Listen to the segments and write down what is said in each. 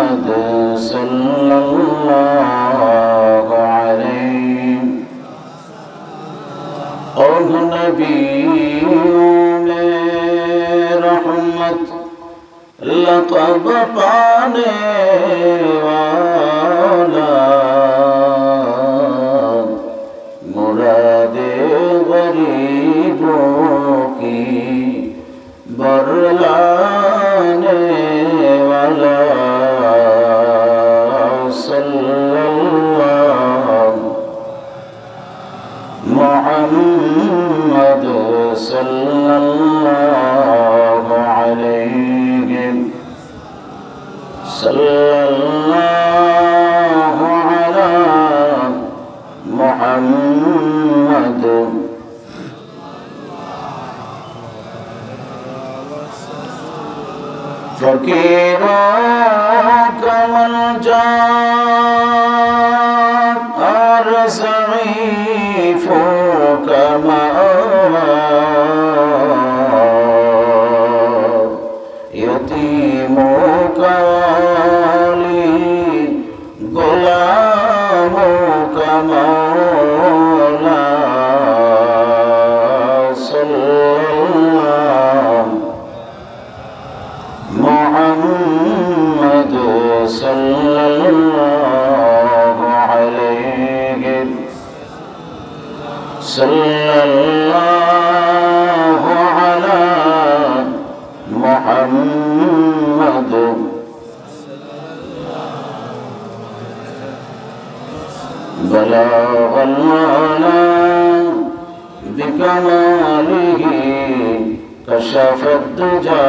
محمد صلى الله عليه और नबियों में रहमत लक़ब पाने वाला मुरादे गरीबों की बरलाने वाला सल्लल्लाहु मुहम्मद सल्लल्लाहु अलैहि सल्लल्लाहु अला मुहम्मद फकीरों का मलजात और ज़ईफ़ों का मआवात यतीमों का वाली गुलामों का मौला मुहम्मद सल्लल्लाहु अलैहि सल्लल्लाहु अला मुहम्मद बलागल मौला बिकमालिही कशफत दुजा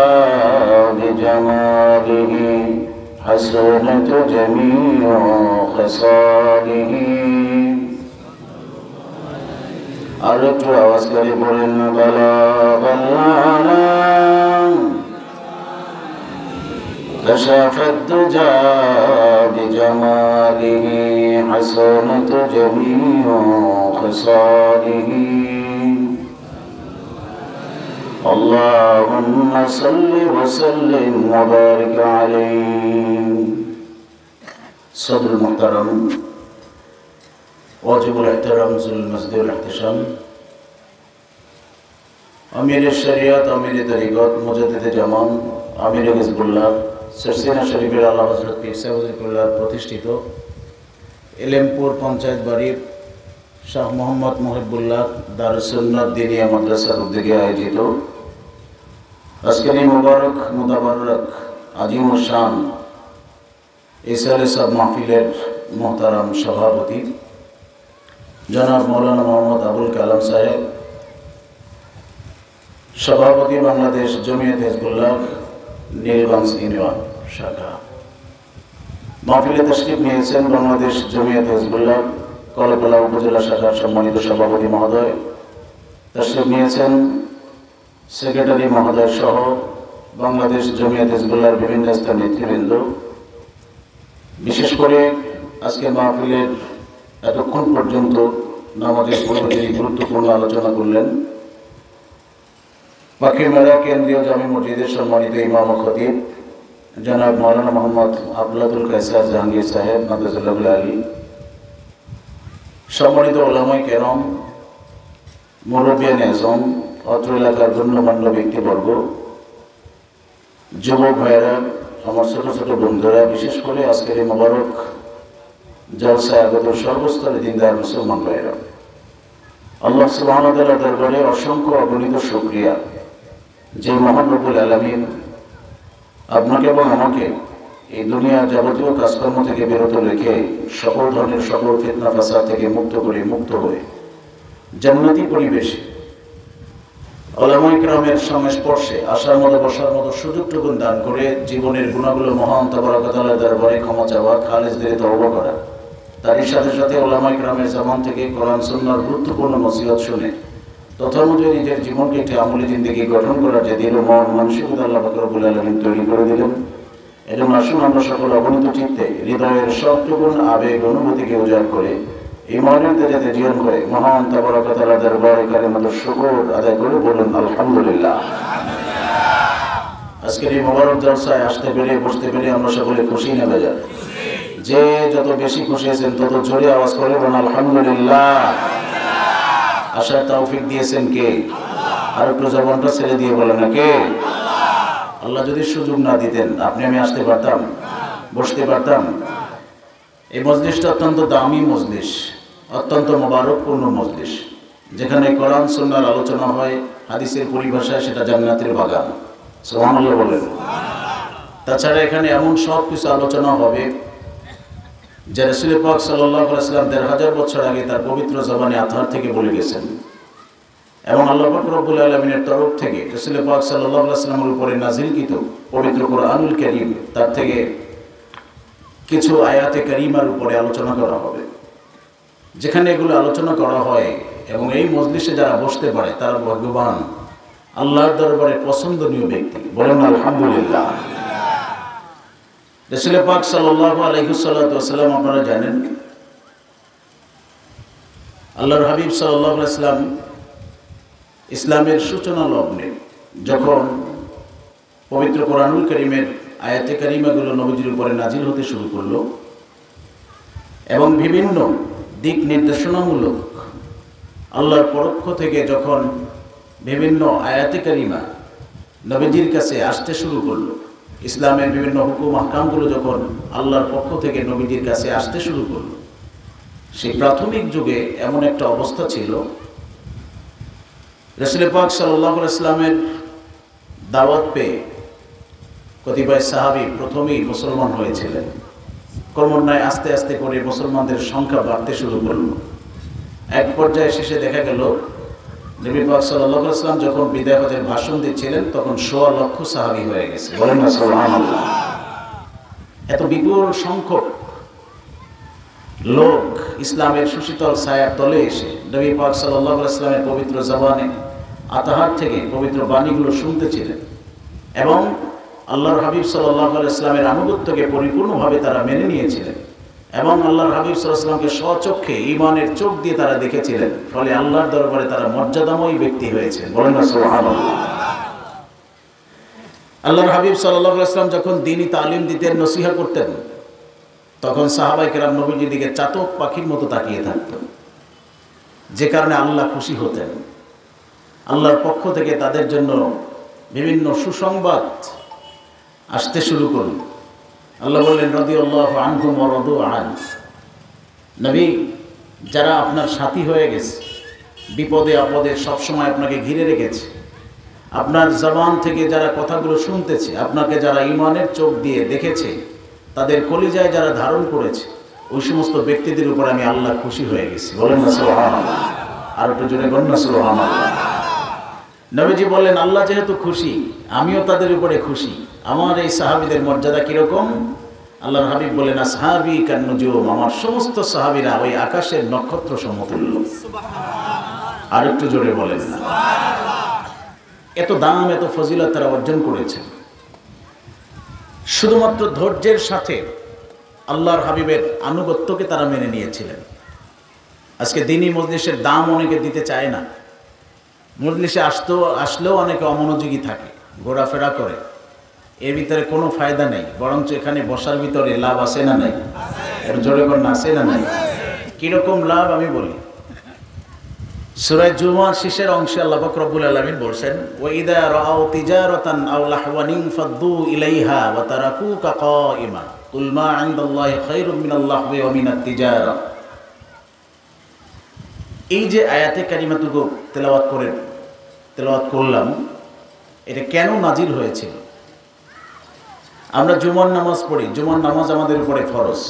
बिजमालिही हसनत जमीउ खसालिही और একটু आवाज করে পড়েন बलागल मौला कशफत दुजा बिजमालिही हसनत जमीउ खसालिही اللهم صل وسلم وبارك عليه صدر المحترم واجب الاحترام ذو المجد والاحتشام अमीर शरीयत अमीर तरीक़त मुजद्दिद জামান अमीर हिजबुल्लाह सरसिना शरीफের আলা হযরত পীর সাহেব হুজুরুল্লাহ প্রতিষ্ঠিত এলেমপুর পঞ্চায়েত বাড়ির শাহ মোহাম্মদ মুহিবুল্লাহ দারুস সুন্নাত দিনিয়া মাদ্রাসার উদ্যোগে আয়োজিত আজকের এই মুবারক মুতাবারক আজিম শান ইসালে সাব মাহফিলের মোহতারাম সভাপতি জনাব মৌলানা মোহাম্মদ আবুল কালাম সাহেব, সভাপতি বাংলাদেশ জমিয়ত হিজবুল্লাহ নীলগঞ্জ ইউনিয়ন শাখা। মাহফিলে তাশরিফ নিয়েছেন বাংলাদেশ জমিয়ত হিজবুল্লাহ কলাপাড়া উপজেলা শাখার সম্মানিত সভাপতি মহোদয়, তাশরিফ নিয়েছেন সেক্রেটারি মহোদয় সহ বাংলাদেশ জমিয়ত হিজবুল্লাহর বিভিন্ন স্তরের নেতৃবৃন্দ। বিশেষ করে আজকের মাহফিলের এতক্ষণ পর্যন্ত নামাজের পূর্বে তিনি গুরুত্বপূর্ণ আলোচনা করলেন পাখিরমেলা কেন্দ্রীয় জামে মসজিদের সম্মানিত ইমাম ও খতিব জনাব মৌলানা মোহাম্মদ আবদুল কায়সার জাহাঙ্গীর সাহেব মাদ্রাসাতুল আলী, সম্মানিত ওলামায়ে কেরাম, মুরব্বিয়ানে আযম, অত্র এলাকার গণ্যমান্য ব্যক্তিবর্গ, যুবক ভাইয়েরা, আমার ছোট ছোট বন্ধুরা, বিশেষ করে আজকের এই মোবারক জলসায় আগত সর্বস্তরের দিনদার মুসলমান ভাইয়েরা, আল্লাহ সুবহানাহু ওয়া তাআলার দরবারে অসংখ্য অগণিত শুকরিয়া যে মহান রব্বুল আলামিন আপনাকে এবং আমাকে এই দুনিয়ার যাবতীয় কাজকর্ম থেকে বিরত রেখে সকল ধরনের সকল ফিতনা ফাসাদ থেকে মুক্ত হয়ে জান্নাতি পরিবেশে উলামায়ে কেরামের সংস্পর্শে আসার মতো বসার মতো সুযোগটুকু দান করে জীবনের গুণাগুলো মহান তাবারক ওয়া তাআলার দরবারে ক্ষমা চাওয়া, খালেস দিলে তওবা করা, তারই সাথে সাথে উলামায়ে কেরামের জামান থেকে কোরআন সুন্নাহর গুরুত্বপূর্ণ নসিহত শুনে তথানুযায়ী নিজের জীবনকে একটি আমলি জিন্দেগি গঠন করার যে দৃঢ় মন মানসিকতা আল্লাহ পাক রব্বুল আলামিন তৈরি করে দিলেন। এজন্য আসুন আমরা সকল অগণিত চিত্তে হৃদয়ের সবটুকু আবেগ অনুভূতিকে উজাড় করে এই মনের যাতে জীবন করে মহান তাবারক ওয়া তাআলার দরবারে কারিমাতুর শুকর আদায় করে বলুন আলহামদুলিল্লাহ। আজকের এই মোবারক জলসায় আসতে পেরে বসতে পেরে আমরা সকলে খুশি না বেজার? যে যত বেশি খুশি হয়েছেন তত জোরে আওয়াজ করে বলুন আলহামদুলিল্লাহ। আসার তৌফিক দিয়েছেন কে? আর একটু জবানটা ছেড়ে দিয়ে বলেন না কে? আল্লাহ যদি সুযোগ না দিতেন আপনি আমি আসতে পারতাম, বসতে পারতাম? এই মজলিসটা অত্যন্ত দামি মজলিস, অত্যন্ত মোবারকপূর্ণ মজলিস, যেখানে কোরআন সুন্নাহর আলোচনা হয়, হাদিসের পরিভাষায় সেটা জান্নাতের বাগান। সুবহানাল্লাহ বলেন। তাছাড়া এখানে এমন সব কিছু আলোচনা হবে যে রাসূল পাক সাল্লাল্লাহু আলাইহি ওয়াসাল্লাম ১৫০০ বছর আগে তার পবিত্র জবানে আতহার থেকে বলে গেছেন, এবং আল্লাহ পাক রব্বুল আলামিনের তরফ থেকে রাসূল পাক সাল্লাল্লাহু আলাইহি ওয়াসাল্লামের উপরে নাযিলকৃত পবিত্র কোরআনুল কারীম, তার থেকে কিছু আয়াতে কারিমার উপরে আলোচনা করা হবে। যেখানে এগুলো আলোচনা করা হয় এবং এই মজলিসে যারা বসতে পারে তারা ভাগ্যবান, আল্লাহর দরবারে পছন্দনীয় ব্যক্তি। বলেন আলহামদুলিল্লাহ। রাসূল পাক সাল্লাল্লাহু আলাইহি ওয়াসাল্লাম আপনারা জানেন, আল্লাহর হাবিব সাল্লাল্লাহু আলাইহি ওয়াসাল্লাম ইসলামের সূচনা লগ্নে যখন পবিত্র কোরআনুল কারীমের আয়াতে কারিমাগুলো নবীজির উপরে নাজিল হতে শুরু করলো এবং বিভিন্ন দিক নির্দেশনামূলক আল্লাহর পক্ষ থেকে যখন বিভিন্ন আয়াতে কারিমা নবীজির কাছে আসতে শুরু করলো, ইসলামের বিভিন্ন হুকুম আহকামগুলো যখন আল্লাহর পক্ষ থেকে নবীজির কাছে আসতে শুরু করলো, সেই প্রাথমিক যুগে এমন একটা অবস্থা ছিল, রাসূল পাক সাল্লাল্লাহু আলাইহি ওয়াসাল্লামের দাওয়াত পেয়ে কতিপয় সাহাবী প্রথমেই মুসলমান হয়েছিলেন। ক্রমান্বয়ে আস্তে আস্তে করে মুসলমানদের সংখ্যা বাড়তে শুরু করলো। এক পর্যায়ে শেষে দেখা গেল নবী পাক সাল্লাল্লাহু আলাইহি ওয়াসাল্লাম যখন বিদায় হজের ভাষণ দিচ্ছিলেন তখন ১৬ লক্ষ সাহাবী হয়ে গেছে। বলেন না সুবহানাল্লাহ। এত বিপুল সংখ্যক লোক ইসলামের সুশীতল ছায়ার তলে এসে নবী পাক সাল্লাল্লাহু আলাইহি ওয়াসাল্লামের পবিত্র জবানে আতাহার থেকে পবিত্র বাণীগুলো শুনতেছিলেন এবং আল্লাহর হাবিব সাল্লাল্লাহু আলাইহি ওয়াসাল্লামের আনুগত্যকে পরিপূর্ণভাবে তারা মেনে নিয়েছিলেন এবং আল্লাহর হাবিব সাল্লাল্লাহু আলাইহি ওয়াসাল্লামকে স্বচক্ষে ঈমানের চোখ দিয়ে তারা দেখেছিলেন। ফলে আল্লাহর দরবারে তারা মর্যাদাময় ব্যক্তি হয়েছে। বলেন না সুবহানাল্লাহ। আল্লাহর হাবিব সাল্লাল্লাহু আলাইহি ওয়াসাল্লাম যখন দ্বীনি তালিম দিতেন, নসিহত করতেন, তখন সাহাবায়ে কেরাম নবীজির দিকে চাতক পাখির মতো তাকিয়ে থাকতেন, যে কারণে আল্লাহ খুশি হতেন। আল্লাহর পক্ষ থেকে তাদের জন্য বিভিন্ন সুসংবাদ আসতে শুরু করল। আল্লাহ বললেন রাদিয়াল্লাহু আনহুম ওয়া রাদু আন। নবী, যারা আপনার সাথী হয়ে গেছে, বিপদে আপদে সবসময় আপনাকে ঘিরে রেখেছে, আপনার জবান থেকে যারা কথাগুলো শুনতেছে, আপনাকে যারা ঈমানের চোখ দিয়ে দেখেছে, তাদের কলিজায় যারা ধারণ করেছে, ওই সমস্ত ব্যক্তিদের উপর আমি আল্লাহ খুশি হয়ে গেছি। বলেন না সুবহানাল্লাহ। আর একটু জোরে বলেন না সুবহানাল্লাহ। নবীজি বললেন আল্লাহ যেহেতু খুশি, আমিও তাদের উপরে খুশি। আমার এই সাহাবীদের মর্যাদা কিরকম? আল্লাহর হাবিব বলেন আসহাবী কান্নুজুম, আমার সমস্ত সাহাবীরা ওই আকাশের নক্ষত্র সমতুল্য। আর একটু জোরে বলেন না। এত দাম, এত ফজিলত তারা অর্জন করেছেন শুধুমাত্র ধৈর্যের সাথে আল্লাহর হাবিবের আনুগত্যকে তারা মেনে নিয়েছিলেন। আজকে দ্বীনি মজলিসের দাম অনেকে দিতে চায় না। মজলিসে আসলেও অনেকে অমনোযোগী থাকে, ঘোরাফেরা করে, এর ভিতরে কোনো ফায়দা নেই, বরঞ্চ এখানে বসার ভিতরে লাভ আছে না নাই? এর জোরে করে না আছে না নাই? কিরকম লাভ আমি বলি। সূরা জুমার শেষের অংশে আল্লাহ পাক রব্বুল আলামিন বলেন, ওয়া ইযা রাআউ তিজারাতান আও লাহওয়ান ফাদ্দু ইলাইহা ওয়া তারাকুকা কাইমা কুল মা ইনদাল্লাহি খায়রুম মিনাল লাহওয়ি ওয়া মিনাত তিজারা। এই যে আয়াতে কারিমাটুকু তেলাওয়াত করলাম, এটা কেন নাজিল হয়েছিল? আমরা জুমার নামাজ পড়ি, জুমার নামাজ আমাদের উপরে ফরজ।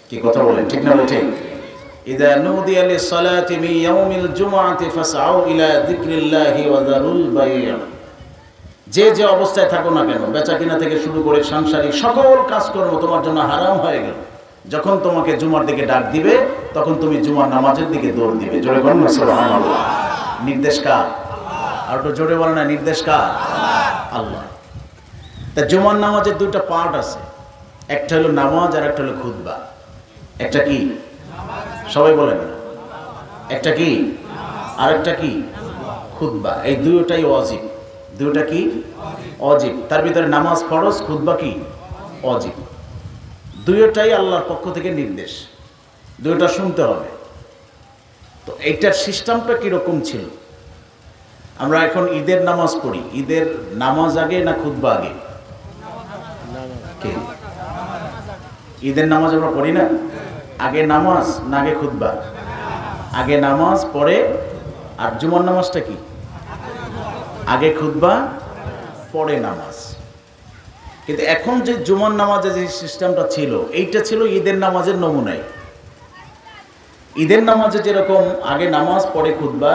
কি কথা বলেন, ঠিক না? ঠিক। ইযা নুদিয়া লিস-সালাতি মিন ইয়াউমিল জুমআতি ফাসআউ ইলা যিকরিল্লাহি ওয়া যারুল বাই'। যে যে অবস্থায় থাকো না কেন, বেচাকিনা থেকে শুরু করে সাংসারিক সকল কাজকর্ম তোমার জন্য হারাম হয়ে গেল। যখন তোমাকে জুমার দিকে ডাক দিবে, তখন তুমি জুমার নামাজের দিকে দৌড় দিবে। জোরে বলুন না সুবহানাল্লাহ। নির্দেশ কার? আর একটু জোরে বলেন না, নির্দেশ কার? আল্লাহ। তা জুমার নামাজের দুটো পার্ট আছে, একটা হলো নামাজ আর একটা হলো খুতবা। একটা কি? সবাই বলেন না। একটা কি আর একটা কি? খুতবা। এই দুটোটাই ওয়াজিব। দুইটা কি ওয়াজিব। তার ভিতরে নামাজ ফরজ, খুতবা কি ওয়াজিব। দুইটাই আল্লাহর পক্ষ থেকে নির্দেশ, দুইটা শুনতে হবে। তো এইটার সিস্টেমটা কীরকম ছিল? আমরা এখন ঈদের নামাজ পড়ি, ঈদের নামাজ আগে না খুতবা আগে? ঈদের নামাজ আমরা পড়ি না, আগে নামাজ না আগে খুতবা? আগে নামাজ পড়ে। আর জুমার নামাজটা কি? আগে খুতবা পরে নামাজ। কিন্তু এখন যে জুমার নামাজের যে সিস্টেমটা ছিল, এইটা ছিল ঈদের নামাজের নমুনায়। ঈদের নামাজে যেরকম আগে নামাজ পরে খুতবা,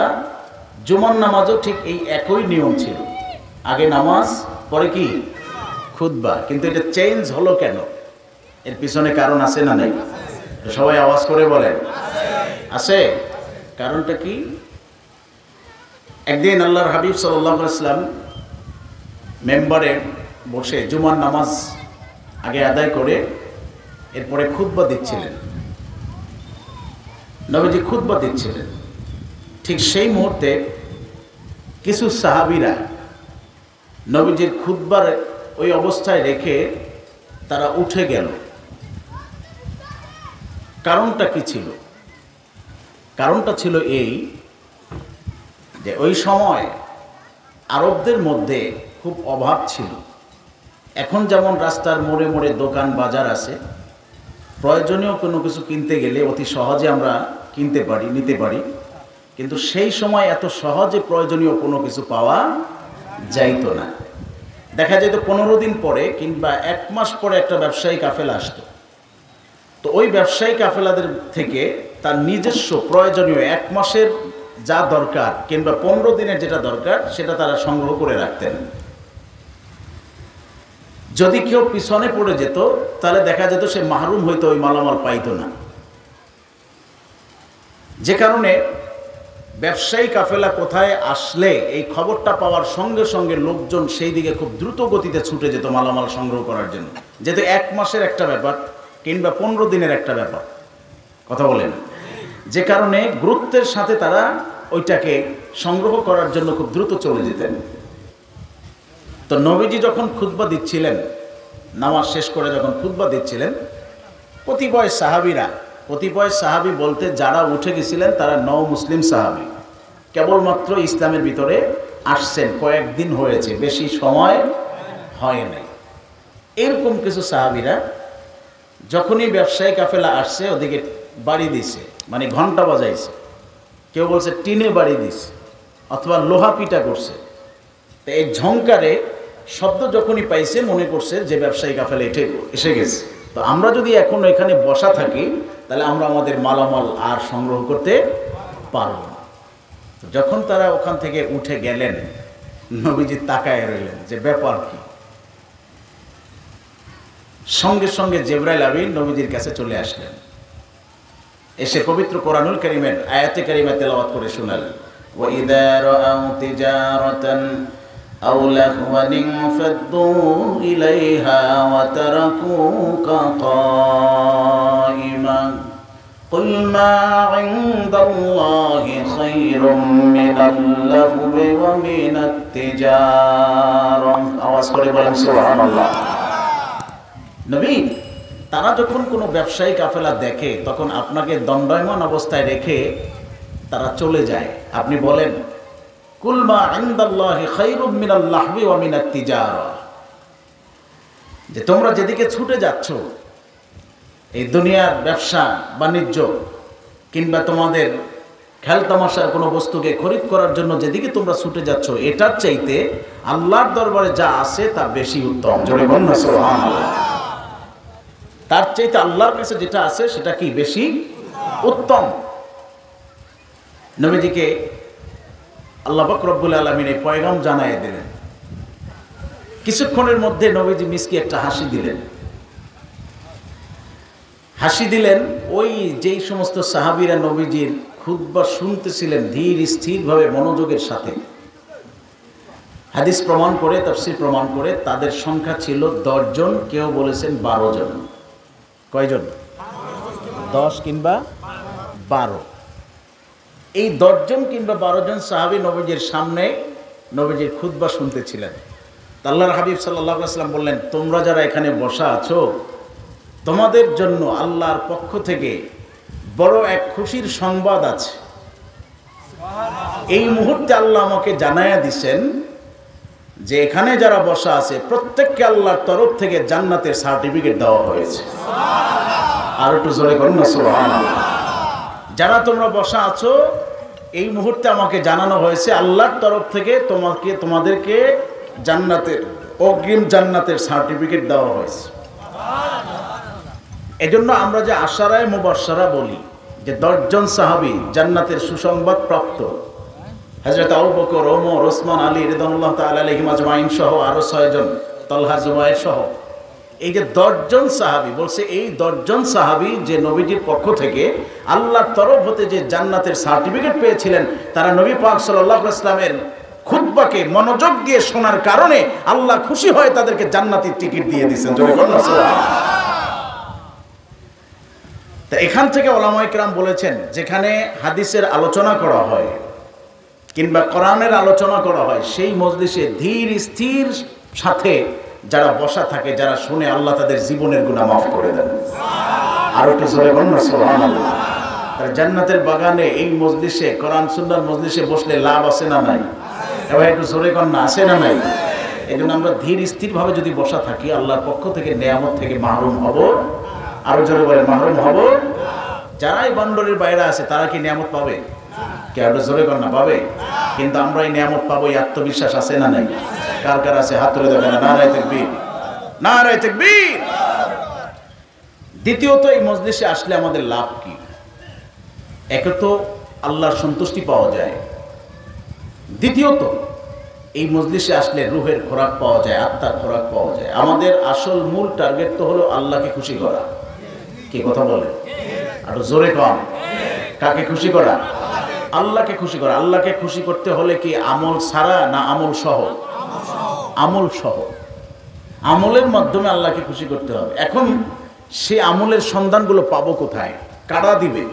জুমার নামাজও ঠিক এই একই নিয়ম ছিল, আগে নামাজ পরে কি খুতবা। কিন্তু এটা চেঞ্জ হলো কেন? এর পিছনে কারণ আছে না নেই? সবাই আওয়াজ করে বলেন আছে। কারণটা কি? একদিন আল্লাহর হাবিব সাল্লাল্লাহু আলাইহি ওয়াসাল্লাম মেম্বারে বসে জুমার নামাজ আগে আদায় করে এরপরে খুতবা দিচ্ছিলেন। নবীজি খুতবা দিচ্ছিলেন, ঠিক সেই মুহূর্তে কিছু সাহাবীরা নবীজির খুতবার ওই অবস্থায় রেখে তারা উঠে গেল। কারণটা কি ছিল? কারণটা ছিল এই যে ওই সময় আরবদের মধ্যে খুব অভাব ছিল। এখন যেমন রাস্তার মোড়ে মোড়ে দোকান বাজার আছে, প্রয়োজনীয় কোনো কিছু কিনতে গেলে অতি সহজে আমরা কিনতে পারি, নিতে পারি। কিন্তু সেই সময় এত সহজে প্রয়োজনীয় কোনো কিছু পাওয়া যাইতো না। দেখা যেত 15 দিন পরে কিংবা 1 মাস পরে একটা ব্যবসায়ী কাফেলা আসতো। তো ওই ব্যবসায়ী কাফেলাদের থেকে তার নিজস্ব প্রয়োজনীয় 1 মাসের যা দরকার কিংবা 15 দিনের যেটা দরকার সেটা তারা সংগ্রহ করে রাখতেন। যদি কেউ পিছনে পড়ে যেত তাহলে দেখা যেত সে মাহরুম হইতো, ওই মালামাল পাইতো না। যে কারণে ব্যবসায়ী কাফেলা কোথায় আসলে এই খবরটা পাওয়ার সঙ্গে সঙ্গে লোকজন সেই দিকে খুব দ্রুত গতিতে ছুটে যেত মালামাল সংগ্রহ করার জন্য। যেহেতু 1 মাসের একটা ব্যাপার কিংবা 15 দিনের একটা ব্যাপার, কথা বলেন, যে কারণে গুরুত্বের সাথে তারা ওইটাকে সংগ্রহ করার জন্য খুব দ্রুত চলে যেতেন। তো নবীজি যখন খুতবা দিচ্ছিলেন, নামাজ শেষ করে যখন খুতবা দিচ্ছিলেন, কতিপয় সাহাবী বলতে যারা উঠে গেছিলেন তারা নও মুসলিম সাহাবী, কেবলমাত্র ইসলামের ভিতরে আসছেন, কয়েকদিন হয়েছে, বেশি সময় হয় নাই। এরকম কিছু সাহাবীরা যখনই ব্যবসায়ী কাফেলা আসছে ওদিকে বাড়ি দিছে, মানে ঘন্টা বাজাইছে, কেউ বলছে টিনে বাড়ি দিছে অথবা লোহা পিটা করছে। তো এই ঝংকারে শব্দ যখনই পাইছে মনে করছে যে ব্যবসায়ী কাফেলা এসে গেছে। তো আমরা যদি এখন এখানে বসা থাকি তাহলে আমরা আমাদের মালামাল আর সংগ্রহ করতে পারব না। তো যখন তারা ওখান থেকে উঠে গেলেন, নবীজি তাকায় রইলেন যে ব্যাপার কি। সঙ্গে সঙ্গে জিবরাইল আমিন নবীজির কাছে চলে আসলেন, এসে পবিত্র কোরআনুল কারীমের আয়াতে কারিমা তেলাওয়াত করে শোনালেন, ওয়া ইযা রাআউ তিজারাতান আও লাহওয়ান ফাদ্দু ইলাইহা ওয়া তারাকুকা কাইমা কুল মা ইনদাল্লাহি খায়রুম মিনাল লাহওয়ি ওয়া মিনাত তিজারা। আওয়াজ করে বলেন সুবহানাল্লাহ। নবী, তারা যখন কোনো ব্যবসায়ী কাফেলা দেখে তখন আপনাকে দণ্ডায়মান অবস্থায় রেখে তারা চলে যায়। আপনি বলেন কুল মা ইনদাল্লাহি খায়রুম মিনাল লাহওয়ি ওয়া মিনাত তিজারা, যে তোমরা যেদিকে ছুটে যাচ্ছ এই দুনিয়ার ব্যবসা বাণিজ্য কিংবা তোমাদের খেলতামাশার কোনো বস্তুকে খরিদ করার জন্য যেদিকে তোমরা ছুটে যাচ্ছ, এটার চাইতে আল্লাহর দরবারে যা আছে তা বেশি উত্তম। জোরে বলুন না সুবহানাল্লাহ। তার চাইতে আল্লাহর কাছে যেটা আছে সেটা কি বেশি উত্তম। নবীজিকে আল্লাহ পাক রব্বুল আলামিন এই পয়গাম জানায় দিলেন। কিছুক্ষণের মধ্যে নবীজি মিসকি একটা হাসি দিলেন। ওই যেই সমস্ত সাহাবীরা নবীজির খুতবা শুনতেছিলেন ধীর স্থিরভাবে মনোযোগের সাথে, হাদিস প্রমাণ করে, তাফসীর প্রমাণ করে তাদের সংখ্যা ছিল 10 জন, কেউ বলেছেন 12 জন। কয়জন? 10 কিংবা 12। এই 10 জন কিংবা 12 জন সাহাবী নবীজির সামনে নবীজির খুতবা শুনতেছিলেন। আল্লাহর হাবিব সাল্লাল্লাহু আলাইহি ওয়াসাল্লাম বললেন, তোমরা যারা এখানে বসা আছো, তোমাদের জন্য আল্লাহর পক্ষ থেকে বড় এক খুশির সংবাদ আছে। এই মুহূর্তে আল্লাহ আমাকে জানায়া দিছেন যে এখানে যারা বসা আছে প্রত্যেককে আল্লাহর তরফ থেকে জান্নাতের সার্টিফিকেট দেওয়া হয়েছে। আর একটু জোরে করুন না সুবহানাল্লাহ। যারা তোমরা বসা আছো, এই মুহূর্তে আমাকে জানানো হয়েছে আল্লাহর তরফ থেকে তোমাদেরকে জান্নাতের অগ্রিম জান্নাতের সার্টিফিকেট দেওয়া হয়েছে। এজন্য আমরা যে আশারায়ে মুবাশশারা বলি যে 10 জন সাহাবী জান্নাতের সুসংবাদ প্রাপ্ত, হযরত আবু বকর, ওমর, ওসমান, আলী রাদিয়াল্লাহু তাআলা আলাইহিম আজমাইন সহ আরো 6 জন, তালহা, জুবায়ের সহ, এই যে 10 জন সাহাবী বলছে, এই 10 জন সাহাবী যে নবীজির পক্ষ থেকে আল্লাহর তরফ হতে যে জান্নাতের সার্টিফিকেট পেয়েছিলেন, তারা নবী পাক সাল্লাল্লাহু আলাইহি ওয়াসাল্লামের খুতবাকে মনোযোগ দিয়ে শোনার কারণে আল্লাহ খুশি হয়ে তাদেরকে জান্নাতের টিকিট দিয়ে দিয়েছেন। জোরে বলুন সুবহানাল্লাহ। তা এখান থেকে ওলামায়ে কেরাম বলেছেন, যেখানে হাদিসের আলোচনা করা হয় কিংবা কোরআনের আলোচনা করা হয়, সেই মজলিসে ধীর স্থির সাথে যারা বসা থাকে, যারা শুনে, আল্লাহ তাদের জীবনের গুনাহ মাফ করে দেন। আর একটু জোরে বলুন না সুবহানাল্লাহ। আর জান্নাতের বাগানে এই মজলিসে, কোরআন সুন্নাহর মজলিসে বসলে লাভ আছে না নাই? এবার একটু জোরে কর না, আছে না নাই? এই জন্য আমরা ধীর স্থির ভাবে যদি বসা থাকি, আল্লাহর পক্ষ থেকে নেয়ামত থেকে মাহরুম হব। আরো জোরে বলে, মাহরুম হব। যারাই বান্ডরের বাইরে আছে তারা কি নিয়ামত পাবে? কেউ জোরে কর না, পাবে। কিন্তু আমরা এই নিয়ামত পাবো, এই আত্মবিশ্বাস আছে না নাই? কার কার আছে হাত তুলে দেখেন। নারায়ে তাকবীর, নারায়ে তাকবীর। দ্বিতীয়ত, এই মজলিসে আসলে আমাদের লাভ কি? একে তো আল্লাহর সন্তুষ্টি পাওয়া যায়, দ্বিতীয়ত এই মজলিসে আসলে রুহের খোরাক পাওয়া যায়, আত্মার খোরাক পাওয়া যায়। আমাদের আসল মূল টার্গেট তো হলো আল্লাহকে খুশি করা। কি কথা বলে? আর জোরে কম। কাকে খুশি করা? আল্লাহকে খুশি করা। আল্লাহকে খুশি করতে হলে কি আমল ছাড়া না আমল সহ? আমল সহ। আমলের মাধ্যমে আল্লাহকে খুশি করতে হবে। এখন সে আমলের সন্ধানগুলো পাবো কোথায়? কারা দিবে?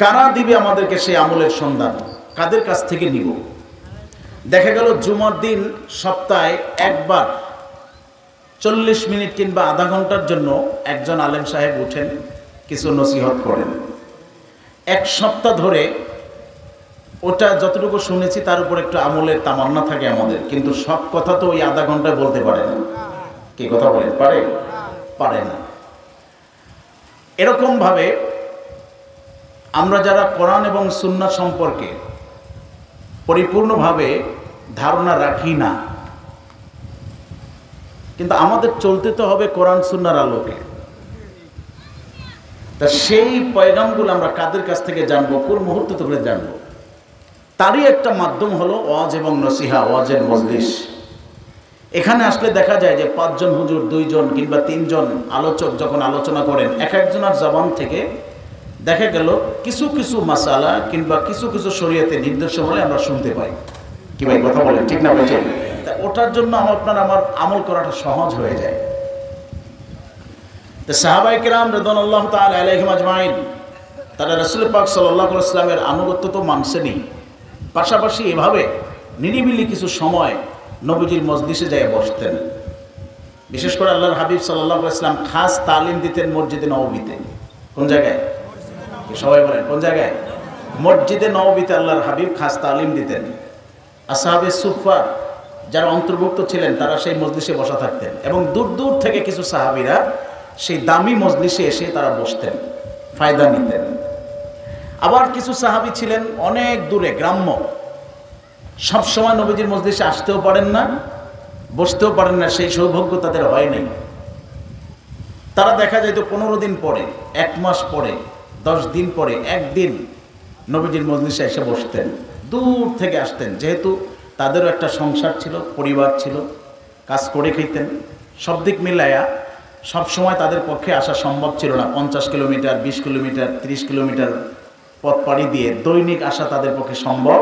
কারা দিবে আমাদেরকে সেই আমলের সন্ধান? কাদের কাছ থেকে নিব? দেখা গেল জুমার দিন সপ্তাহে একবার 40 মিনিট কিংবা আধা ঘন্টার জন্য একজন আলেম সাহেব উঠেন, কিছু নসিহত করেন। এক সপ্তাহ ধরে ওটা যতটুকু শুনেছি তার উপর একটু আমলের তামান্না থাকে আমাদের, কিন্তু সব কথা তো ওই আধা ঘন্টায় বলতে পারে না। কি কথা বলেন? পারে? পারে না। এরকম ভাবে আমরা যারা কোরআন এবং সুন্নাহ সম্পর্কে পরিপূর্ণভাবে ধারণা রাখি না, কিন্তু আমাদের চলতে তো হবে কোরআন সুন্নাহর আলোকে। তা সেই পয়গামগুলো আমরা কাদের কাছ থেকে জানবো, কোন মুহূর্তে তো করে জানবো? তারই একটা মাধ্যম হলো ওয়াজ এবং নসিহা, ওয়াজের মজলিস। এখানে আসলে দেখা যায় যে 5 জন হুজুর, 2 জন কিংবা 3 জন আলোচক যখন আলোচনা করেন, এক একজনের জবান থেকে দেখা গেল কিছু কিছু মাসালা কিংবা কিছু কিছু শরীয়তের নির্দেশনাবলী আমরা শুনতে পাই। কি ভাই কথা বলেন? ঠিক না বলছেন? তা ওটার জন্য আমার আমল করাটা সহজ হয়ে যায়। তো সাহাবায়ে কেরাম রাদিয়াল্লাহু তাআলা আলাইহিম আজমাইন তারা রাসূল পাক সাল্লাল্লাহু আলাইহি ওয়াসাল্লামের আনুগত্য তো মানছেনই, পাশাপাশি এভাবে নিরিবিলি কিছু সময় নবীজির মজলিসে যায় বসতেন। বিশেষ করে আল্লাহর হাবিব সাল্লাল্লাহু আলাইহি ওয়াসাল্লাম খাস তালিম দিতেন মসজিদে নববীতে। কোন জায়গায়? সবাই বলেন কোন জায়গায়? মসজিদে নববীতে আল্লাহর হাবিব খাস তালিম দিতেন। আসহাবে সুফফা যারা অন্তর্ভুক্ত ছিলেন তারা সেই মজলিসে বসা থাকতেন, এবং দূর দূর থেকে কিছু সাহাবীরা সেই দামি মজলিসে এসে তারা বসতেন, ফায়দা নিতেন। আবার কিছু সাহাবী ছিলেন অনেক দূরে, গ্রাম্য, সবসময় নবীজির মজলিসে আসতেও পারেন না, বসতেও পারেন না, সেই সৌভাগ্য তাদের হয় নাই। তারা দেখা যায় তো 15 দিন পরে, 1 মাস পরে, 10 দিন পরে একদিন নবীজির মজলিসে এসে বসতেন। দূর থেকে আসতেন, যেহেতু তাদেরও একটা সংসার ছিল, পরিবার ছিল, কাজ করে খেতেন। সব দিক মিলাইয়া সবসময় তাদের পক্ষে আসা সম্ভব ছিল না। 50 কিলোমিটার, 20 কিলোমিটার, 30 কিলোমিটার পথ পাড়ি দিয়ে দৈনিক আসা তাদের পক্ষে সম্ভব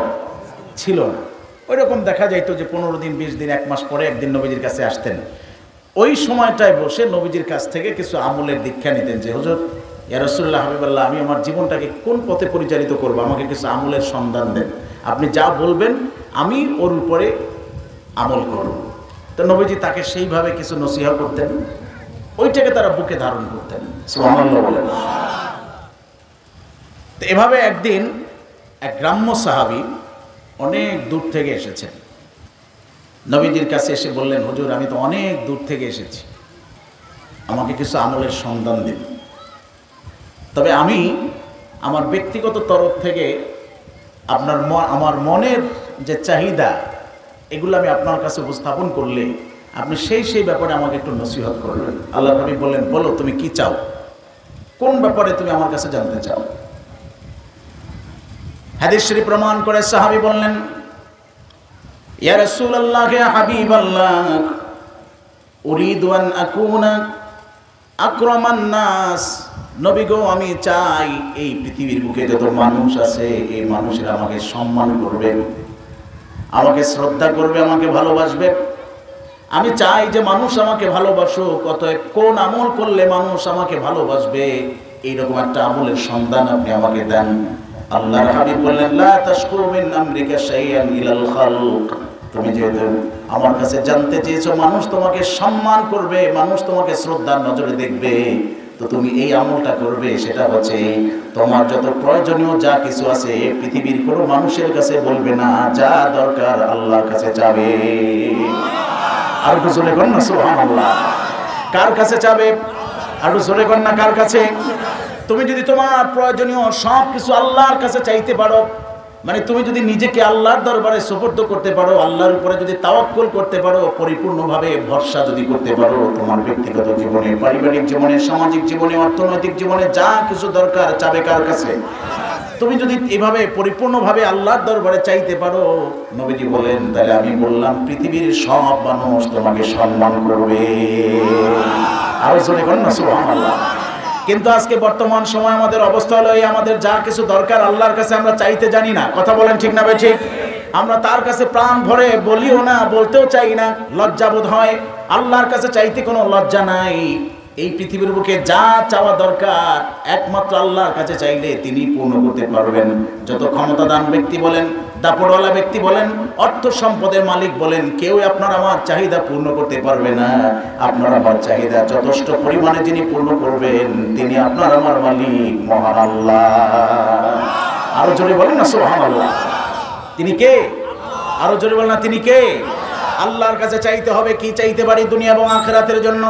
ছিল না। ওই রকম দেখা যাইতো যে 15 দিন, 20 দিন, 1 মাস পরে একদিন নবীজির কাছে আসতেন। ওই সময়টায় বসে নবীজির কাছ থেকে কিছু আমলের দীক্ষা নিতেন, যে হুজুর, ইয়া রাসূলুল্লাহ, হাবিবাল্লাহ, আমি আমার জীবনটাকে কোন পথে পরিচালিত করব, আমাকে কিছু আমলের সন্ধান দেন। আপনি যা বলবেন আমি ওর উপরে আমল করব। তো নবীজি তাকে সেইভাবে কিছু নসিহত করতেন, ওইটাকে তারা বুকে ধারণ করতেন। সুবহানাল্লাহ বলেন। তো এভাবে একদিন এক গ্রাম্য সাহাবী অনেক দূর থেকে এসেছেন, নবীজির কাছে এসে বললেন, হুজুর আমি তো অনেক দূর থেকে এসেছি, আমাকে কিছু আমলের সন্ধান দিন। তবে আমি আমার ব্যক্তিগত তরফ থেকে আমার মনের যে চাহিদা এগুলো আমি আপনার কাছে উপস্থাপন করলে আপনি সেই ব্যাপারে আমাকে একটু নসিহত করবেন। আল্লাহ নবী বললেন, বলো তুমি কি চাও, কোন ব্যাপারে তুমি আমার কাছে জানতে চাও? হাদিস শরীফ প্রমাণ করে সাহাবী বললেন, ইয়া রাসূলুল্লাহ ইয়া হাবিবাল্লাহ, উরিদু আন আকুনা আকরামান নাস। নবী গো, আমি চাই এই পৃথিবীর বুকে যত মানুষ আছে এই মানুষেরা আমাকে সম্মান করবে, আমাকে শ্রদ্ধা করবে, আমাকে ভালোবাসবে। আমি চাই যে মানুষ আমাকে ভালোবাসুক। অতএব কোন আমল করলে মানুষ আমাকে ভালোবাসবে এইরকম একটা আমলের সন্ধান আপনি আমাকে দেন। আল্লাহর হাবিব বললেন, লা তাশকু মিন আমরিকা শাইআন ইলাল খালক। তুমি যেহেতু আমার কাছে জানতে চেয়েছো মানুষ তোমাকে সম্মান করবে, মানুষ তোমাকে শ্রদ্ধার নজরে দেখবে, তো তুমি এই আমলটা করবে। সেটা হচ্ছে তোমার যত প্রয়োজনীয় যা কিছু আছে পৃথিবীর কোনো মানুষের কাছে বলবে না, যা দরকার আল্লাহর কাছে চাবে। আর একটু জোরে কর না সুবহানাল্লাহ। কার কাছে চাবে? আর একটু জোরে কর না, কার কাছে? তুমি যদি তোমার প্রয়োজনীয় সব কিছু আল্লাহর কাছে চাইতে পারো, মানে তুমি যদি নিজেকে আল্লাহর দরবারে সুপর্দ করতে পারো, আল্লাহর উপরে যদি তাওয়াক্কুল করতে পারো, পরিপূর্ণভাবে ভরসা যদি করতে পারো, তোমার ব্যক্তিগত জীবনে, পারিবারিক জীবনে, সামাজিক জীবনে, অর্থনৈতিক জীবনে যা কিছু দরকার চাবে কার কাছে? তুমি যদি এভাবে পরিপূর্ণভাবে আল্লাহর দরবারে চাইতে পারো, নবীজি বলেন, তাহলে আমি বললাম পৃথিবীর সব মানুষ তোমাকে সম্মান করবে। আরো জোরে কর না সুবহানাল্লাহ। কিন্তু আজকে বর্তমান সময় আমাদের অবস্থা হলো এই, আমাদের যা কিছু দরকার আল্লাহর কাছে আমরা চাইতে জানি না। কথা বলেন ঠিক না ভাই? ঠিক। আমরা তার কাছে প্রাণ ভরে বলিও না, বলতেও চাই না, লজ্জা বোধ হয়। আল্লাহর কাছে চাইতে কোনো লজ্জা নাই। এই পৃথিবীর বুকে যা চাওয়া দরকার একমাত্র আল্লাহর কাছে চাইলে তিনি পূর্ণ করতে পারবেন। যত ক্ষমতাদান ব্যক্তি বলেন, দাপটওয়ালা ব্যক্তি বলেন, অর্থ সম্পদের মালিক বলেন, কেউ আপনার আমার চাহিদা পূর্ণ করতে পারবে না। আপনার আমার চাহিদা যথেষ্ট পরিমাণে যিনি পূর্ণ করবেন তিনি আপনার আমার মালিক মহান আল্লাহ। আরো জোরে বলেন না সুবহানাল্লাহ। তিনি কে? আরো জোরে বলেন না, তিনি কে? আল্লাহর কাছে চাইতে হবে। কি চাইতে পারি? দুনিয়া এবং আখিরাতের জন্য।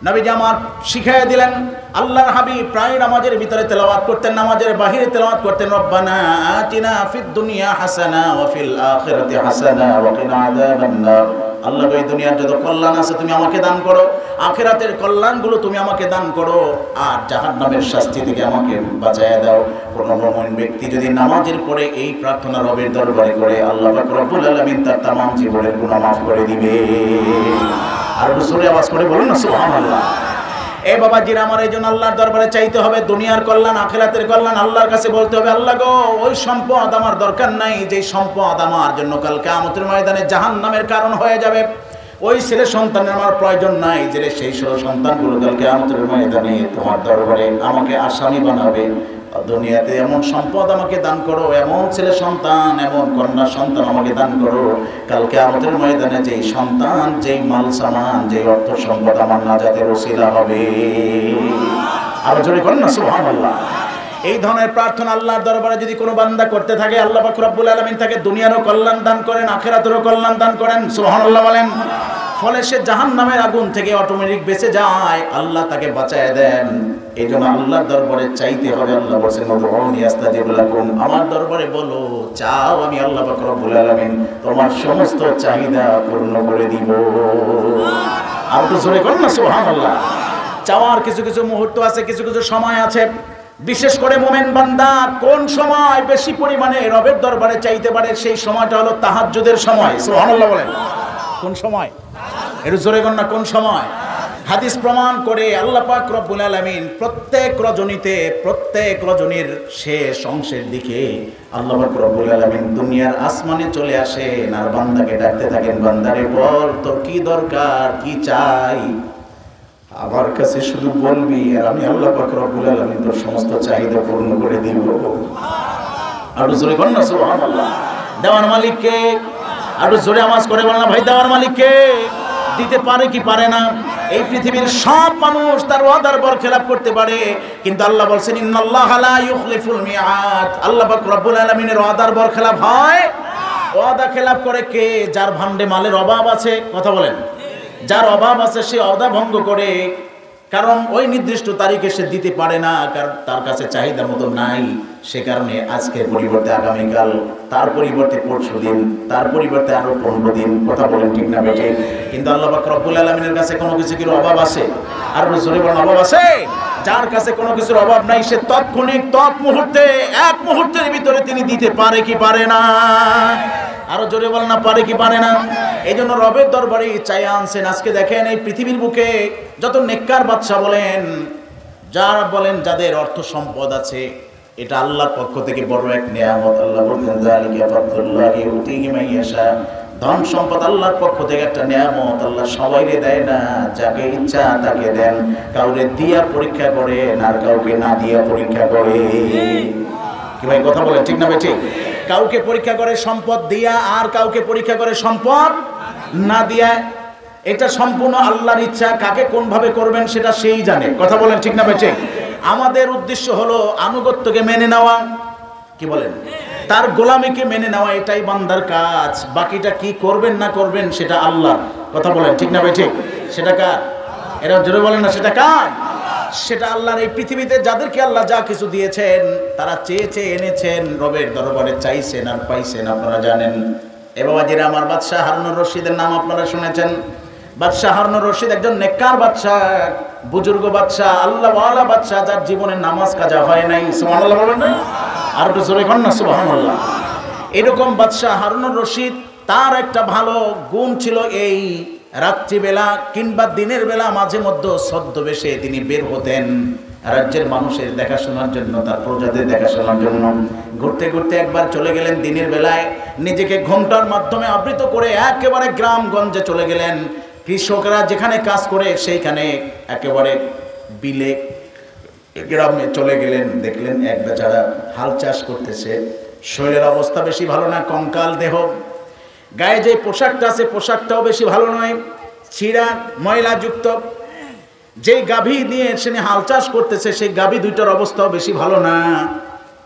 নবীজি আমার শিখাইয়া দিলেন। আল্লাহর হাবিব প্রায় নামাজের ভিতরে তেলাওয়াত করতেন, নামাজের বাহিরে তেলাওয়াত করতেন, রব্বানা আতিনা ফিদ দুনিয়া হাসানা ওয়া ফিল আখিরাতি হাসানা ওয়া কিনা আযাবান নার। আল্লাহ, এই দুনিয়ার যত কল্যাণ আছে তুমি আমাকে দান করো, আখিরাতের কল্যাণগুলো তুমি আমাকে দান করো, আর জাহান্নামের শাস্তি থেকে আমাকে বাঁচায়া দাও। কোন মুমিন ব্যক্তি যদি নামাজের পরে এই প্রার্থনা রবের দরবারে করে, আল্লাহ পাক রব্বুল আলামিন তার তামাম জীবনের গুনাহ মাফ করে দিবে। আর জোরে আওয়াজ করে বলুন না সুবহানাল্লাহ। এ বাবাজিরা, আমার এই জন্য আল্লাহর দরবারে চাইতে হবে দুনিয়ার কল্যাণ, আখিরাতের কল্যাণ। আল্লাহর কাছে বলতে হবে, আল্লাহ গো, ওই সম্পদ আমার দরকার নাই যে সম্পদ আমার জন্য কাল কিয়ামতের ময়দানে জাহান্নামের কারণ হয়ে যাবে। ওই ছেলে সন্তানের আমার প্রয়োজন নাই যে সেই সন্তানগুলো কাল কিয়ামতের ময়দানে তোমার দরবারে আমাকে আসামি বানাবে। দুনিয়াতে এমন সম্পদ আমাকে দান করো, এমন ছেলে সন্তান, এমন কন্যা সন্তান আমাকে দান করো, কাল কিয়ামতের ময়দানে যেই সন্তান, যেই মাল সামান, যেই অর্থ সম্পদ আমার নাজাতের ওসিলা হবে। আর জোরে করেন না সুবহানাল্লাহ। এই ধরনের প্রার্থনা আল্লাহর দরবারে যদি কোনো বান্দা করতে থাকে, আল্লাহ পাক রব্বুল আলামিন তাকে দুনিয়ারও কল্যাণ দান করেন, আখিরাতেরও কল্যাণ দান করেন। সুবহানাল্লাহ বলেন। ফলে সে জাহান্নামের আগুন থেকে অটোমেটিক বেঁচে যায়, আল্লাহ তাকে বাঁচায় দেন। এই জন্য আল্লাহর দরবারে চাইতে হবে। আল্লাহ বলেছেন, উদউনি আস্তাজিব লাকুম, আমার দরবারে বলো, চাও, আমি আল্লাহ পাক রব্বুল আলামিন তোমার সমস্ত চাহিদা পূর্ণ করে দিব। আর তো জোরে করুন না সুবহানাল্লাহ। চাওয়ার কিছু কিছু মুহূর্ত আছে, কিছু কিছু সময় আছে। বিশেষ করে মুমিন বান্দা কোন সময় বেশি পরিমাণে রবের দরবারে চাইতে পারে, সেই সময়টা হলো তাহাজ্জুদের সময়। সুবহানাল্লাহ বলেন। কোন সময়? এর জোরে কর না, কোন সময়? হাদিস প্রমাণ করে আল্লাহ পাক রব্বুল আলামিন প্রত্যেক রজনীতে, প্রত্যেক রজনীর শেষ অংশের দিকে আল্লাহ পাক রব্বুল আলামিন দুনিয়ার আসমানে চলে আসেন আর বান্দাকে ডাকতে থাকেন, বান্দারে বল তোর কি দরকার, কি চাই, আমার কাছে শুধু বলবি আর আমি আল্লাহ পাক রব্বুল আলামিন তোর সমস্ত চাহিদা পূর্ণ করে দিব। আর জোরে কর না সুবহানাল্লাহ। দেওয়ার মালিক কে? আরো জোরে আওয়াজ করে বল না ভাই, দেওয়ার মালিককে। দিতে পারে কি পারে না? এই পৃথিবীর সব মানুষ তার ওয়াদার বরখেলাপ করতে পারে, কিন্তু আল্লাহ বলছেন ইন্নাল্লাহা লা ইউখলিফুল মিআদ। আল্লাহ পাক রব্বুল আলামিনের ওয়াদার বরখেলাপ হয়। ওয়াদা খেলাপ করে কে? যার ভান্ডে মালের অভাব আছে। কথা বলেন, যার অভাব আছে সে ওয়াদা ভঙ্গ করে, কারণ ওই নির্দিষ্ট তারিখে সে দিতে পারে না, কারণ তার কাছে চাহিদা মতো নাই। সে কারণে আজকের পরিবর্তে আগামীকাল, তার পরিবর্তে পরশু দিন, তার পরিবর্তে আরো 15 দিন। কথা বলেন ঠিক না বেটে? কিন্তু আল্লাহ পাক রব্বুল আলামিনের কাছে কোনো কিছু কি অভাব আছে? আর জোরে বলেন, অভাব আছে? যার কাছে কোনো কিছুর অভাব নাই সে তৎক্ষণিক মুহূর্তে, এক মুহূর্তের ভিতরে তিনি দিতে পারে কি পারে না? আরো জোরে বলেন না, পারে কি পারে না? এই জন্য রবের দরবারে চাই আনছেন। আজকে দেখেন এই পৃথিবীর বুকে যত নেককার বাদশা বলেন, যারা বলেন যাদের অর্থ সম্পদ আছে, এটা আল্লাহর পক্ষ থেকে বড় এক নিয়ামত। আল্লাহ বলেন যালিকা ফাদলুল্লাহি ইউতিহি মান ইয়াশা। ধন সম্পদ আল্লাহর পক্ষ থেকে একটা নিয়ামত। আল্লাহ সবাইকে দেয় না, যাকে ইচ্ছা তাকে দেন। কাউকে দিয়া পরীক্ষা করেন আর কাউকে না দিয়া পরীক্ষা করে। কি ভাই কথা বলেন ঠিক না ভাই? ঠিক। কাউকে পরীক্ষা করে সম্পদ দিয়া, আর কাউকে পরীক্ষা করে সম্পদ না দিয়া। এটা সম্পূর্ণ আল্লাহর ইচ্ছা, কাকে কোন ভাবে করবেন সেটা সেই জানে। কথা বলেন ঠিক না ভাই? ঠিক। আমাদের উদ্দেশ্য হলো আনুগত্যকে মেনে নেওয়া। কি বলেন? তার গোলামিকে মেনে নেওয়া, এটাই বান্দার কাজ। বাকিটা কি করবেন না করবেন সেটা আল্লাহ। কথা বলেন ঠিক না ভাই? ঠিক। সেটা কার? এরা জোরে বলেন না, সেটা কার? সেটা আল্লাহর। এই পৃথিবীতে যাদেরকে আল্লাহ যা কিছু দিয়েছেন, তারা চেয়ে এনেছেন, রবের দরবারে চাইছেন আর পাইছেন। আপনারা জানেন এ বাবাজিরা, আমার বাদশাহ হারুনুর রশিদের নাম আপনারা শুনেছেন। বাদশাহ হারুনুর রশিদ একজন নেককার বাদশাহ, বুজুর্গ বাদশাহ, আল্লাহওয়ালা বাদশাহ, যার জীবনে নামাজ কাজা হয় নাই। সুবহানাল্লাহ বলেন না? আর একটু জোরে কর না সুবহানাল্লাহ। এরকম বাদশাহ হারুনুর রশিদ, তার একটা ভালো গুণ ছিল এই, রাত্রিবেলা কিংবা দিনের বেলা মাঝে মধ্যে ছদ্মবেশে তিনি বের হতেন রাজ্যের মানুষের দেখাশোনার জন্য, তার প্রজাদের দেখাশোনার জন্য। ঘুরতে ঘুরতে একবার চলে গেলেন দিনের বেলায়, নিজেকে ঘোমটার মাধ্যমে আবৃত করে একেবারে গ্রামগঞ্জে চলে গেলেন। কৃষকরা যেখানে কাজ করে সেইখানে একেবারে বিলে গ্রামে চলে গেলেন। দেখলেন এক বেচারা হাল চাষ করতেছে, শরীরের অবস্থা বেশি ভালো না, কঙ্কাল দেহ, গায়ে যে পোশাকটা আছে পোশাকটাও বেশি ভালো নয়, ছিঁড়া ময়লাযুক্ত। যেই গাভী নিয়ে সে হাল চাষ করতেছে সেই গাভী দুইটার অবস্থাও বেশি ভালো না,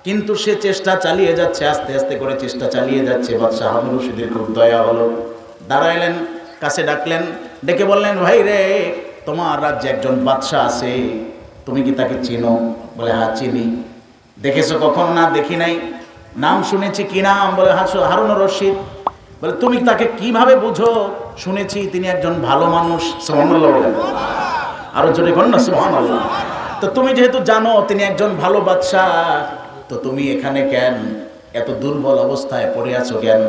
কিন্তু সে চেষ্টা চালিয়ে যাচ্ছে, আস্তে আস্তে করে চেষ্টা চালিয়ে যাচ্ছে। বাদশাহ হারুনুর রশিদের খুব দয়া হলো, দাঁড়াইলেন, কাছে ডাকলেন, ডেকে বললেন, ভাই রে, তোমার রাজ্যে একজন বাদশাহ আছে, তুমি কি তাকে চিনো? বলে হ্যাঁ চিনি। দেখেছো কখনো? না দেখি নাই। নাম শুনেছি, কি নাম? বলে হারুনুর রশিদ। বলে তুমি তাকে কিভাবে বুঝো? শুনেছি তিনি একজন ভালো মানুষ। সুবহানাল্লাহ বলেন, আরো জোরে কর না সুবহানাল্লাহ। তো তুমি যেহেতু জানো তিনি একজন ভালো বাদশাহ, তো তুমি এখানে কেন এত দুর্বল অবস্থায় পড়ে আছো কেন?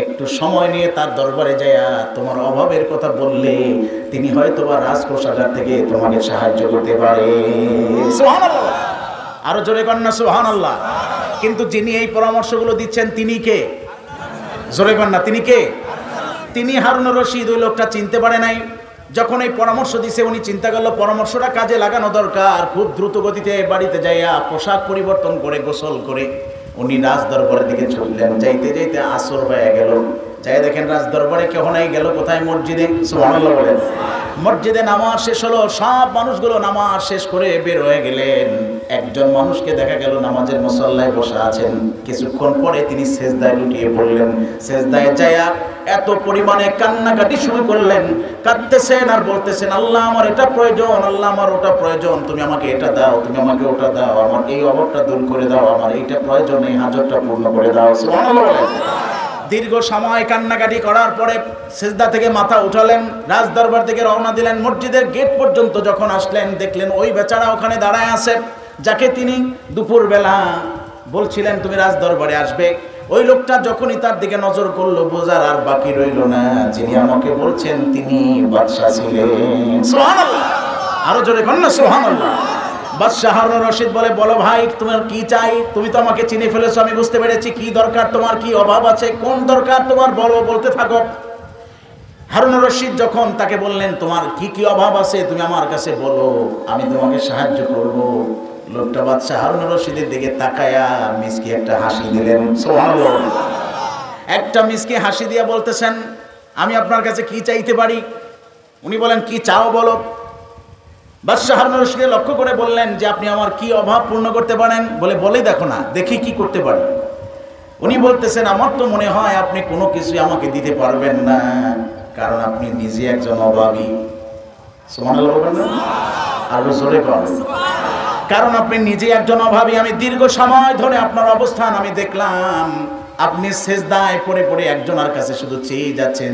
একটু সময় নিয়ে তার দরবারে যায়া তোমার অভাবের কথা বললে তিনি হয়তো বা রাজকোষাগার থেকে তোমাকে সাহায্য করতে পারে। সুবহানাল্লাহ, আরো জোরে কর না সুবহানাল্লাহ। কিন্তু যিনি এই পরামর্শগুলো দিচ্ছেন তিনি কে? জোরে কর না, তিনি কে? তিনি হারুনুর রশিদ। ওই লোকটা চিনতে পারে নাই। যখন এই পরামর্শ দিছে উনি চিন্তা করলো পরামর্শটা কাজে লাগানো দরকার। খুব দ্রুত গতিতে বাড়িতে যাইয়া পোশাক পরিবর্তন করে গোসল করে উনি রাজ দরবারের দিকে ছুটলেন। যাইতে যাইতে আসর হয়ে গেল। যাই দেখেন রাজ দরবারে কেউ নাই, গেল কোথায়? মসজিদে। সুবহানাল্লাহ বলেন। মসজিদে নামাজ শেষ হলো, সব মানুষগুলো নামাজ শেষ করে বের হয়ে গেলেন। একজন মানুষকে দেখা গেল নামাজের মুসল্লায় বসা আছেন। কিছুক্ষণ পরে তিনি সেজদায় লুটিয়ে পড়লেন। সেজদায় যায়া এত পরিমাণে কান্নাকাটি শুরু করলেন, কাঁদতেছেন আর বলতেছেন, আল্লাহ আমার এটা প্রয়োজন, আল্লাহ আমার ওটা প্রয়োজন, তুমি আমাকে এটা দাও, তুমি আমাকে ওটা দাও, আমার এই অভাবটা দূর করে দাও, আমার এইটা প্রয়োজন, এই হাজতটা পূর্ণ করে দাও। সুবহানাল্লাহ বলেন। দীর্ঘ সময় কান্নাকাটি করার পরে সেজদা থেকে মাথা উঠালেন, রাজ দরবার থেকে রওনা দিলেন। মসজিদের গেট পর্যন্ত যখন আসলেন দেখলেন ওই বেচারা ওখানে দাঁড়ায় আছে, যাকে তিনি দুপুরবেলা বলছিলেন তুমি রাজ দরবারে আসবে। ওই লোকটা যখনই তার দিকে নজর করলো, বোঝার আর বাকি রইল না, যিনি আমাকে বলছেন তিনি বাদশাহ ছিলেন। সুবহানাল্লাহ, আরো জোরে কর না সুবহানাল্লাহ। বাদশাহ হারুনুর রশিদ বলে, বলো ভাই তোমার কি চাই? তুমি তো আমাকে চিনে ফেলেছো, আমি বুঝতে পেরেছি কি দরকার তোমার, কি অভাব আছে, কোন দরকার তোমার, বলো, বলতে থাকো। হারুনুর রশিদ যখন তাকে বললেন তোমার কি কি অভাব আছে তুমি আমার কাছে বলো, আমি তোমাকে সাহায্য করব। লোকটা বাদশাহ হারুনুর রশিদের দিকে তাকায়া মিসকি একটা হাসি দিলেন। সুবহানাল্লাহ। একটা মিসকে হাসি দিয়ে বলতেছেন, আমি আপনার কাছে কি চাইতে পারি? উনি বলেন, কি চাও বলো। বাদশাহ হারুন রশিদ লক্ষ্য করে বললেন যে আপনি আমার কি অভাব পূর্ণ করতে পারেন? বলেই দেখো না, দেখি কি করতে পারি। উনি বলতেছেন, আমার তো মনে হয় আপনি কোনো কিছুই আমাকে দিতে পারবেন না, কারণ আপনি নিজে একজন অভাবী। সুবহানাল্লাহ বলবেন না? আরো জোরে বলেন। কারণ আপনি নিজে একজন অভাবী। আমি দীর্ঘ সময় ধরে আপনার অবস্থান আমি দেখলাম, আপনি সেজদায় পড়ে পড়ে একজনের কাছে শুধু চেয়ে যাচ্ছেন,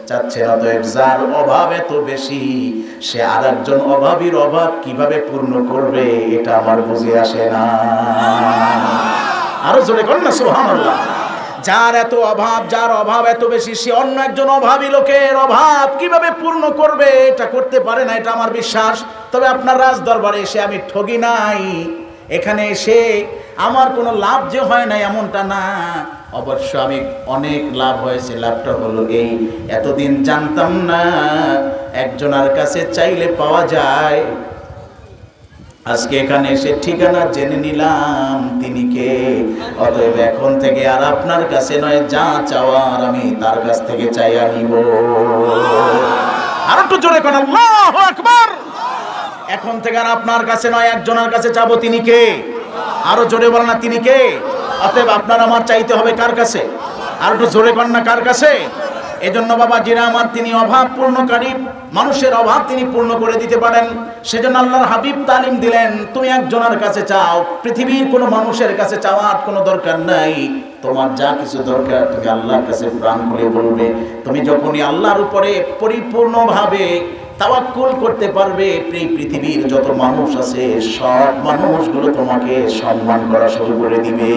চাচ্ছেন। অতএব যার অভাব এত বেশি, সে আর একজন অভাবীর অভাব কিভাবে পূর্ণ করবে, এটা আমার বুঝে আসে না। আরো জোরে করেন না সুবহানাল্লাহ। যার অভাব এত বেশি, সে অন্য একজন অভাবী লোকের অভাব কিভাবে পূর্ণ করবে, এটা করতে পারে না, এটা আমার বিশ্বাস। তবে আপনার রাজ দরবারে এসে আমি ঠগি নাই, এখানে এসে আমার কোনো লাভ যে হয় না এমনটা না, অবশ্য আমি অনেক লাভ হয়েছে। লাভটা হলো এই, এতদিন জানতাম না একজনের কাছে চাইলে পাওয়া যায়। আজকে এখানে এসে ঠিকানা জেনে নিলাম তিনি কে। অতএব এখন থেকে আর আপনার কাছে নয়, যা চাওয়ার আমি তার কাছ থেকে চাইয়া নিব। আর একটু জোরে কোন আল্লাহু আকবার। এখন থেকে আর আপনার কাছে নয়, একজনের কাছে চাবো, তিনি কে? আরো জোরে বলেন না, তিনি কে? অতএব আপনার আমার চাইতে হবে কার কাছে? আর একটু জোরে কর না, কার কাছে? এজন্য বাবা জিরা আমার, তিনি অভাব পূর্ণকারী, মানুষের অভাব তিনি পূর্ণ করে দিতে পারেন। সেজন্য আল্লাহর হাবিব তালিম দিলেন, তুমি একজনের কাছে চাও, পৃথিবীর কোনো মানুষের কাছে চাওয়ার কোনো দরকার নাই। তোমার যা কিছু দরকার তুমি আল্লাহর কাছে প্রাণ খুলে বলবে। তুমি যখনই আল্লাহর উপরে পরিপূর্ণভাবে তাওয়াক্কুল করতে পারবে, এই পৃথিবীর যত মানুষ আছে সব মানুষগুলো তোমাকে সম্মান করা শুরু করে দিবে।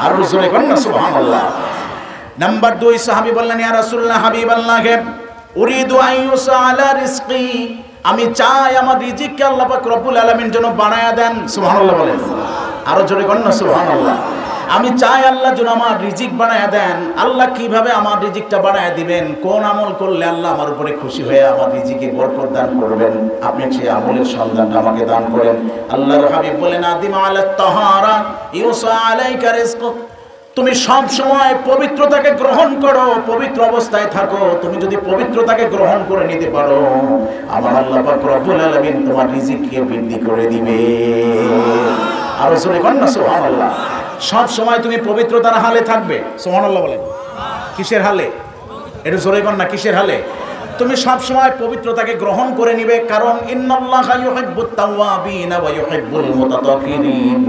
আর জোরে করেন না সুবহানাল্লাহ। নাম্বার 2 সাহাবী বললেন, ইয়া রাসূলুল্লাহ, হাবিবাল্লাহ, উরিদু আইয়ুসা আলা রিজকি, আমি চাই আমার রিজিককে আল্লাহ পাক রব্বুল আলামিন যেন বাড়ায়া দেন। সুবহানাল্লাহ বলেন। আরো জোরে করেন না সুবহানাল্লাহ। আমি চাই আল্লাহ যেন আমার রিজিক বাড়ায়া দেন। আল্লাহ কিভাবে আমার রিজিকটা বাড়ায়া দিবেন, কোন আমল করলে আল্লাহ আমার উপরে খুশি হয়ে আমার রিজিকে বরকত দান করবেন, আপনি সেই আমলের সন্ধানটা আমাকে দান করেন। আল্লাহর হাবিব বলেন, আদিম আলাত তাহারা ইউসা আলাইকা রিজকুক, তুমি সব সময় পবিত্রতাকে গ্রহণ করো, পবিত্র অবস্থায় থাকো। তুমি যদি পবিত্রতাকে গ্রহণ করে নিতে পারো, আমার আল্লাহ পাক রব্বুল আলামিন তোমার রিজিককে বৃদ্ধি করে দিবে। আর জোরে করেন না সুবহানাল্লাহ। সব সময় তুমি পবিত্রতার হালে থাকবে। সুবহানাল্লাহ বলেন। কিসের হালে? একটু জোরে করেন না, কিসের হালে? তুমি সব সময় পবিত্রতাকে গ্রহণ করে নিবে, কারণ ইন্নাল্লাহা ইউহিব্বুত তাওয়াবিনা ওয়া ইউহিব্বুল মুতাতাহহিরিন।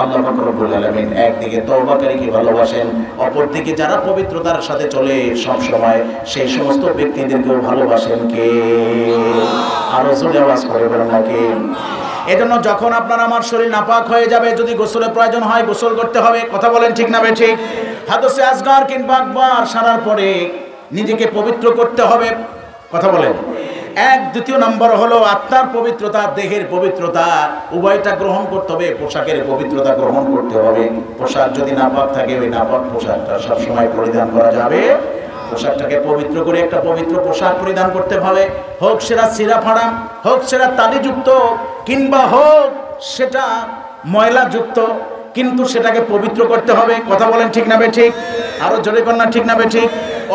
আল্লাহ পাক রব্বুল আলামিন একদিকে তওবাকারীকে ভালোবাসেন, অপরদিকে যারা পবিত্রতার সাথে চলে সব সময় সেই সমস্ত ব্যক্তিদেরকেও ভালোবাসেন কে? আরো জোরে আওয়াজ করে বলেন না কে? এজন্য যখন আপনার আমার শরীর নাপাক হয়ে যাবে, যদি গোসলের প্রয়োজন হয় গোসল করতে হবে। কথা বলেন ঠিক না ঠিক? হাদসে আসগার কিংবা আকবার সারার পরে নিজেকে পবিত্র করতে হবে। কথা বলেন। দ্বিতীয় নম্বর হলো আত্মার পবিত্রতা, দেহের পবিত্রতা, উভয়টা গ্রহণ করতে হবে। পোশাকের পবিত্রতা গ্রহণ করতে হবে। পোশাক যদি নাপাক থাকে, ওই নাপাক পোশাকটা সবসময় পরিধান করা যাবে। পোশাকটাকে পবিত্র করে একটা পবিত্র পোশাক পরিধান করতে হবে। হোক সেটা সিরা ফাড়া, হোক সেটা তালিযুক্ত, কিংবা হোক সেটা ময়লাযুক্ত, কিন্তু সেটাকে পবিত্র করতে হবে। কথা বলেন ঠিক না ঠিক? আরো জোরে কর না, ঠিক না ঠিক?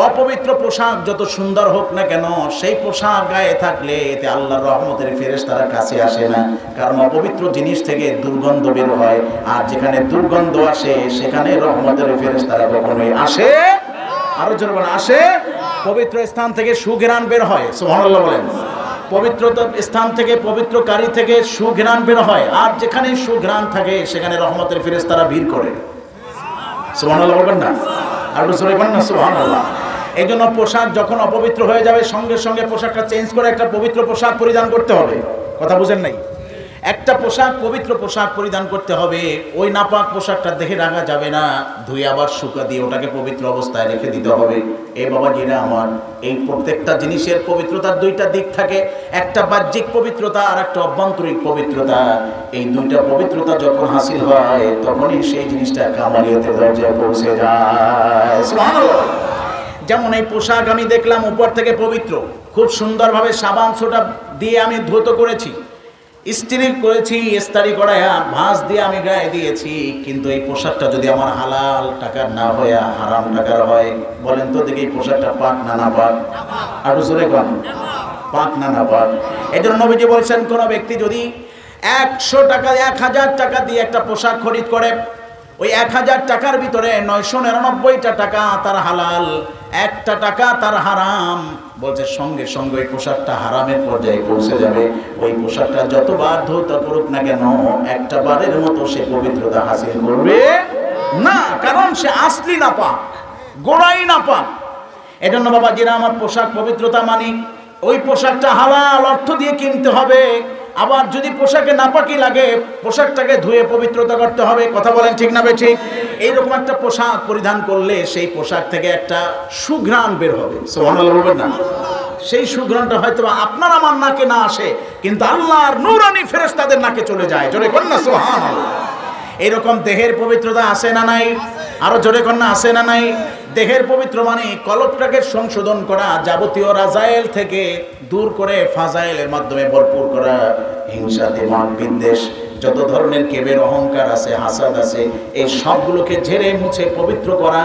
অপবিত্র পোশাক যত সুন্দর হোক না কেন, সেই পোশাক গায়ে থাকলে এতে আল্লাহর রহমতের ফেরেশতারা কাছে আসে না, কারণ অপবিত্র জিনিস থেকে দুর্গন্ধ বের হয়, আর যেখানে দুর্গন্ধ আসে সেখানে রহমতের ফেরেশতারা কখনোই আসে। আরো জোরে বলেন, আসে। পবিত্র স্থান থেকে সুঘ্রাণ বের হয়। সুবহানাল্লাহ বলেন। পবিত্র স্থান থেকে, পবিত্র কারি থেকে সুঘ্রাণ বের হয়, আর যেখানে সুঘ্রাণ থাকে সেখানে রহমতের ফেরেশতারা ভিড় করে। সুবহানাল্লাহ বলবেন না? আর জোরে বলেন না সুবহানাল্লাহ। এই জন্য পোশাক যখন অপবিত্র হয়ে যাবে, সঙ্গে সঙ্গে পোশাকটা চেঞ্জ করে একটা পবিত্র পোশাক পরিধান করতে হবে। কথা বুঝেন নাই? একটা পোশাক, পবিত্র পোশাক পরিধান করতে হবে। ওই নাপাক পোশাকটা দেখে রাখা যাবে না, ধুয়ে আবার শুকা দিয়ে ওটাকে পবিত্র অবস্থায় রেখে দিতে হবে। এই বাবা জিরা আমার, এই প্রত্যেকটা জিনিসের পবিত্রতার দুইটা দিক থাকে, একটা বাহ্যিক পবিত্রতা আর একটা অভ্যন্তরিক পবিত্রতা। এই দুইটা পবিত্রতা যখন হাসিল হয়, তখনই সেই জিনিসটা কামালিয়াতের দরজায় পৌঁছে যায়। সুবহানাল্লাহ। যেমন এই পোশাক আমি দেখলাম উপর থেকে পবিত্র, খুব সুন্দরভাবে সাবান সোটা দিয়ে আমি ধৌত করেছি, ইস্ত্রি করেছি, ইস্তারি করায়া ভাঁজ দিয়ে আমি গায়ে দিয়েছি, কিন্তু এই পোশাকটা যদি আমার হালাল টাকার না হয়ে হারাম টাকার হয়, বলেন তো দেখি এই পোশাকটা পাক না না পাক? আরো জোরে কন, পাক না না পাক? এই জন্য নবীজি বলছেন, কোন ব্যক্তি যদি 100 টাকা 1000 টাকা দিয়ে একটা পোশাক খরিদ করে, ওই 1000 টাকার ভিতরে 999টা টাকা তার হালাল, 1টা টাকা তার হারাম, বলছে সঙ্গে সঙ্গে ওই পোশাকটা হারামের পর্যায়ে পৌঁছে যাবে। ওই পোশাকটা যতবার ধৌত করুক না কেন, একটা বারের মতো সে পবিত্রতা হাসিল করবে না, কারণ সে আসলি না পাক, গোড়াই না পাক। এজন্য বাবা যারা আমার পোশাক পবিত্রতা মানি, ওই পোশাকটা হালাল অর্থ দিয়ে কিনতে হবে। আবার যদি পোশাকে নাপাকি লাগে, পোশাকটাকে ধুয়ে পবিত্রতা করতে হবে। কথা বলেন ঠিক না ঠিক? এইরকম একটা পোশাক পরিধান করলে সেই পোশাক থেকে একটা সুঘ্রাণ বের হবে, সুবহানাল্লাহ বলবেন না? সেই সুঘ্রাণটা হয়তো আপনার আমার নাকে না আসে, কিন্তু আল্লাহর নূরানি ফেরেশতাদের নাকে চলে যায়। জোরে কর না সুবহানাল্লাহ। এইরকম দেহের পবিত্রতা আছে না নাই? আরো জোরে কর না, আছে না নাই? দেহের পবিত্র মানে কলবটাকে সংশোধন করা, যাবতীয় রাজায়েল থেকে দূর করে ফাজাইলের মাধ্যমে ভরপুর করা, হিংসা, দিমাগ, বিদ্বেষ, যত ধরনের কেবের, অহংকার আছে, হাসাদ আছে, এই সবগুলোকে ঝেড়ে মুছে পবিত্র করা।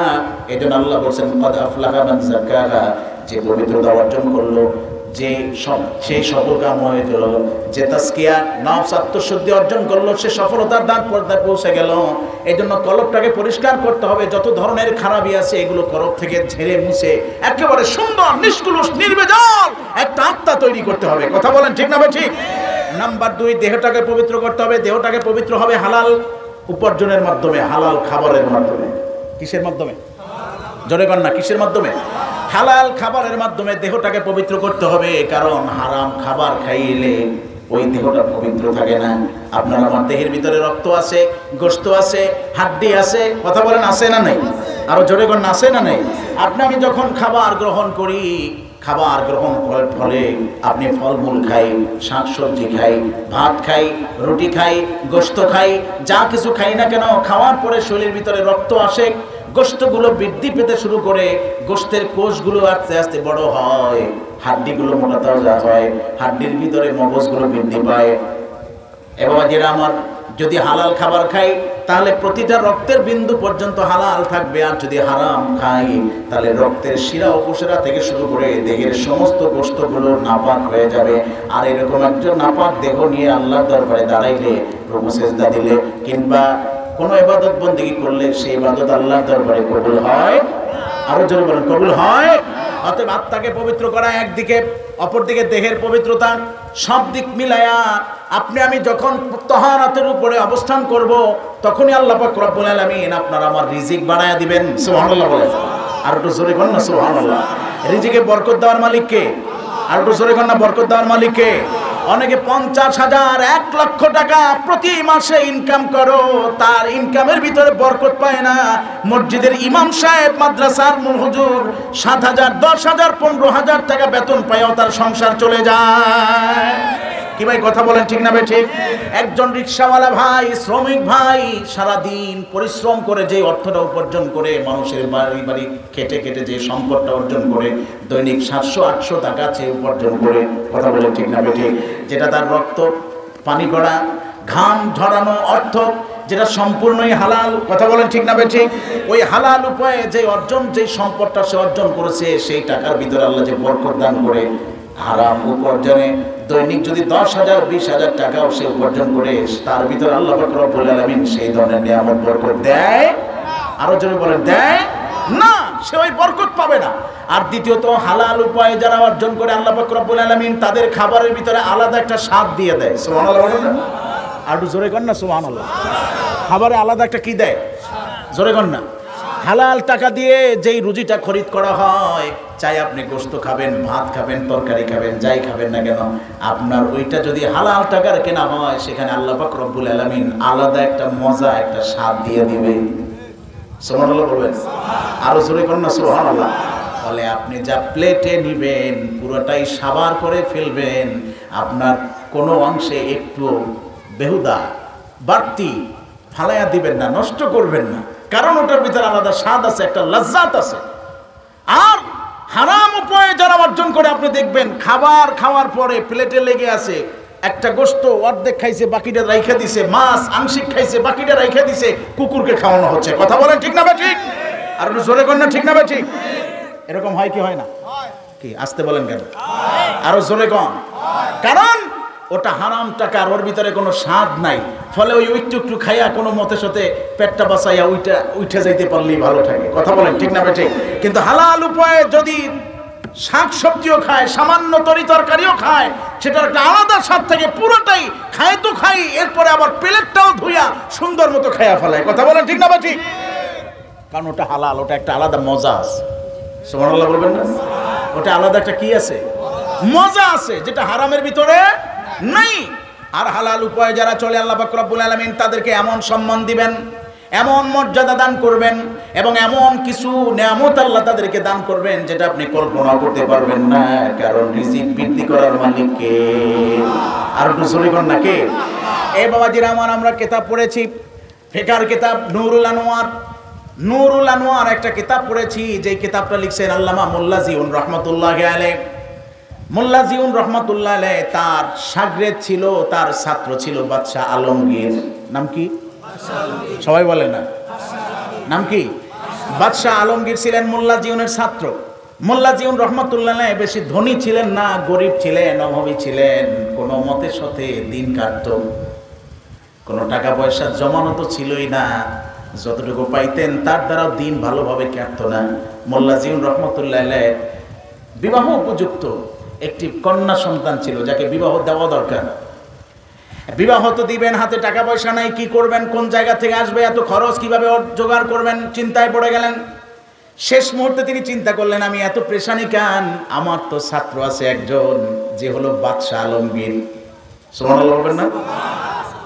এই জন্য আল্লাহ বলছেন, কদ আফলাহা মান যাক্কাহা, যে পবিত্রতা অর্জন করলো, যে সেই সফলকাম হয়ে গেল, যে তাজকিয়া নফস আত্মশুদ্ধি অর্জন করলো, সে সফলতার দ্বার পর্দায় পৌঁছে গেল। এই জন্য কলবটাকে পরিষ্কার করতে হবে, যত ধরনের খারাপই আছে এগুলো কলব থেকে ঝেড়ে মুছে একেবারে সুন্দর, নিষ্কলুষ, নির্ভেজাল একটা আত্মা তৈরি করতে হবে। কথা বলেন ঠিক না ঠিক? নাম্বার 2, দেহটাকে পবিত্র করতে হবে। দেহটাকে পবিত্র হবে হালাল উপার্জনের মাধ্যমে, হালাল খাবারের মাধ্যমে। কিসের মাধ্যমে? জোরে কর না, কিসের মাধ্যমে? হালাল খাবারের মাধ্যমে দেহটাকে পবিত্র করতে হবে, কারণ হারাম খাবার খাইলে ওই দেহটা পবিত্র থাকে না। আপনার আমার দেহের ভিতরে রক্ত আছে, গোশত আছে, হাড্ডি আছে। কথা বলেন, আছে না নাই? আরো জোরে কর না, আছে না নাই? আপনি আমি যখন খাবার গ্রহণ করি, খাবার গ্রহণ করার ফলে আপনি ফলমূল খাই, শাকসবজি খাই, ভাত খাই, রুটি খাই, গোশত খাই, যা কিছু খাই না কেন, খাওয়ার পরে শরীরের ভিতরে রক্ত আসে, গোশতগুলো বৃদ্ধি পেতে শুরু করে, গোশতের কোষগুলো আস্তে আস্তে বড় হয়, হাড্ডিগুলো মোটা তাজা হয়, হাড্ডির ভিতরে মগজগুলো বৃদ্ধি পায়। এবং যেটা আমার যদি হালাল খাবার খাই, তাহলে প্রতিটা রক্তের বিন্দু পর্যন্ত হালাল থাকবে। আর যদি হারাম খাই, তাহলে রক্তের শিরা উপশিরা থেকে শুরু করে দেহের সমস্ত গোশতগুলো নাপাক হয়ে যাবে। আর এরকম একটা নাপাক দেহ নিয়ে আল্লাহর দরবারে দাঁড়াইলে, রুকু সিজদা দিলে, কিংবা কোনো ইবাদত বন্দেগী করলে, সেই ইবাদত আল্লাহর দরবারে কবুল হয়। আরো জোরে বলেন, কবুল হয়। অতএব আত্মাকে পবিত্র করা একদিকে, অপরদিকে দেহের পবিত্রতা, সব দিক মিলায়া আপনি আমি যখন তাহারাতের উপরে অবস্থান করব, তখনই আল্লাহ পাক রব্বুল আলামিন আপনার আমার রিজিক বাড়ায়া দিবেন। সুবহানাল্লাহ বলেন। আর একটু জোরে কর না সুবহানাল্লাহ। রিজিকে বরকত দেওয়ার মালিক কে? আর একটু জোরে কর না, বরকত দেওয়ার মালিক কে? অনেকে 50,000, 1 লক্ষ টাকা প্রতি মাসে ইনকাম করো, তার ইনকামের ভিতরে বরকত পায় না। মসজিদের ইমাম সাহেব, মাদ্রাসার হুজুর 7,000, 10,000, 15,000 টাকা বেতন পায়ও তার সংসার চলে যায়। কি ভাই কথা বলেন ঠিক না ভাই ঠিক? একজন রিকশাওয়ালা ভাই, শ্রমিক ভাই, সারাদিন পরিশ্রম করে যে অর্থটা উপার্জন করে, মানুষের বাড়ি বাড়ি খেটে খেটে যে সম্পদটা অর্জন করে, দৈনিক 700-800 টাকা চেয়ে উপার্জন করে। কথা বলেন ঠিক না ভাই ঠিক? যেটা তার রক্ত পানি করা, ঘাম ঝরানো অর্থ, যেটা সম্পূর্ণই হালাল। কথা বলেন ঠিক না ভাই ঠিক? ওই হালাল উপায়ে যে অর্জন, যে সম্পদটা সে অর্জন করেছে, সেই টাকার ভিতরে আল্লাহ যে বরকত দান করে, হারাম উপার্জনে দৈনিক যদি 10,000, 20,000 টাকাও সে উপার্জন করে, তার ভিতরে আল্লাহ পাক রব্বুল আলামিন সেই ধরনের নিয়ামত বরকত দেয়। আরো জোরে বলেন, দেয় না? সে ওই বরকত পাবে না। আর দ্বিতীয়ত, হালাল উপায়ে যারা অর্জন করে, আল্লাহ পাক রব্বুল আলামিন তাদের খাবারের ভিতরে আলাদা একটা স্বাদ দিয়ে দেয়। সুবহানাল্লাহ বলেন না? আর একটু জোরে কর না সুবহানাল্লাহ। খাবারে আলাদা একটা কি দেয়? জোরে কর না। হালাল টাকা দিয়ে যেই রুজিটা খরিদ করা হয়, চাই আপনি গোশত খাবেন, ভাত খাবেন, তরকারি খাবেন, যাই খাবেন না কেন, আপনার ওইটা যদি হালাল টাকার কেনা হয়, সেখানে আল্লাহ পাক রব্বুল আলামিন আলাদা একটা মজা, একটা স্বাদ দিয়ে দিবে। সুবহানাল্লাহ বলবেন। আরো জোরে কর না সুবহানাল্লাহ। ফলে আপনি যা প্লেটে নিবেন, পুরোটাই সাবার করে ফেলবেন। আপনার কোনো অংশে একটু বেহুদা বাড়তি ফালাইয়া দিবেন না, নষ্ট করবেন না, কারণ ওটার ভিতরে আলাদা স্বাদ আছে, একটা লজ্জাত আছে। আর হারাম উপায়ে যারা অর্জন করে, আপনি দেখবেন খাবার খাওয়ার পরে প্লেটে লেগে আছে একটা গোশত অর্ধেক খাইছে বাকিটা রাইখা দিছে, মাছ আংশিক খাইছে বাকিটা রাইখা দিছে, কুকুরকে খাওয়ানো হচ্ছে। কথা বলেন ঠিক না বা ঠিক? আর একটু জোরে কর না, ঠিক না বা ঠিক? এরকম হয় কি হয় না? কি আসতে বলেন কেন? আরো জোরে কম। কারণ ওটা হারাম টাকা, আর ওর ভিতরে কোনো স্বাদ নাই, ফলে ওই একটু একটু খাইয়া কোনো মতে সাথে পেটটা বাঁচাইয়া উঠে যাইতে পারলেই ভালো থাকে। কথা বলেন ঠিক না বা ঠিক? কিন্তু হালাল উপায়ে যদি শাক সবজিও খায়, সামান্য তরি তরকারিও খায়, সেটার একটা আলাদা স্বাদ থাকে। পুরোটাই খায় তো খাই, এরপরে আবার প্লেটটাও ধুইয়া সুন্দর মতো খাইয়া ফেলায়। কথা বলেন ঠিক না বা ঠিক? কারণ ওটা হালাল, ওটা একটা আলাদা মজা আছে। সুবহানাল্লাহ বলবেন না? ওটা আলাদা একটা কি আছে? মজা আছে, যেটা হারামের ভিতরে নাই। আর হালাল উপায়ে যারা চলে, আল্লাহ পাক রব্বুল আলামিন তাদেরকে এমন সম্মান দিবেন, এমন মর্যাদা দান করবেন, এবং এমন কিছু নিয়ামত আল্লাহ তাদেরকে দান করবেন যেটা আপনি কল্পনা করতে পারবেন না। কারণ রিজিক বৃদ্ধি করার মালিক কে? আর একটু জোরে কর না, কে? এই বাবাজিরা আমার, আমরা কিতাব পড়েছি, ফিকার কিতাব নূরুল আনোয়ার। নূরুল আনোয়ার একটা কিতাব পড়েছি, যে কিতাবটা লিখছেন আল্লামা মোল্লা জিউন রহমতুল্লাহি আলাইহি। মোল্লা জিউন রহমতুল্লাহ আলাইহি তার শাগরেদ ছিল, তার ছাত্র ছিল বাদশাহ আলমগীর। নাম কি? সবাই বলে না নাম কি? বাদশাহ আলমগীর ছিলেন মোল্লা জিউনের ছাত্র। মোল্লা জিউন রহমতুল্লাহ আলাইহি বেশি ধনী ছিলেন না, গরিব ছিলেন, অভাবী ছিলেন। কোনো মতের সাথে দিন কাটত, কোনো টাকা পয়সা জমানো তো ছিলই না, যতটুকু পাইতেন তার দ্বারাও দিন ভালোভাবে কাটতো না। মোল্লা জিউন রহমতুল্লাহ আলাইহি বিবাহ উপযুক্ত একটি কন্যা সন্তান ছিল, যাকে বিবাহ দেওয়া দরকার। বিবাহ তো দিবেন, হাতে টাকা পয়সা নাই, কি করবেন, কোন জায়গা থেকে আসবে, এত খরচ কিভাবে জোগাড় করবেন, চিন্তায় পড়ে গেলেন। শেষ মুহূর্তে তিনি চিন্তা করলেন, আমি এত প্রেশানি কেন, আমার তো ছাত্র আছে একজন, যে হলো বাদশাহ আলমগীর। সুবহানাল্লাহ বলবেন না?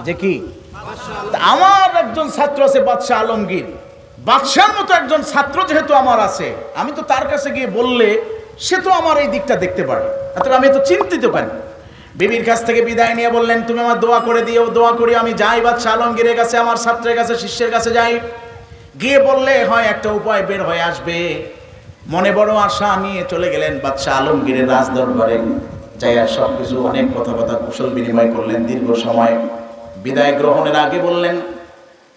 যে কি? আমার একজন ছাত্র আছে বাদশাহ আলমগীর, বাদশার মতো একজন ছাত্র যেহেতু আমার আছে, আমি তো তার কাছে গিয়ে বললে সে তো আমার এই দিকটা দেখতে পারে, অথবা আমি তো চিন্তিত কেন। বিবির কাছ থেকে বিদায় নিয়ে বললেন, তুমি আমার দোয়া করে দিও। দোয়া করি আমি যাই বাদশাহ আলমগীরের কাছে, আমার ছাত্রের কাছে, শিষ্যের কাছে যাই। গিয়ে বললে হয় একটা উপায় বের হয়ে আসবে। মনে বড় আশা নিয়ে চলে গেলেন বাদশাহ আলমগীরের রাজদরবারে। যাইয়া সব কিছু অনেক কথা কুশল বিনিময় করলেন দীর্ঘ সময়। বিদায় গ্রহণের আগে বললেন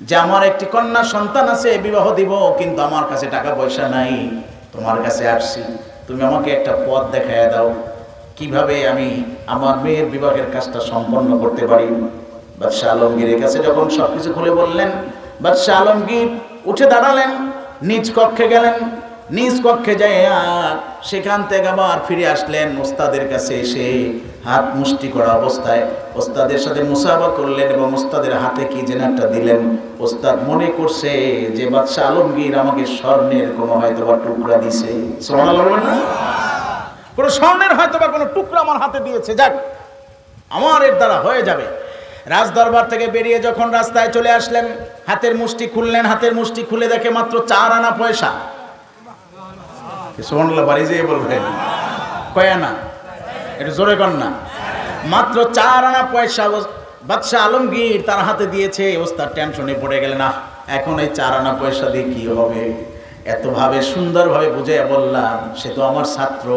যে, আমার একটি কন্যা সন্তান আছে, বিবাহ দিব, কিন্তু আমার কাছে টাকা পয়সা নাই, তোমার কাছে আসছি, তুমি আমাকে একটা পথ দেখাইয়া দাও, কিভাবে আমি আমার মেয়ের বিবাহের কাজটা সম্পন্ন করতে পারি। বাদশাহ আলমগীরের কাছে যখন সবকিছু খুলে বললেন, বাদশাহ আলমগীর উঠে দাঁড়ালেন, নিজ কক্ষে গেলেন। নিজ কক্ষে যাইয়া সেখান থেকে আবার ফিরে আসলেন ওস্তাদের কাছে। এসে হাত মুষ্টি করা অবস্থায় ওস্তাদের সাথে মুসাফা করলেন এবং ওস্তাদের হাতে কি যেন একটা দিলেন। ওস্তাদ মনে করছে যে বাদশাহ আলমগীর আমাকে স্বর্ণের কোনো হয়তো বা টুকরা দিছে। সুবহানাল্লাহ বলেন না? কোনো স্বর্ণের হয়তো বা কোনো টুকরা আমার হাতে দিয়েছে, যাক আমার এর দ্বারা হয়ে যাবে। রাজদরবার থেকে বেরিয়ে যখন রাস্তায় চলে আসলেন, হাতের মুষ্টি খুললেন। হাতের মুষ্টি খুলে দেখে মাত্র 4 আনা পয়সা। সুবহানাল্লাহ বাড়ি যেয়ে বলবেন কয় আনা? এটা জোরে কর না। মাত্র 4 আনা পয়সা বাদশাহ আলমগীর তার হাতে দিয়েছে। ওস্তাদ টেনশনে পড়ে গেলেন, না এখন এই 4 আনা পয়সা দিয়ে কি হবে। এতভাবে সুন্দরভাবে বুঝাইয়া বললাম, সে তো আমার ছাত্র,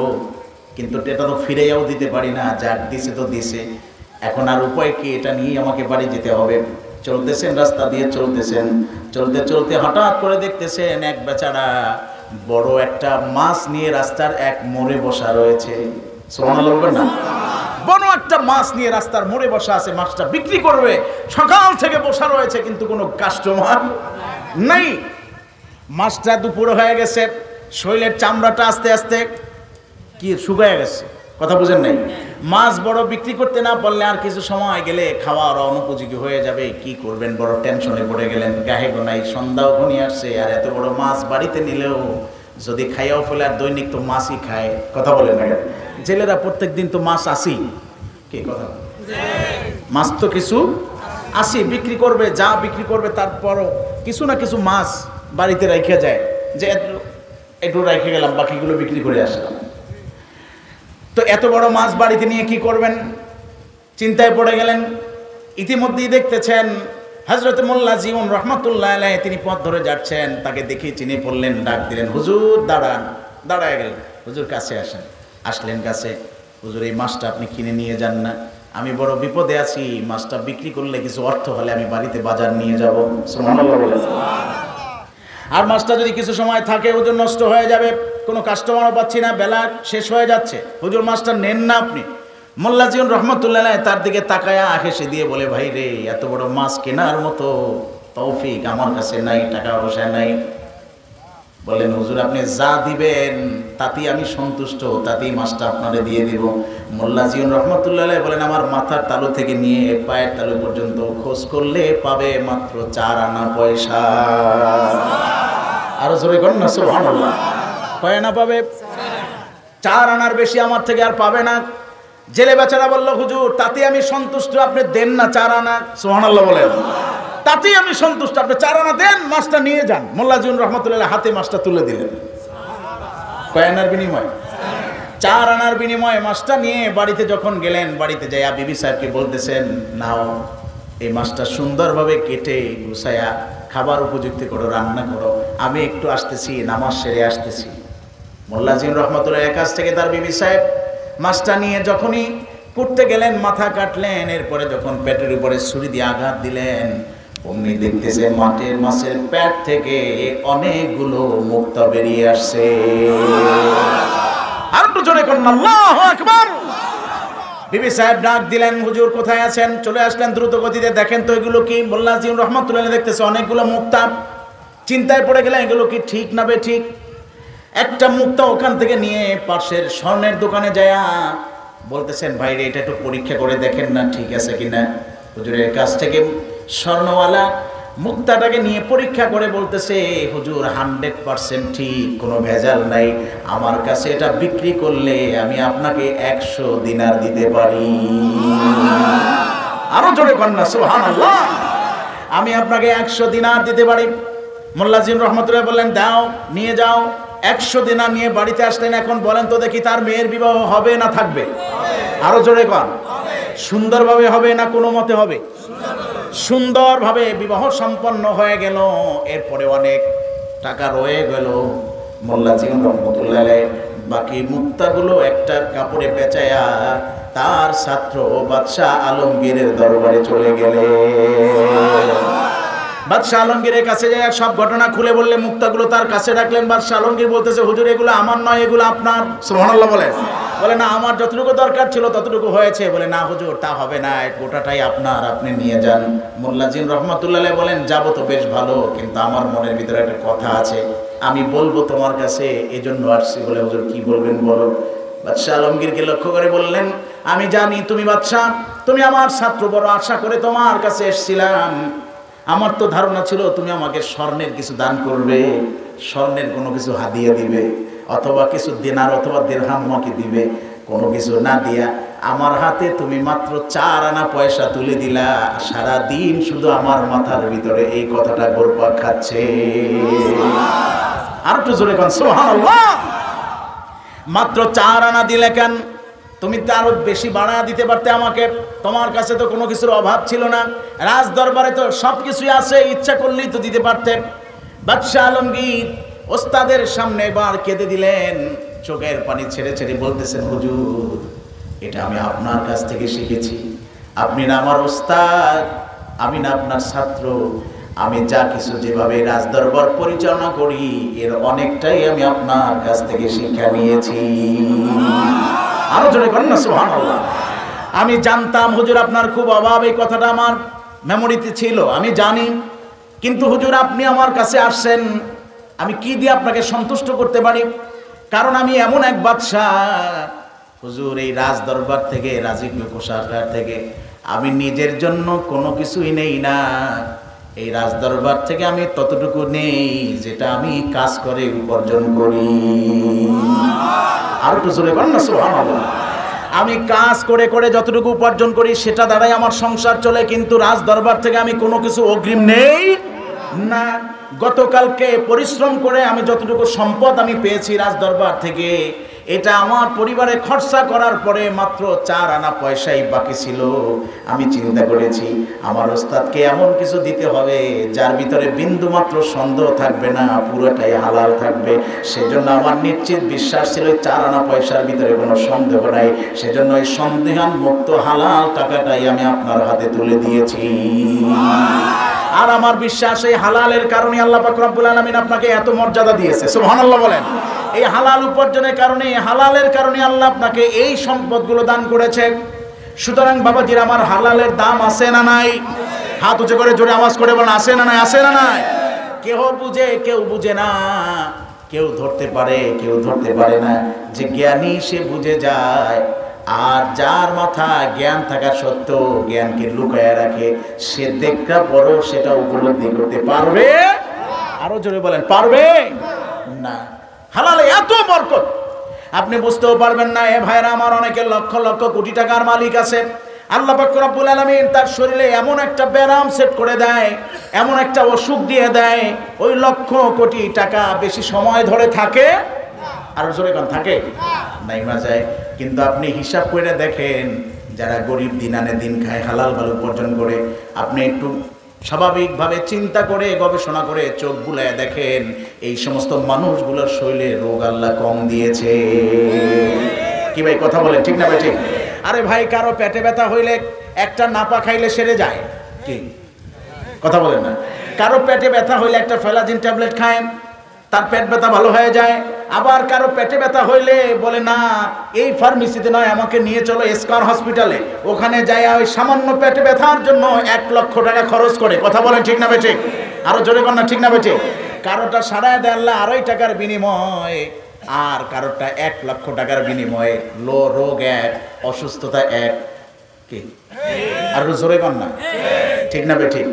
কিন্তু এটা তো ফিরেও দিতে পারি না, যাক দিছে তো দিছে, এখন আর উপায় কি, এটা নিয়ে আমাকে বাড়ি যেতে হবে। চলতেছেন, রাস্তা দিয়ে চলতেছেন, চলতে চলতে হঠাৎ করে দেখতেছেন এক বেচারা বড় একটা মাছ নিয়ে রাস্তার এক মোড়ে বসা রয়েছে। সুবহানাল্লাহ বলবেন না? বড় একটা মাছ নিয়ে রাস্তার মোড়ে বসা আছে, মাছটা বিক্রি করবে, সকাল থেকে বসা রয়েছে, কিন্তু কোনো কাস্টমার নেই। মাছটা দুপুর হয়ে গেছে, শরীরের চামড়াটা আস্তে আস্তে কি শুকায় গেছে, কথা বুঝেন নাই। মাছ বড় বিক্রি করতে না পারলে আর কিছু সময় গেলে খাওয়ার অনুপযোগী হয়ে যাবে, কি করবেন, বড় টেনশনে পড়ে গেলেন। গাহে গোনাই সন্ধ্যাও ঘনিয়ে আসছে, আর এত বড় মাছ বাড়িতে নিলেও যদি খাইয়াও ফেলে, আর দৈনিক তো মাছই খায়, কথা বলেন না। জেলেরা প্রত্যেক দিন তো মাছ আসি, কি কথা, মাছ তো কিছু আসি বিক্রি করবে, যা বিক্রি করবে তারপরও কিছু না কিছু মাছ বাড়িতে রেখে যায়, যে একটু রেখে গেলাম, বাকিগুলো বিক্রি করে আসলাম। তো এত বড় মাছ বাড়িতে নিয়ে কি করবেন, চিন্তায় পড়ে গেলেন। ইতিমধ্যেই দেখতেছেন হযরত মোল্লা জিউন রহমাতুল্লাহ আলাইহি তিনি পথ ধরে যাচ্ছেন, তাকে দেখে চিনে পড়লেন, ডাক দিলেন, হুজুর দাঁড়ান। দাঁড়ায় গেলেন, হুজুর কাছে আসেন। আসলেন কাছে, হুজুর এই মাছটা আপনি কিনে নিয়ে যান না, আমি বড় বিপদে আছি, মাছটা বিক্রি করলে কিছু অর্থ হলে আমি বাড়িতে বাজার নিয়ে যাব। সুবহানাল্লাহ বলেন। আর মাছটা যদি কিছু সময় থাকে হুজুর নষ্ট হয়ে যাবে, কোনো কাস্টমারও পাচ্ছি না, বেলা শেষ হয়ে যাচ্ছে, হুজুর মাছটা নেন না আপনি। মোল্লা জিয়ন রহমতুল্লাহ তার দিকে তাকায়া হেসে দিয়ে বলে, ভাই রে, এত বড় মাছ কেনার মতো তৌফিক আমার কাছে নাই, টাকা পয়সা নাই। বললেন, হুজুর আপনি যা দিবেন তাতেই আমি সন্তুষ্ট, তাতেই মাছটা আপনারে দিয়ে দিব। মোল্লা জিয়ন রহমতুল্লাহ বলেন, আমার মাথার তালু থেকে নিয়ে পায়ের তালু পর্যন্ত খোঁজ করলে পাবে মাত্র 4 আনা পয়সা। আরো জোরে করেন না সুবহানাল্লাহ। কয় আনা পাবে? 4 আনার বেশি আমার থেকে আর পাবে না। জেলে বেচারা বলল, হুজুর তাতে আমি সন্তুষ্ট, আপনি দেন না 4 আনা। সুবহানাল্লাহ বলেন। তাতেই আমি সন্তুষ্ট, আপনি 4 আনা দেন, মাছটা নিয়ে যান। মোল্লা জিয়ন রহমতুল্লাহ হাতে মাছটা তুলে দিলেন। কয় আনার বিনিময়? 4 আনার বিনিময়ে মাছটা নিয়ে বাড়িতে যখন গেলেন, বাড়িতে যাইয়া বিবি সাহেবকে বলতেছেন, নাও এই মাছটা সুন্দরভাবে কেটে গুছায়া খাবার উপযুক্ত করো, রান্না করো, আমি একটু আসতেছি, নামাজ সেরে আসতেছি। মোল্লা জিয়ন রহমতুল্লাহ কাছ থেকে তার বিবি সাহেব মাছটা নিয়ে যখনই কুটতে গেলেন, মাথা কাটলেন, এরপরে যখন পেটের উপরে ছুরি দিয়ে আঘাত দিলেন, অমনি দেখতেছে মাছের পেট থেকে অনেকগুলো মুক্তা বেরিয়ে আসছে। আর একটু জোরে করুন আল্লাহু আকবার। বিবি সাহেব ডাক দিলেন, হুজুর কোথায় আছেন? চলে আসলেন দ্রুত গতিতে। দেখেন তো এগুলো কি? মোল্লা জিয়ন রহমতুল্লাহ দেখতেছে অনেকগুলো মুক্তা। চিন্তায় পড়ে গেলেন, এগুলো কি ঠিক না বেঠিক। একটা মুক্তা ওখান থেকে নিয়ে পাশের স্বর্ণের দোকানে যায়া বলতেছেন, ভাই রে, এটা একটু পরীক্ষা করে দেখেন না ঠিক আছে কিনা। হুজুরের কাছ থেকে স্বর্ণওয়ালা মুক্তাটাকে নিয়ে পরীক্ষা করে বলতেছে, হুজুর 100% ঠিক, কোনো ভেজাল নাই। আমার কাছে এটা বিক্রি করলে আমি আপনাকে 100 দিনার দিতে পারি। আরো জোরে কন্যা সুবহানাল্লাহ। আমি আপনাকে 100 দিনার দিতে পারি। মোল্লা জিয়ন রহমতুল্লাহ বললেন, দাও, নিয়ে যাও। 100 দিনার নিয়ে বাড়িতে আসলেন। এখন বলেন তো দেখি, তার মেয়ের বিবাহ হবে না থাকবে? আরো জোরে কন। সুন্দরভাবে হবে না কোনো মতে হবে? সুন্দরভাবে বিবাহ সম্পন্ন হয়ে গেল। এরপরে অনেক টাকা রয়ে গেল। মোল্লা জিয়ন রহমতুল্লাহ বাকি মুক্তাগুলো একটা কাপড়ে পেঁচায়া তার ছাত্র বাদশাহ আলমগীরের দরবারে চলে গেলে। বাদশাহ আলমগীরের কাছে যায় সব ঘটনা খুলে বললে, মুক্তাগুলো তার কাছে রাখলেন। বাদশাহ আলমগীর বলতেছে, হুজুর এগুলো আমার নয়, এগুলো আপনার। সুবহানাল্লাহ বলেন। বলে, না, আমার যতটুকু দরকার ছিল ততটুকু হয়েছে। বলে, না হুজুর, তা হবে না, গোটাটাই আপনার, আপনি নিয়ে যান। মোল্লা জিয়ন রহমতুল্লাহ বলেন, যাবো তো বেশ ভালো, কিন্তু আমার মনের ভিতরে একটা কথা আছে, আমি বলবো তোমার কাছে, এই জন্য আসছি। বলে, হুজুর কি বলবেন বলো। বাদশাহ আলমগীরকে লক্ষ্য করে বললেন, আমি জানি তুমি বাদশাহ, তুমি আমার ছাত্র, বড় আশা করে তোমার কাছে এসেছিলাম। আমার তো ধারণা ছিল তুমি আমাকে স্বর্ণের কিছু দান করবে, স্বর্ণের কোনো কিছু হাদিয়া দিবে, অথবা কিছু দিনার অথবা দিরহাম আমাকে দিবে। কোনো কিছু না দিয়া আমার হাতে তুমি মাত্র 4 আনা পয়সা তুলে দিলা। সারা দিন শুধু আমার মাথার ভিতরে এই কথাটা ঘুরপাক খাচ্ছে। আর একটু জোরে কোন সুবহানাল্লাহ। মাত্র 4 আনা দিলে কেন? তুমি তো আরো বেশি বাড়ায় দিতে পারতে আমাকে। তোমার কাছে তো কোনো কিছুর অভাব ছিল না, রাজ দরবারে তো সব কিছুই আছে, ইচ্ছা করলেই তো দিতে পারতে। বাদশাহ আলমগীর ওস্তাদের সামনে এবার কেঁদে দিলেন, চোখের পানি ছেড়ে ছেড়ে বলতেছেন, হুজুর এটা আমি আপনার কাছ থেকে শিখেছি। আপনি না আমার ওস্তাদ, আমি না আপনার ছাত্র। আমি যা কিছু যেভাবে রাজদরবার পরিচালনা করি এর অনেকটাই আমি আপনার কাছ থেকে শিক্ষা নিয়েছি। আরো জোরে করেন না সুবহানাল্লাহ। আমি জানতাম হুজুর আপনার খুব অভাব, এই কথাটা আমার মেমোরিতে ছিল, আমি জানি। কিন্তু হুজুর আপনি আমার কাছে আসছেন, আমি কি দিয়ে আপনাকে সন্তুষ্ট করতে পারি? কারণ আমি এমন এক বাদশাহ হুজুর, এই রাজ দরবার থেকে, রাজকীয় কোষাগার থেকে আমি নিজের জন্য কোনো কিছুই নেই না। এই রাজ দরবার থেকে আমি ততটুকু নেই যেটা আমি কাজ করে উপার্জন করি। আর একটু জোরে বলেন না সুবহানাল্লাহ। আমি কাজ করে করে যতটুকু উপার্জন করি সেটা দ্বারাই আমার সংসার চলে, কিন্তু রাজ দরবার থেকে আমি কোনো কিছু অগ্রিম নেই না। গতকালকে পরিশ্রম করে আমি যতটুকু সম্পদ আমি পেয়েছি রাজ দরবার থেকে, এটা আমার পরিবারে খরচা করার পরে মাত্র 4 আনা পয়সাই বাকি ছিল। আমি চিন্তা করেছি আমার ওস্তাদকে এমন কিছু দিতে হবে যার ভিতরে বিন্দু মাত্র সন্দেহ থাকবে না, পুরোটাই হালাল থাকবে। সেজন্য আমার নিশ্চিত বিশ্বাস ছিল 4 আনা পয়সার ভিতরে কোনো সন্দেহ নাই। সেজন্য এই সন্দেহান মুক্ত হালাল টাকাটাই আমি আপনার হাতে তুলে দিয়েছি। আর আমার বিশ্বাস এই হালালের কারণে আল্লাহ পাক রব্বুল আলামিন আপনাকে এত মর্যাদা দিয়েছে। সুবহানাল্লাহ বলেন। এই হালাল উপার্জনের কারণে, হালালের কারণে আল্লাহ আপনাকে এই সম্পদগুলো দান করেছে। সুতরাং বাবাজির আমার, হালালের দাম আছে না নাই? হাত উঁচু করে জোরে আওয়াজ করে বলেন, আছে না নাই? আছে না নাই? কেউ বুঝে কেউ বুঝে না, কেউ ধরতে পারে কেউ ধরতে পারে না। যে জ্ঞানী সে বুঝে যায়, আর যার মাথা জ্ঞান থাকা সত্ত্বেও জ্ঞানকে লুকায় রাখে, সে দেখা পরও সেটা উপলব্ধি করতে পারবে? আরো জোরে বলেন, পারবে না। হালালে এত বরকত আপনি বুঝতেও পারবেন না। এ ভাইরা আমার, অনেকের লক্ষ লক্ষ কোটি টাকার মালিক আছে। আল্লাহ পাক রব্বুল আলামিন তার শরীরে এমন একটা ব্যারাম সেট করে দেয়, এমন একটা অসুখ দিয়ে দেয়, ওই লক্ষ কোটি টাকা বেশি সময় ধরে থাকে। আর জোরে কোন থাকে নাইমা যায়। কিন্তু আপনি হিসাব করে দেখেন, যারা গরিব দিন আনে দিন খায়, হালাল ভালো উপার্জন করে, আপনি একটু স্বাভাবিকভাবে চিন্তা করে গবেষণা করে চোখ বুলায় দেখেন, এই সমস্ত মানুষগুলোর শরীরে রোগ আল্লাহ কম দিয়েছে। কি ভাই কথা বলেন, ঠিক না ভাই? ঠিক। আরে ভাই, কারো পেটে ব্যথা হইলে একটা নাপা খাইলে সেরে যায়, কি কথা বলেন না? কারো পেটে ব্যথা হইলে একটা ফেলাজিন ট্যাবলেট খায়, তার পেট ব্যথা ভালো হয়ে যায়। আবার কারো পেটে ব্যথা হইলে বলে না, এই ফার্মেসিতে নয়, আমাকে নিয়ে চলো স্কয়ার হসপিটালে। ওখানে যায় ওই সামান্য পেটে ব্যথার জন্য 1 লক্ষ টাকা খরচ করে। কথা বলেন, ঠিক না বেঠিক? আরো জোরে কর না, ঠিক না বেঠিক? কারোটা সাড়ায় দেয় আল্লাহ 2.5 টাকার বিনিময়ে, আর কারোটা 1 লক্ষ টাকার বিনিময়ে। রোগ 1, অসুস্থতা 1। কি আরো জোরে কর না, ঠিক না বেঠিক?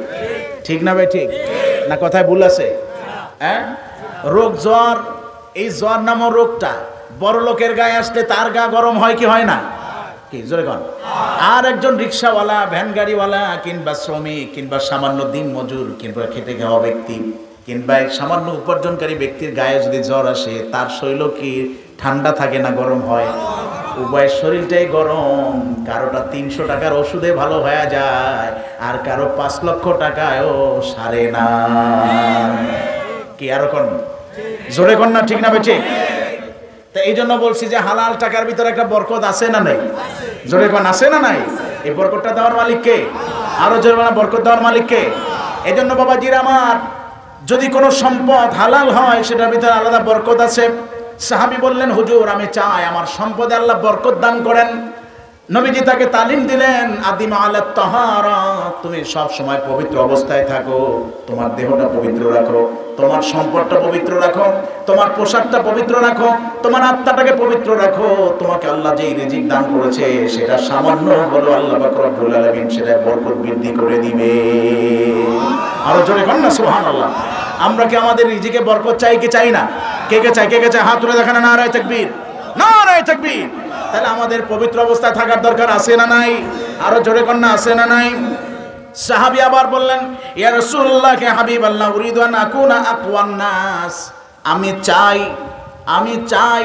ঠিক না বেঠিক? না কথায় ভুল আছে? হ্যাঁ, রোগ জ্বর, এই জ্বর নামক রোগটা বড় লোকের গায়ে আসলে তার গা গরম হয় কি হয় না? কি জোরে কন? আর একজন রিক্সাওয়ালা, ভ্যান গাড়িওয়ালা, কিংবা শ্রমিক, কিংবা সামান্য দিন মজুর, কিংবা খেটে খাওয়া ব্যক্তি, কিংবা এক সামান্য উপার্জনকারী ব্যক্তির গায়ে যদি জ্বর আসে, তার শরীর কি ঠান্ডা থাকে না গরম হয়? উভয়ের শরীরটাই গরম। কারোটা 300 টাকার ওষুধে ভালো হয়ে যায়, আর কারো 5 লক্ষ টাকায়ও সারে না। কি আরো কোন জোরে কোন না, ঠিক না বেঠিক? তা এই জন্য বলছি যে হালাল টাকার ভিতরে একটা বরকত আছে না নাই? জোরে কোন, আছে না নাই? এই বরকতটা দেওয়ার মালিক কে? আরো জোরে বলেন, বরকত দেওয়ার মালিক কে? এই জন্য বাবাজির আমার, যদি কোনো সম্পদ হালাল হয়, সেটার ভিতরে আলাদা বরকত আছে। সাহাবী বললেন, হুজুর আমি চাই আমার সম্পদে আল্লাহ বরকত দান করেন। নবীজি তাকে তালিম দিলেন, আদিমা আলাত তাহারা, তুমি সব সময় পবিত্র অবস্থায় থাকো, তোমার দেহটা পবিত্র রাখো, তোমার সম্পদটা পবিত্র রাখো, তোমার পোশাকটা পবিত্র রাখো, তোমার আত্মাটাকে পবিত্র রাখো। তোমাকে আল্লাহ যেই রিজিক দান করেছে সেটা সামান্য হলো, আল্লাহ পাক রব্বুল আলামিন সেটা বরকত বৃদ্ধি করে দিবে। আরো জোরে কর না সুবহানাল্লাহ। আমরা কি আমাদের রিজিকে বরকত চাই কি চাই না? কে কে চাই? কে কে চাই? হাত তুলে দেখান। নারায়ে তাকবীর, নারায়ে তাকবীর। তাহলে আমাদের পবিত্র অবস্থায় থাকার দরকার আছে না নাই? আরো জোরে কর না, আছে না নাই? সাহাবী আবার বললেন, ইয়া রাসূলুল্লাহ, কে হাবিবাল্লাহ, উরিদু আন আকুনা আকওয়ান নাস, আমি চাই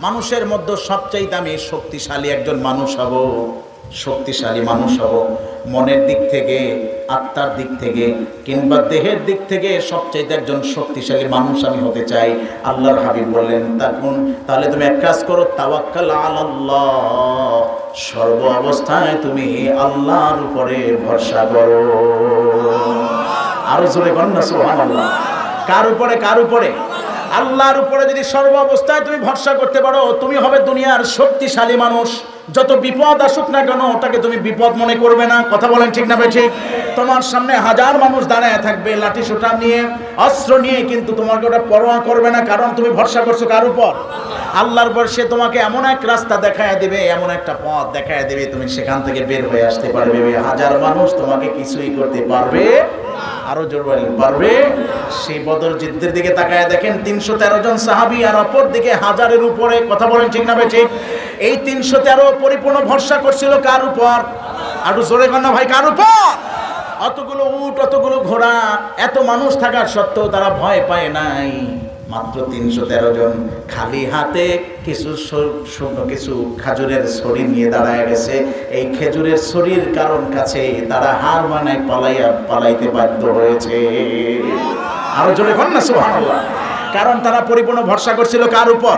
মানুষের মধ্যে সবচাইতে আমি শক্তিশালী একজন মানুষ হব, শক্তিশালী মানুষ হব। মনের দিক থেকে, আত্মার দিক থেকে, কিংবা দেহের দিক থেকে সবচাইতে একজন শক্তিশালী মানুষ আমি হতে চাই। আল্লাহর হাবিব বললেন, তাহলে তুমি এক কাজ করো, তাওয়াক্কাল আলাল্লাহ, সর্ব অবস্থায় তুমি আল্লাহর উপরে ভরসা করো। আরো জোরে বলেন না সুবহানাল্লাহ। কার উপরে? কার উপরে? আল্লাহর উপরে যদি সর্ব অবস্থায় তুমি ভরসা করতে পারো, তুমি হবে দুনিয়ার শক্তিশালী মানুষ। যত বিপদ আসুক না কেন, ওটাকে তুমি বিপদ মনে করবে না। কথা বলেন, ঠিক না ভাই? ঠিক। তোমার সামনে 1000 মানুষ দাঁড়ায় থাকবে লাঠি সোটা নিয়ে, অস্ত্র নিয়ে, কিন্তু তোমাকে ওটা পরোয়া করবে না, কারণ তুমি ভরসা করছো কার উপর? আল্লাহর উপর। সে তোমাকে এমন এক রাস্তা দেখায় দেবে, এমন একটা পথ দেখায় দেবে, তুমি সেখান থেকে বের হয়ে আসতে পারবে। 1000 মানুষ তোমাকে কিছুই করতে পারবে? আরো জোর বলেন, পারবে? সেই বদর যুদ্ধের দিকে তাকায় দেখেন, 313 জন সাহাবী, আর অপর দিকে 1000-এর উপরে। কথা বলেন, ঠিক না ভাই? ঠিক। এই 313 পরিপূর্ণ ভরসা করছিল কার উপর? আরো জোরে কর না ভাই, কার উপর? অতগুলো উট, অতগুলো ঘোড়া, এত মানুষ থাকার সত্ত্বেও তারা ভয় পায় নাই। মাত্র 313 জন খালি হাতে কিছু খেজুরের ছড়ি নিয়ে দাঁড়ায় গেছে। এই খেজুরের ছড়ির কারণ কাছে তারা হার মানায় পালাইতে বাধ্য হয়েছে। আরো জোরে বল না সুবহানাল্লাহ। কারণ তারা পরিপূর্ণ ভরসা করছিল কার উপর?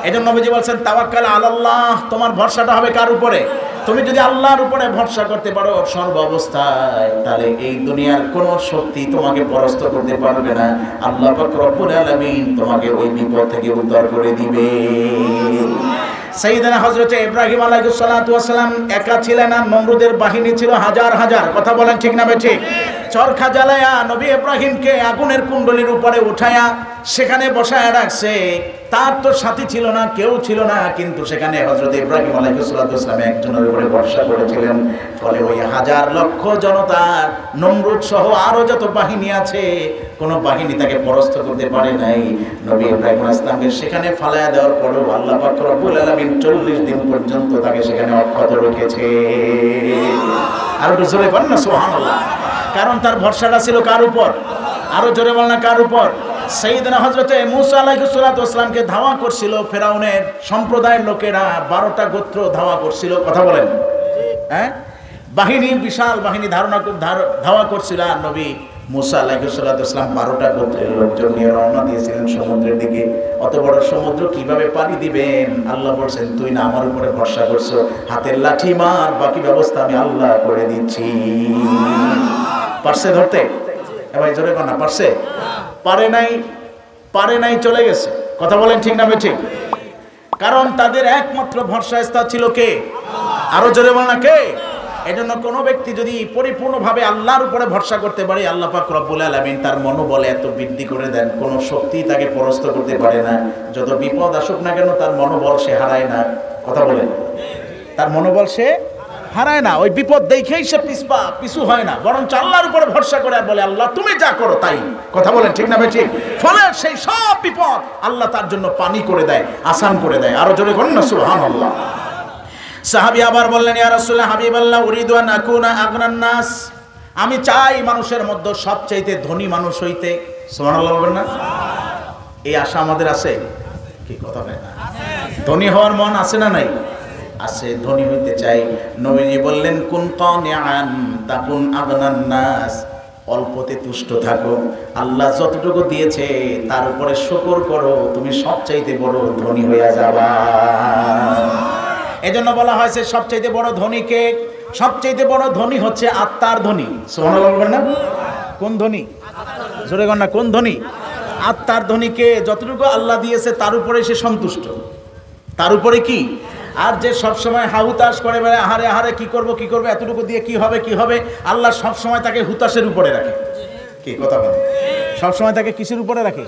এজন্য নবীজি বলছেন তাওয়াক্কাল আলাল্লাহ, তোমার ভরসাটা হবে কার উপরে? তুমি যদি আল্লাহর উপরে ভরসা করতে পারো সর্ব অবস্থায়, তাহলে এই দুনিয়ার কোন শক্তি তোমাকে পরাস্ত করতে পারবে না। আল্লাহ পাক রব্বুল আলামিন তোমাকে ওই বিপদ থেকে উদ্ধার করে দিবে। সাইয়েদনা হযরত ইব্রাহিম আলাইহিস সালাতু ওয়াস সালাম একা ছিলেন না, নমরুদের বাহিনী ছিল হাজার হাজার। কথা বলেন ঠিক না বেঠিক? চরখা জ্বালায়া নবী ইব্রাহিমকে আগুনের কুণ্ডলীর উপরে উঠায়া সেখানে বসায় রাখছে। তার তো সাথী ছিল না, কেউ ছিল না, কিন্তু সেখানে হযরত ইব্রাহিম আলাইহিস সালাতু ওয়াস সালাম একজনের উপরে ভরসা করেছিলেন। ফলে ওই হাজার লক্ষ জনতা, নমরুদ সহ আরো যত বাহিনী আছে, কোনো বাহিনী তাকে পরাস্ত করতে পারে নাই। নবী ইব্রাহিম আলাইহিস সালামকে সেখানে ফালায়া দেওয়ার পরেও আল্লাহ পাক রব্বুল আলামিন 40 দিন পর্যন্ত তাকে সেখানে অক্ষত রেখেছে। আর একটু জোরে বল না সুবহানাল্লাহ। কারণ তার ভরসাটা ছিল কার উপর? আরো জোরে বল না কার উপর? সাইয়েদনা হযরত মূসা আলাইহিস সালাতু ওয়াস সালামকে ধাওয়া করছিল ফেরাউনের সম্প্রদায়ের লোকেরা, 12টা গোত্র ধাওয়া করছিল। কথা বলেন, হ্যাঁ, বাহিনী, বিশাল বাহিনী ধাওয়া করছিল। আর নবী মূসা আলাইহিস সালাতু ওয়াস সালাম 12টা গোত্রের লোকজন নিয়ে রওনা দিয়েছিলেন সমুদ্রের দিকে। অত বড় সমুদ্র কিভাবে পাড়ি দিবেন? আল্লাহ বলছেন, তুই না আমার উপরে ভরসা করছো, হাতের লাঠি মার, বাকি ব্যবস্থা আমি আল্লাহ করে দিচ্ছি। পারছে ধরতে? এবার জোরে কর না, পারছে? পারে নাই, চলে গেছে। কথা বলেন ঠিক না বেঠিক? কারণ তাদের একমাত্র ভরসাস্থান ছিল কে? আরো জোরে বল না কে? এজন্য কোনো ব্যক্তি যদি পরিপূর্ণভাবে আল্লাহর উপরে ভরসা করতে পারে, আল্লাহ পাক রব্বুল আলামিন তার মনোবলে এত বৃদ্ধি করে দেন, কোনো শক্তি তাকে পরাস্ত করতে পারে না। যত বিপদ আসুক না কেন, তার মনোবল সে হারায় না। কথা বলেন, তার মনোবল সে হারায় না। ওই বিপদ দেখেই সে পিছু হয় না, বরং আল্লাহর উপরে ভরসা করে আর বলে, আল্লাহ তুমি যা করো তাই। কথা বলেন ঠিক না বেঠিক? ফলে সেই সব বিপদ আল্লাহ তার জন্য পানি করে দেয়, আসান করে দেয়। আরো জোরে বলুন না সুবহানাল্লাহ। সাহাবী আবার বললেন, ইয়া রাসূলুল্লাহ হাবিবাল্লাহ, উরিদু আন আকুনা আগনান নাস, আমি চাই মানুষের মধ্যে সবচাইতে ধনী মানুষ হইতে। সুবহানাল্লাহ বলবেন না? এই আশা আমাদের আছে কি? কথা হয় না? ধনী হওয়ার মন আছে না নাই? আছে, ধনী হইতে চাই। নবীজি বললেন, কুন কানিআন তাকুন আগনান নাস, অল্পতে তুষ্ট থাকো, আল্লাহ যতটুকু দিয়েছে তার উপরে শুকর করো, তুমি সবচাইতে বড় ধনী হইয়া যাবা। এজন্য বলা হয়েছে সবচাইতে বড় ধনীকে? সবচাইতে বড় ধনী হচ্ছে আত্মার ধনী। সুবহানাল্লাহ বলবেন না? কোন ধনী? জোরে বল না, কোন ধনী? আত্মার ধনীকে যতটুকু আল্লাহ দিয়েছে তার উপরে সে সন্তুষ্ট, তার উপরে কি? আর যে সবসময় হাহুতাশ করে বেড়ায়, আহারে আহারে কি করব, এতটুকু দিয়ে কি হবে, আল্লাহ সবসময় তাকে হুতাশের উপরে রাখে। কি কথা বলে? সবসময় তাকে কিসের উপরে রাখে?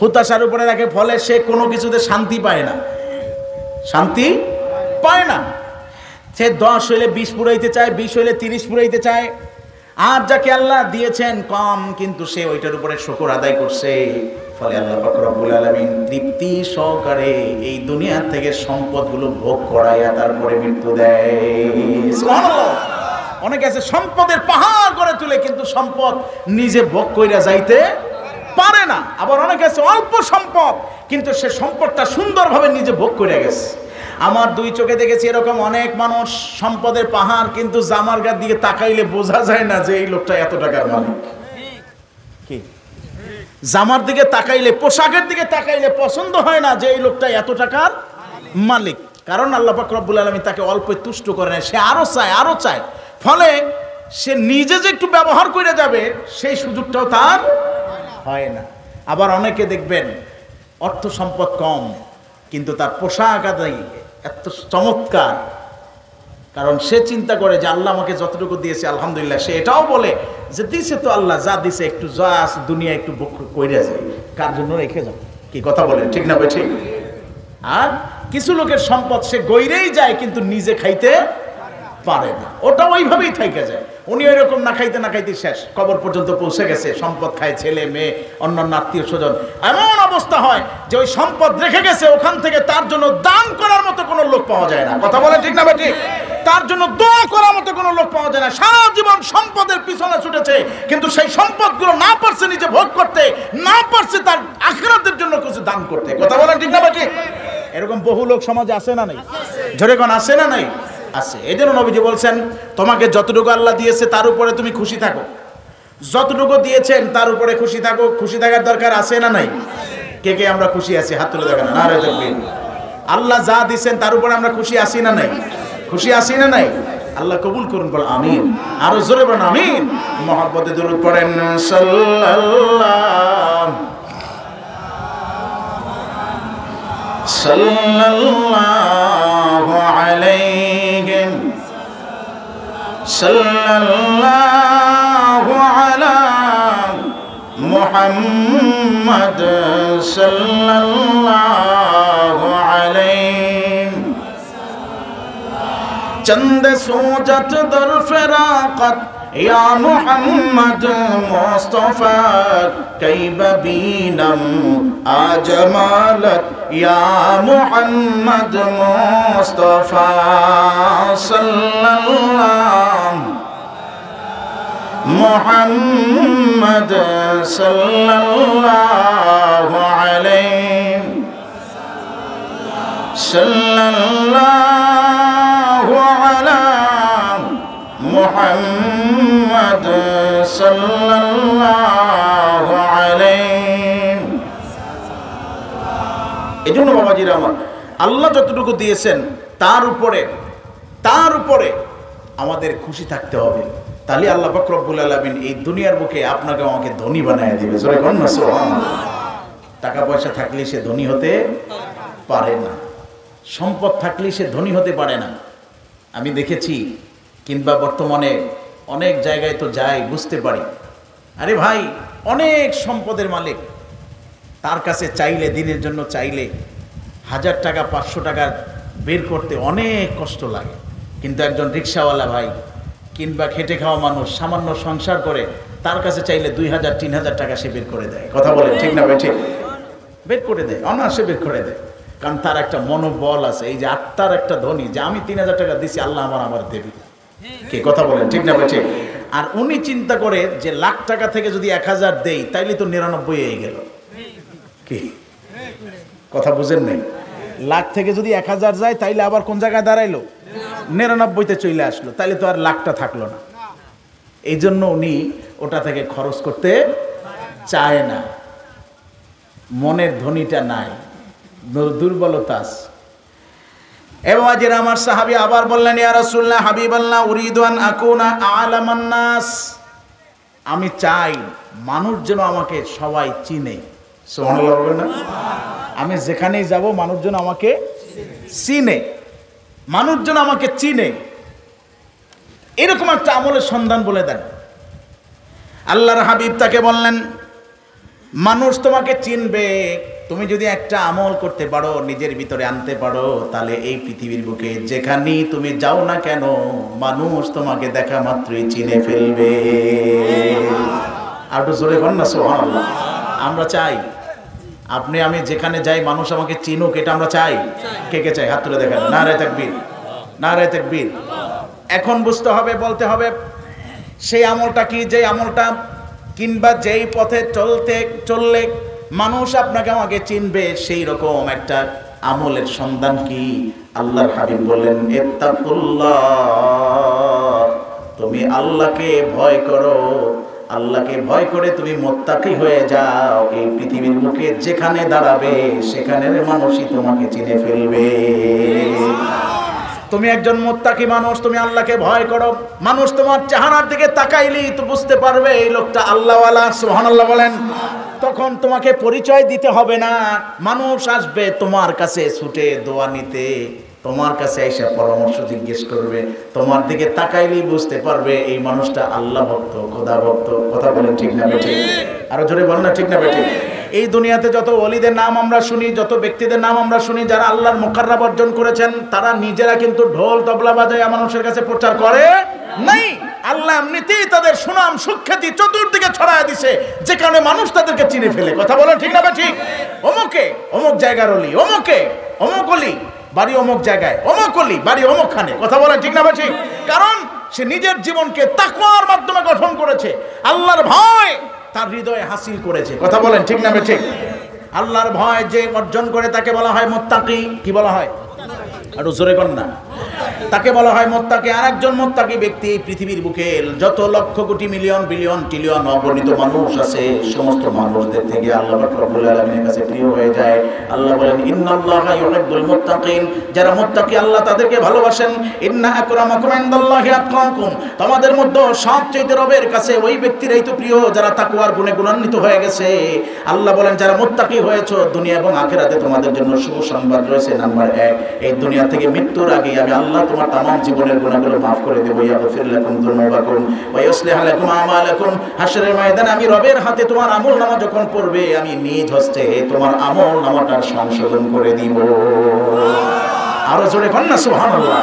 হুতাশার উপরে রাখে। ফলে সে কোনো কিছুতে শান্তি পায় না, শান্তি পায় না। সে 10 হইলে 20 পুরাইতে চায়, 20 হইলে 30 পুরাইতে চায়। আর যাকে আল্লাহ দিয়েছেন কম, কিন্তু সে ওইটার উপরে শুকর আদায় করছে। ফলে আল্লাহ পাক রব্বুল আলামিন তৃপ্তি সহকারে এই দুনিয়া থেকে সম্পদগুলো ভোগ করাইয়া তারপরে মৃত্যু দেয়। সুবহানাল্লাহ। অনেকে আছে সম্পদের পাহাড় করে তুলে, কিন্তু সম্পদ নিজে ভোগ কইরা যাইতে পারে না। আবার অনেকে আছে অল্প সম্পদ, কিন্তু সে সম্পদটা সুন্দরভাবে নিজে ভোগ করে গেছে। আমার 2 চোখে দেখেছি এরকম অনেক মানুষ, সম্পদের পাহাড়, কিন্তু জামার গার দিকে তাকাইলে বোঝা যায় না যে এই লোকটা এত টাকার মালিক। কি? জামার দিকে তাকাইলে, পোশাকের দিকে তাকাইলে পছন্দ হয় না যে এই লোকটা এত টাকার মালিক। কারণ আল্লাহ পাক রব্বুল আলামিন তাকে অল্প তুষ্ট করে না, সে আরো চায়। ফলে সে নিজে যে একটু ব্যবহার করে যাবে সেই সুযোগটাও তার হয় না। আবার অনেকে দেখবেন অর্থ সম্পদ কম, কিন্তু তার পোশাক আদায় এত চমৎকার, কারণ সে চিন্তা করে যে আল্লাহ আমাকে যতটুকু দিয়েছে আলহামদুলিল্লাহ। সে এটাও বলে যে দিছে তো আল্লাহ, যা দিছে একটু যা আছে দুনিয়া একটু কইরা যায়, কার জন্য রেখে যাও। কি কথা বলেন ঠিক না ভাই? ঠিক। আর কিছু লোকের সম্পদ সে গইরেই যায়, কিন্তু নিজে খাইতে পারে না, ওটা ওইভাবেই থেকে যায়। উনি ওইরকম না খাইতে শেষ, কবর পর্যন্ত পৌঁছে গেছে, সম্পদ খায় ছেলে মেয়ে অন্যান্য আত্মীয় স্বজন। এমন অবস্থা হয় যে ওই সম্পদ রেখে গেছে, ওখান থেকে তার জন্য দান করার মতো কোনো লোক পাওয়া যায় না। কথা বলে ঠিক না বেটি? তার জন্য দোয়া করার মতো কোনো লোক পাওয়া যায় না। সারা জীবন সম্পদের পিছনে ছুটেছে, কিন্তু সেই সম্পদগুলো না পারছে নিজে ভোগ করতে, না পারছে তার আখিরাত উম্মতের জন্য কিছু দান করতে। কথা বলেন ঠিক না ঠিক? এরকম বহু লোক সমাজে আছে না নাই? জোরে কোন আছে না নাই? আছে। এই জন্য নবীজি বলছেন, তোমাকে যতটুকু আল্লাহ দিয়েছে তার উপরে তুমি খুশি থাকো, যতটুকু দিয়েছেন তার উপরে খুশি থাকো। খুশি থাকার দরকার আছে না নাই? কে কে আমরা খুশি আছি? হাত তুলে দেখেন। নারে তাকবীর। আল্লাহ যা দিয়েছেন তার উপরে আমরা খুশি আছি না নাই? খুশি আছি না নাই? আল্লাহ কবুল করুন, বল আমিন। আরো জোরে বলেন আমিন। মহব্বতে দরুদ পড়েন সাল্লাল্লাহু আলাইহি সাল্লাল্লাহু আলা মুহাম্মদ সাল্লাল্লাহু আলাইহি চন্দ সোজত দর ফিরাকত ইয়া মুহাম্মদ মুস্তাফা কাইবা বিনম আজমালত ইয়া মুহাম্মদ মুস্তাফা সাল্লাল্লাহু মুহাম্মদ সাল্লাল্লাহু আলাইহি সাল্লাল্লাহু আলা মুহাম্মদ সাল্লাল্লাহু আলাইহি। এজন্য বাবাজিরা আমার, আল্লাহ যতটুকু দিয়েছেন তার উপরে আমাদের খুশি থাকতে হবে। তাহলে আল্লাহ পাক রব্বুল আলামিন এই দুনিয়ার বুকে আপনাকে আমাকে ধনী বানায় দিবে। জোরে বলুন না সুবহানাল্লাহ। টাকা পয়সা থাকলে সে ধনী হতে পারে না, সম্পদ থাকলে সে ধনী হতে পারে না। আমি দেখেছি, কিংবা বর্তমানে অনেক জায়গায় তো যাই, বুঝতে পারি, আরে ভাই অনেক সম্পদের মালিক, তার কাছে চাইলে, দিনের জন্য চাইলে 1000 টাকা 500 টাকা বের করতে অনেক কষ্ট লাগে। কিন্তু একজন রিক্সাওয়ালা ভাই কিংবা খেটে খাওয়া মানুষ সামান্য সংসার করে, তার কাছে চাইলে 2000-3000 টাকা সে বের করে দেয়। কথা বলে ঠিক না ভাই? ঠিক, বের করে দেয়, অনায়াসে বের করে দেয়। কারণ তার একটা মনোবল আছে, এই যে আত্মার একটা ধনী, যে আমি 3000 টাকা দিছি, আল্লাহ আমার দেবে। কে কথা বলেন ঠিক না ভাই? ঠিক। আর উনি চিন্তা করে যে লাখ টাকা থেকে যদি 1000 দেই তাইলে তো 99 হয়ে গেল। কি কথা বুঝেন নাই? লাখ থেকে যদি 1000 যায় তাইলে আবার কোন জায়গায় দাঁড়াইলো? 99তে চলে আসলো, তাইলে তো আর লাখটা থাকলো না। এই জন্য উনি ওটা থেকে খরচ করতে চায় না, মনের ধনীটা নাই, দুর্বলতা আছে। এবং আজের আমার সাহাবী আবার বললেন, ইয়া রাসূলুল্লাহ হাবিবাল্লাহ উরিদু আন আকুনা আ'লামান নাস, আমি চাই মানুষ যেন আমাকে সবাই চিনে। সুবহানাল্লাহ বলবেন না? আমি যেখানেই যাব মানুষ যেন আমাকে চিনে, মানুষ যেন আমাকে চিনে, এরকম একটা আমলের সন্ধান বলে দেন। আল্লাহর হাবিব তাকে বললেন, মানুষ তোমাকে চিনবে তুমি যদি একটা আমল করতে পারো, নিজের ভিতরে আনতে পারো, তাহলে এই পৃথিবীর বুকে যেখানেই তুমি যাও না কেন মানুষ তোমাকে দেখা মাত্রই চিনে ফেলবে। আর একটু জোরে বল না সুবহানাল্লাহ। আমরা চাই আপনি আমি যেখানে যাই মানুষ আমাকে চিনুক, এটা আমরা চাই। কে কে চাই? হাত তুলে দেখেন। নারে তাকবীর, নারে তাকবীর। এখন বুঝতে হবে, বলতে হবে সেই আমলটা কি, যে আমলটা কিংবা যেই পথে চললে মানুষ আপনাকে আমাকে চিনবে, সেই রকম একটা আমলের সন্ধান কি? আল্লাহর হাবিব বললেন, ইত্তাকুল্লাহ, তুমি আল্লাহকে ভয় করো। আল্লাহকে ভয় করে তুমি মুত্তাকি হয়ে যাও, এই পৃথিবীর বুকে যেখানে দাঁড়াবে সেখানের মানুষই তোমাকে চিনে ফেলবে। তুমি একজন মুত্তাকি মানুষ, তুমি আল্লাহকে ভয় করো, মানুষ তোমার চেহারার দিকে তাকাইলেই তো বুঝতে পারবে এই লোকটা আল্লাহওয়ালা। সুবহানাল্লাহ বলেন। তখন তোমাকে পরিচয় দিতে হবে না, মানুষ আসবে তোমার কাছে ছুটে দোয়া নিতে, তোমার কাছে এসে পরামর্শ জিজ্ঞেস করবে, তোমার দিকে তাকাইলেই বুঝতে পারবে এই মানুষটা আল্লাহ ভক্ত, খোদা ভক্ত। কথা বলেন ঠিক না বেঠিক? আরো জোরে বলেন না ঠিক না বেঠিক? এই দুনিয়াতে যত ওলিদের নাম আমরা শুনি, যত ব্যক্তিদের নাম আমরা শুনি যারা আল্লাহর মুকাররাব অর্জন করেছেন, তারা নিজেরা কিন্তু ঢোল তবলা বাজায় মানুষের কাছে প্রচার করে নাই। আল্লাহ এমনিতেই তাদের সুনাম সুখ্যাতি চতুর্দিকে ছড়ায় দিছে, যে কারণে মানুষ তাদেরকে চিনে ফেলে। কথা বলেন ঠিক না বেঠিক? অমুকে অমুক জায়গার অলি, অমুকে অমুক অলি বাড়ি অমুক জায়গায়, অমুক অলি বাড়ি অমুক খানে। কথা বলেন ঠিক না বেঠিক? কারণ সে নিজের জীবনকে তাকওয়ার মাধ্যমে গঠন করেছে, আল্লাহর ভয় তার হৃদয়ে হাসিল করেছে। কথা বলেন ঠিক না বেঠিক? আল্লাহর ভয় যে অর্জন করে তাকে বলা হয় মুত্তাকি। কি বলা হয়? আর জোরে কর না। তাকে বলা হয় মুত্তাকি। আর একজন মুত্তাকি ব্যক্তি পৃথিবীর বুকে যত lakh crore million billion trillion অগণিত মানুষ আছে, সমস্ত মানুষদের থেকে আল্লাহ পাক রব্বুল আলামিনের কাছে প্রিয় হয়ে যায়। আল্লাহ বলেন ইন্নাল্লাহা ইউহিব্বুল মুত্তাকিন, যারা মুত্তাকি আল্লাহ তাদেরকে ভালোবাসেন। ইন্না আকরামাকুম ইনদাল্লাহি আতকাকুম, তোমাদের মধ্যে সবচেয়ে রবের কাছে ওই ব্যক্তিরাই তো প্রিয় যারা তাকওয়ার গুণে গুণান্বিত হয়ে গেছে। আল্লাহ বলেন যারা মুত্তাকি হয়েছো, দুনিয়া এবং আখিরাতে তোমাদের জন্য শুভ সংবাদ রয়েছে। নাম্বার 1, এই দুনিয়া থেকে মৃত্যুর আগে আমি আল্লাহ তোমার तमाम জীবনের গুনাহগুলো maaf করে দেব। ইয়াগফির লাকুম যুনুবাকুম ওয়া ইউসলিহ লাকুম আমালাকুম, হাশরের ময়দানে আমি রবের হাতে তোমার আমলনামা যখন পড়বে, আমি নিজ হস্তে তোমার আমলনামাটার সংশোধন করে দিব। আরো জোরে বলেন না সুবহানাল্লাহ।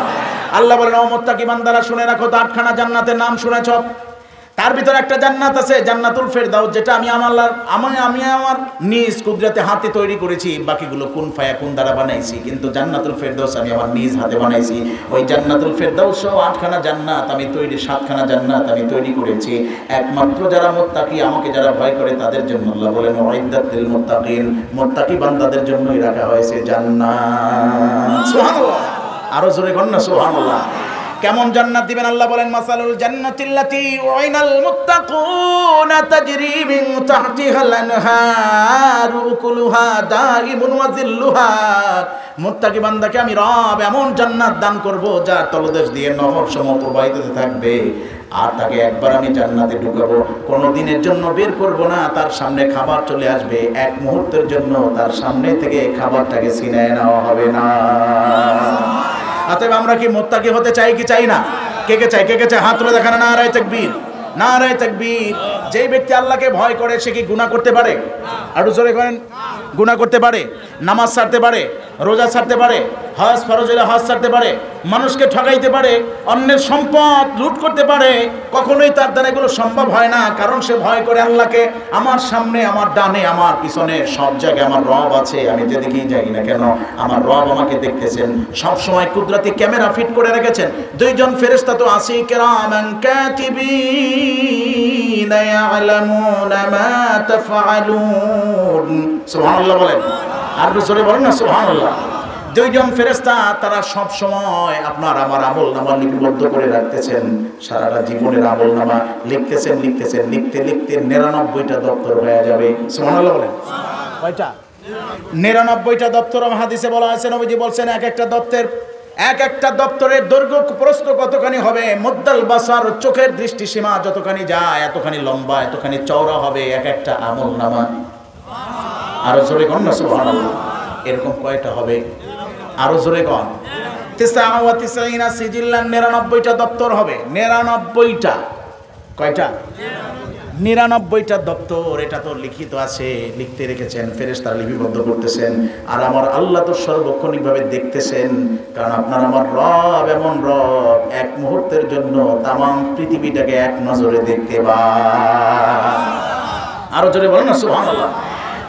আল্লাহ বলেন ও মুত্তাকি বান্দারা শুনে রাখো, 8খানা জান্নাতের নাম শুনেছো। তার ভিতরে একটা জান্নাত আছে জান্নাতুল ফেরদাউস, যেটা আমি আমার নিজ কুদরতে হাতে তৈরি করেছি। বাকিগুলো কুন ফায়াকুন দ্বারা বানাইছি, কিন্তু জান্নাতুল ফেরদাউস আমি আমার নিজ হাতে বানাইছি। ওই জান্নাতুল ফেরদাউস 8খানা জান্নাত আমি তৈরি, 7খানা জান্নাত আমি তৈরি করেছি একমাত্র যারা মুত্তাকি, আমাকে যারা ভয় করে তাদের জন্য। আল্লাহ বলেন উইদ্দাত লিল মুত্তাকিন, মুত্তাকি বান্দাদের জন্যই রাখা হয়েছে জান্নাত। সুবহানাল্লাহ। আরো জোরে বলেন না সুবহানাল্লাহ। কেমন জান্নাত দিবেন আল্লাহ বলেন মাসালুল জান্নাতিল্লাতী উইনাল মুত্তাকুনা তাজরি মিন তাহতিহাল আনহার উকুলুহা দাইমুন ওয়া যিল্লুহা। মুত্তাকি বান্দাকে আমি রব এমন জান্নাত দান করব যার তলদেশ দিয়ে নহর সমূহ প্রবাহিত হতে থাকবে। আর তাকে একবার আমি জান্নাতে ঢুকাবো, কোনো দিনের জন্য বের করব না। তার সামনে খাবার চলে আসবে, এক মুহূর্তের জন্য তার সামনে থেকে খাবারটাকে ছিনিয়ে নেওয়া হবে না। অতএব আমরা কি মুত্তাকি হতে চাই কি চাই না? কে কে চাই? কে কে চাই? হাত তুলে দেখান। নারায়ে তাকবীর, নারায়ে তাকবীর। যেই ব্যক্তি আল্লাহকে ভয় করে সে কি গুনাহ করতে পারে? আরো জোরে করেন। গুনাহ করতে পারে, নামাজ ছাড়তে পারে, রোজা ছাড়তে পারে, হজ ফরজ হলে হজ ছাড়তে পারে, মানুষকে ঠকাইতে পারে, অন্যের সম্পদ লুট করতে পারে। কখনোই তার দ্বারা এগুলো সম্ভব হয় না, কারণ সে ভয় করে আল্লাহকে। আমার সামনে, আমার ডানে, আমার পিছনে সব জায়গায় আমার রব আছে। আমি যেদিকেই যাই না কেন আমার রব আমাকে দেখতেছেন। সব সময় কুদরতি ক্যামেরা ফিট করে রেখেছেন। 2 জন ফেরেশতা তো আছে, কিরামান কাতিবিন ইয়ালামুনা মা তাফআলুন। সুবহানাল্লাহ বলেন। আর জোরে বলেন না সুবহানাল্লাহ। 2 জন ফেরেশতা তারা সব সময় আপনার আমার আমলনামা লিপিবদ্ধ করে রাখতেছেন। সারাটা জীবনের আমলনামা লিখতেছেন, লিখতে 99টা দপ্তর হয়ে যাবে। সুবহানাল্লাহ বলেন। কয়টা? 99টা দপ্তর। হাদিসে বলা আছে, নবীজি বলছেন এক একটা দপ্তরের দৈর্ঘ্য প্রস্থ কতখানি হবে? মুদ্দাল বাসার, চোখের দৃষ্টিসীমা যতখানি যায় এতখানি লম্বা, এতখানি চওড়া হবে এক একটা আমলনামা। আরো জোরে কোন না সুবহানাল্লাহ। এরকম কয়টা হবে? আরো জোরে কোন। 99 সিজিল্লান, 99টা দপ্তর হবে। 99টা। কয়টা? 99টা দপ্তর। এটা তো লিখিত আছে, লিখতে রেখেছেন, ফেরেশতারা লিপিবদ্ধ করতেছেন। আর আমার আল্লাহ তো সর্বক্ষণিকভাবে দেখতেছেন, কারণ আপনার আমার রব এমন রব এক মুহূর্তের জন্য তাম পৃথিবীটাকে এক নজরে দেখতে পায়। আরো জোরে বলেন না সুবহানাল্লাহ।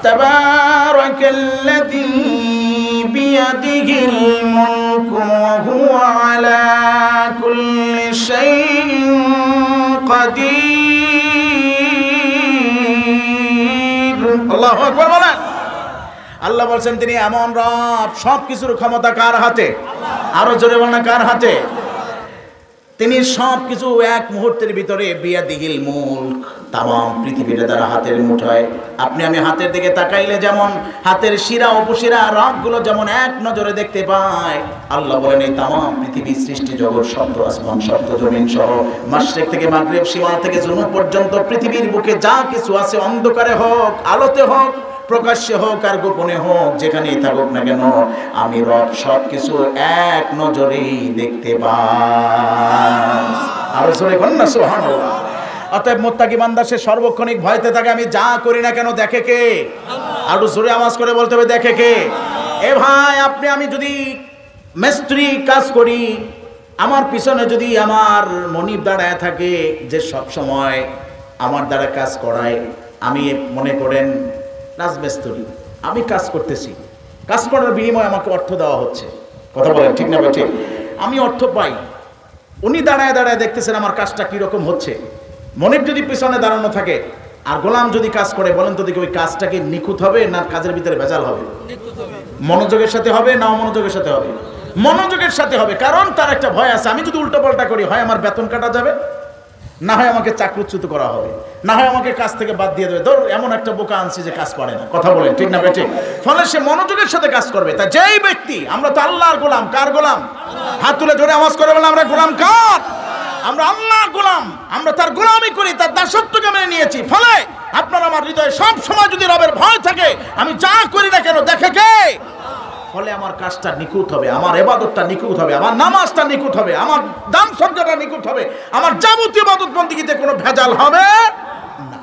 তাবারাকাল্লাযী বিয়াদিহিল মুলকু ওয়া হুয়া আলা কুল্লি শাইইন কাদির। আল্লাহু আকবার বলেন। আল্লাহ বলছেন তিনি এমন রব, সবকিছুর ক্ষমতা কার হাতে? আরো জোরে বলেন না কার হাতে? তিনি সবকিছু এক মুহূর্তের ভিতরে বিয়াদিহিল মুলক, তামাম পৃথিবীটা তার হাতের মুঠোয়। আপনি আমি হাতের দিকে তাকাইলে যেমন হাতের শিরা উপশিরা রগগুলো যেমন এক নজরে দেখতে পায়, আল্লাহ বলেন এই তামাম পৃথিবী সৃষ্টি জগৎ, সপ্ত আসমান, সপ্ত জমিন সহ মাশরিক থেকে মাগরিব, শিমাল থেকে জুনুব পর্যন্ত পৃথিবীর বুকে যা কিছু আছে, অন্ধকারে হোক আলোতে হোক, প্রকাশ্যে হোক আর গোপনে হোক, যেখানেই থাকুক না কেন আমি রব সব কিছু এক নজরেই দেখতে পাই। আরো জোরে বলেন না সুবহানাল্লাহ। অতএব মুত্তাকি বান্দা সে সর্বক্ষণিক ভয়তে থাকে, আমি যা করি না কেন দেখে কে? আরো জোরে আওয়াজ করে বলতে হবে দেখে কে? এ ভাই, আপনি আমি যদি মিস্ত্রি কাজ করি, আমার পিছনে যদি আমার মনিব দাঁড়ায় থাকে যে সব সময় আমার দ্বারা কাজ করায়, আমি মনে করেন রাজমিস্ত্রি, আমি কাজ করতেছি, কাজ করার বিনিময়ে আমাকে অর্থ দেওয়া হচ্ছে। কথা বলেন ঠিক না ঠিক? আমি অর্থ পাই, উনি দাঁড়ায় দাঁড়ায় দেখতেছেন আমার কাজটা কীরকম হচ্ছে। মনিব যদি পিছনে দাঁড়ানো থাকে, আর গোলাম যদি কাজ করে বলেন তো দেখি ওই কাজটা কি নিখুঁত হবে না কাজের ভিতরে ভেজাল হবে? মনোযোগের সাথে হবে না অমনোযোগের সাথে হবে? মনোযোগের সাথে হবে, কারণ তার একটা ভয় আছে, আমি যদি উল্টো পাল্টা করি হয় আমার বেতন কাটা যাবে, না হয় আমাকে চাকরিচ্যুত করা হবে, না হয় আমাকে কাজ থেকে বাদ দিয়ে দেবে। ধর এমন একটা বোকা আনছি যে কাজ পারে না, কথা বলেন ঠিক না বেঠিক? ফলে সে মনোযোগের সাথে কাজ করবে। তা যেই ব্যক্তি, আমরা তো আল্লাহর গোলাম, কার গোলাম? হাত তুলে ধরে আওয়াজ করে বলে আমরা গোলাম কার? আমরা আল্লাহর গোলাম, আমরা তার গোলামি করি, তার দাসত্বকে মেনে নিয়েছি। ফলে আপনার আমার হৃদয়ে সব সময় যদি রবের ভয় থাকে, আমি যা করি না কেন দেখে কে, ফলে আমার কাজটা নিখুঁত হবে, আমার ইবাদতটা নিখুঁত হবে, আমার নামাজটা নিখুঁত হবে, আমার দান সদকাটা নিখুঁত হবে, আমার যাবতীয় ইবাদত বন্দেগীতে কোনো ভেজাল হবে না।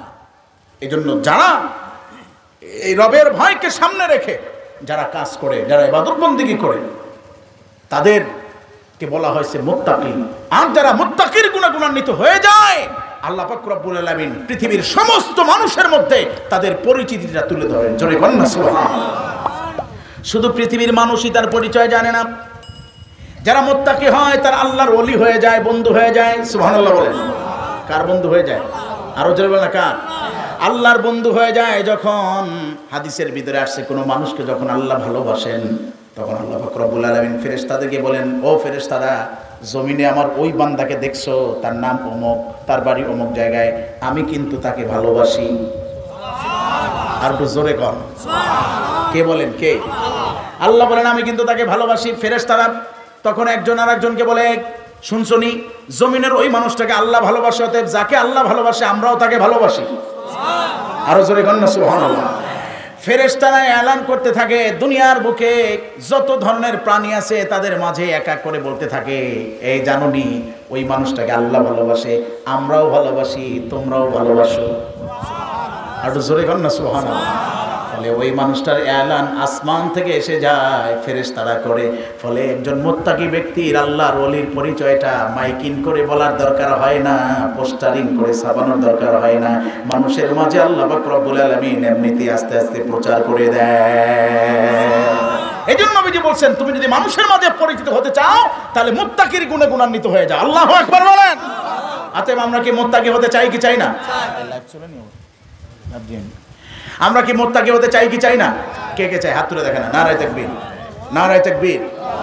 এই জন্য যারা এই রবের ভয়কে সামনে রেখে যারা কাজ করে, যারা ইবাদত বন্দেগী করে, তাদেরকে বলা হয়েছে মুত্তাকি। আর যারা মুত্তাকির গুণান্বিত হয়ে যায়, আল্লাহ পাক রব্বুল আলামিন পৃথিবীর সমস্ত মানুষের মধ্যে তাদের পরিচিতিটা তুলে ধরেন। জোরে বলেন না সুবহানাল্লাহ। শুধু পৃথিবীর মানুষই তার পরিচয় জানে না, যারা মুত্তাকি হয় তার আল্লাহর ওলি হয়ে যায়, বন্ধু হয়ে যায়। সুবহানাল্লাহ বলেন। কার বন্ধু হয়ে যায়? আরো জোরে বলেন না কার? আল্লাহর বন্ধু হয়ে যায় যখন হাদিসের ভিতরে আসছে কোনো মানুষকে যখন আল্লাহ ভালোবাসেন, তখন আল্লাহ পাক রব্বুল আলামিন ফেরেশতাদেরকে বলেন, ও ফেরেশতারা, জমিনে আমার ওই বান্দাকে দেখছো, তার নাম অমুক, তার বাড়ি অমুক জায়গায়, আমি কিন্তু তাকে ভালোবাসি। আর একটু জোরে কর। কে বলেন? কে? আল্লাহ বলেন আমি কিন্তু তাকে ভালোবাসি। ফেরেশতারা তখন একজন আর একজনকে বলে, শুনছনি, জমিনের ওই মানুষটাকে আল্লাহ ভালোবাসে, অতএব যাকে আল্লাহ ভালোবাসে আমরাও তাকে ভালোবাসি। আরো জোরে কর না সুবহানাল্লাহ। ফেরেশতারা এলান করতে থাকে, দুনিয়ার বুকে যত ধরনের প্রাণী আছে তাদের মাঝে এক এক করে বলতে থাকে, এই জানোনি ওই মানুষটাকে আল্লাহ ভালোবাসে, আমরাও ভালোবাসি, তোমরাও ভালোবাসো। আর জোরে কর না সুবহানাল্লাহ। ফলে ওই মানুষটার এলান আসমান থেকে এসে যায়, ফেরেশতারা করে। ফলে একজন মুত্তাকি ব্যক্তির আল্লাহর ওলির পরিচয়টা মাইকিং করে বলার দরকার হয় না, পোস্টারিং করে ছাপানোর দরকার হয় না, মানুষের মাঝে আল্লাহ পাক রব্বুল আলামিন এমনিতেই আস্তে আস্তে প্রচার করে দেয়। এই জন্য নবীজি বলছেন, তুমি যদি মানুষের মাঝে পরিচিত হতে চাও তাহলে মুত্তাকির গুণে গুণান্বিত হয়ে যাও। আল্লাহু আকবার বলেন। অতএব আমরা কি মুত্তাকি হতে চাই কি চাই না? আমরা কি মুত্তাকি হতে চাই কি চাই না? কে কে চাই? হাত তুলে দেখেন না। নারায়ে তাকবীর, নারায়ে তাকবীর।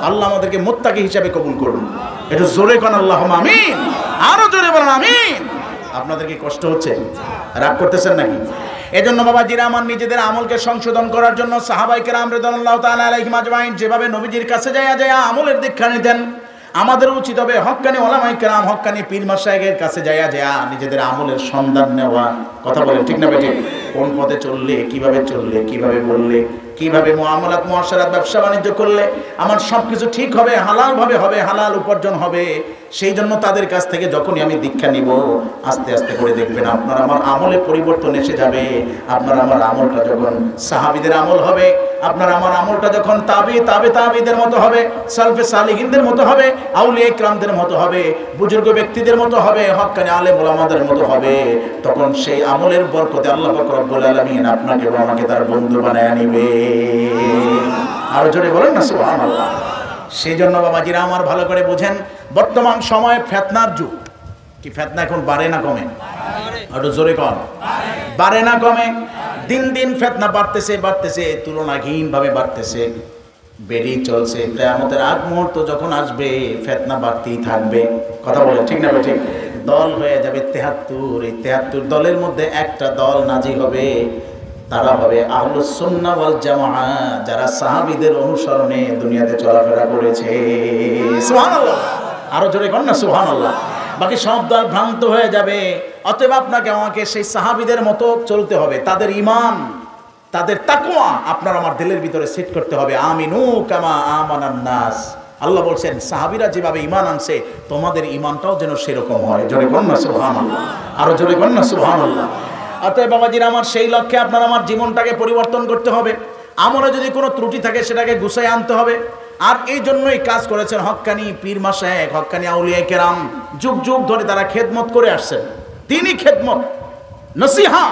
আল্লাহ আমাদেরকে মুত্তাকি হিসাবে কবুল করুন। একটু জোরে কোন আল্লাহুম্মা আমিন। আরো জোরে বলেন আমিন। আপনাদের কি কষ্ট হচ্ছে? রাগ করতেছেন নাকি? এজন্য বাবাজিরা আমার, নিজেদের আমলকে সংশোধন করার জন্য সাহাবায়ে কেরাম রাদিয়াল্লাহু তাআলা আলাইহিম আজমাইন যেভাবে নবীজির কাছে যায় আমলের দীক্ষা নিতেন, আমাদের উচিত হবে হক্কানি ওলামায়ে কেরাম, হক্কানি পীর মাশায়েখের কাছে যায় নিজেদের আমলের সন্ধান নেওয়া। কথা বলেন ঠিক না বেঠিক? কোন পথে চললে, কিভাবে চললে, কিভাবে বললে, কিভাবে মুআমালাত মুআশারাত ব্যবসা বাণিজ্য করলে আমার সবকিছু ঠিক হবে, হালাল ভাবে হবে, হালাল উপার্জন হবে। সেই জন্য তাদের কাছ থেকে যখনই আমি দীক্ষা নিব, আস্তে আস্তে করে দেখবেন আপনার আমার আমলে পরিবর্তন এসে যাবে। আপনার আমার আমলটা যখন সাহাবীদের আমল হবে, আপনার আমার আমলটা যখন তাবিদের মতো হবে, সালফে সালিহিনদের মতো হবে, আউলিয়া ইকরামদের মতো হবে, বুজুর্গ ব্যক্তিদের মতো হবে, হক্কানি আলেম ওলামাদের মতো হবে, তখন সেই আমলের বরকতে আল্লাহ পাক রব্বুল আলামিন আপনাকে এবং আমাকে তার বন্ধু বানায় নিবে। আরো জোরে বলেন না সুবহানাল্লাহ। সেই জন্য বাবাজিরা আমার ভালো করে বুঝেন, বর্তমান সময়ে ফিতনার যুগ। কি ফিতনা এখন বাড়ে না কমে? আরো জোরে কর। বাড়ে না কমে? দিন দিন ফিতনা বাড়তেছে, তুলনাহীন ভাবে বাড়তেছে, বেড়েই চলছে। কিয়ামতের আগ মুহূর্ত যখন আসবে ফিতনা বাড়তেই থাকবে। কথা বলে ঠিক না ঠিক? দল হয়ে যাবে 73। এই 73 দলের মধ্যে একটা দল নাজি হবে, তারা হবে আহলুস সুন্নাহ ওয়াল জামাআহ, যারা সাহাবীদের অনুসরণে দুনিয়াতে চলাফেরা করেছে। সুবহানাল্লাহ। আরো জোরে কর না সুবহানাল্লাহ। বাকি সব দল ভ্রান্ত হয়ে যাবে। অতএব আপনাকে আমাকে সেই সাহাবীদের মতো চলতে হবে, তাদের ঈমান, তাদের তাকওয়া আপনার আমার দিলের ভিতরে সেট করতে হবে। আমিনু কামা আমানান নাস। আল্লাহ বলছেন সাহাবীরা যেভাবে ঈমান আনছে তোমাদের ঈমানটাও যেন সেরকম হয়। জোরে কর না সুবহানাল্লাহ। আরো জোরে কর না সুবহানাল্লাহ। অতএব বাবাজিরা আমার, সেই লক্ষ্যে আপনার আমার জীবনটাকে পরিবর্তন করতে হবে। আমলে যদি কোনো ত্রুটি থাকে সেটাকে গুছায় আনতে হবে। আর এই জন্যই কাজ করেছেন হক্কানি পীর মাশায়েখ, হক্কানি আউলিয়া কেরাম, যুগ যুগ ধরে তারা খেদমত করে আসছেন। দিনই খেদমত, নসিহা,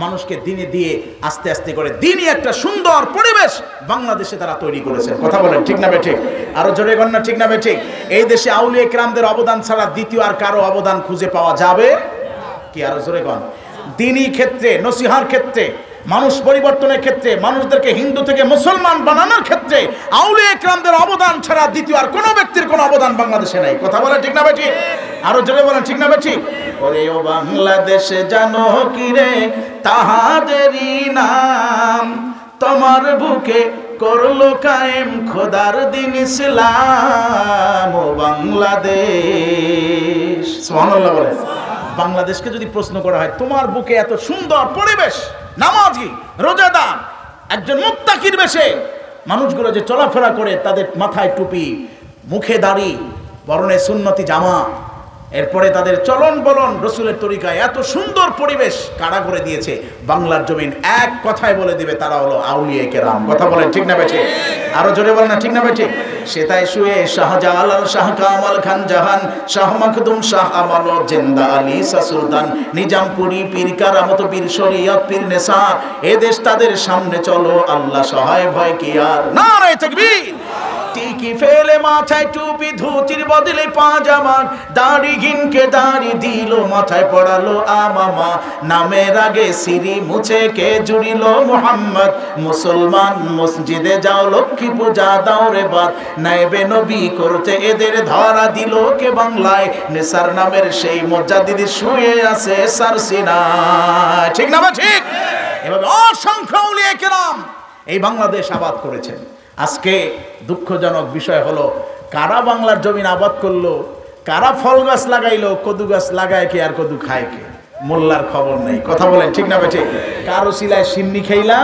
মানুষকে দিনে দিয়ে আস্তে আস্তে করে দিনই একটা সুন্দর পরিবেশ বাংলাদেশে তারা তৈরি করেছেন। কথা বলেন ঠিক না বেঠিক? আরো জোরে কর না ঠিক না বেঠিক? এই দেশে আউলিয়া কেরামদের অবদান ছাড়া দ্বিতীয় আর কারো অবদান খুঁজে পাওয়া যাবে কি? আরো জোরে কর। দ্বীনি ক্ষেত্রে, নসিহার ক্ষেত্রে, মানুষ পরিবর্তনের ক্ষেত্রে, মানুষদেরকে হিন্দু থেকে মুসলমান বানানোর ক্ষেত্রে আউলিয়া কেরামদের অবদান ছাড়া দ্বিতীয় আর কোনো ব্যক্তির কোনো অবদান বাংলাদেশে নাই। কথা বলে ঠিক না ভাই ঠিক? আরো জোরে বলেন ঠিক না ভাই ঠিক? ওরে ও বাংলাদেশে জানো কি রে তাহাদেরই নাম, তোমার বুকে করলো কায়েম খোদার দিন ইসলাম। ও বাংলাদেশ, সুবহানাল্লাহ বলেন। বাংলাদেশকে যদি প্রশ্ন করা হয় তোমার বুকে এত সুন্দর পরিবেশ, নামাজি, রোজাদার, একজন মুত্তাকির বেশে মানুষগুলো যে চলাফেরা করে, তাদের মাথায় টুপি, মুখে দাড়ি, পরনে সুন্নতি জামা, এরপরে তাদের চলন বলন রসুলের তরিকায়, এত সুন্দর পরিবেশ কারা করে দিয়েছে? বাংলার জমিন এক কথায় বলে দিবে তারা হলো আউলিয়া কেরাম। কথা বলেন ঠিক না বেঠে? আরো জোরে বলেন না ঠিক না বেঠে? সেতায় শুয়ে শাহজালাল, শাহ কামাল খান জাহান, শাহ মখদুম, শাহ আমাল, জিন্দা আলী, শাহ সুলতান, নিজামপুরি, পীর কারামত, পীর শরীয়ত, পীর নেসার, এ দেশ তাদের সামনে চলো, আল্লাহ সহায় ভয় কি আর। নারে তাকবীর। টিকি ফেলে মাথায় টুপি, ধুতির বদলে পাজামা, দাড়ি ঘিনকে দাড়ি দিল, মাথায় পড়ালো আমামা, নামের আগে সিরি মুছে কে জুড়িল মুহাম্মদ। মুসলমান মসজিদে যাও, লক্ষ্মী পূজা দাও রে বাদ, নাইবে নবী করতে এদের ধরা দিল কে বাংলায়, নেসার নামের সেই মুজাদ্দিদ শুয়ে আছে সারসিনায়। ঠিক না বা ঠিক? এভাবে অসংখ্য আউলিয়া কেরাম এই বাংলাদেশ আবাদ করেছেন। আজকে দুঃখজনক বিষয় হলো, কারা বাংলার জমিন আবাদ করলো, কারা ফল গাছ লাগাইলো, কদু গাছ লাগায় কে আর কদু খায় কে, মোল্লার খবর নেই। কথা বলেন ঠিক না বেঠে? কারো সিলায় সিন্নি খাইলা,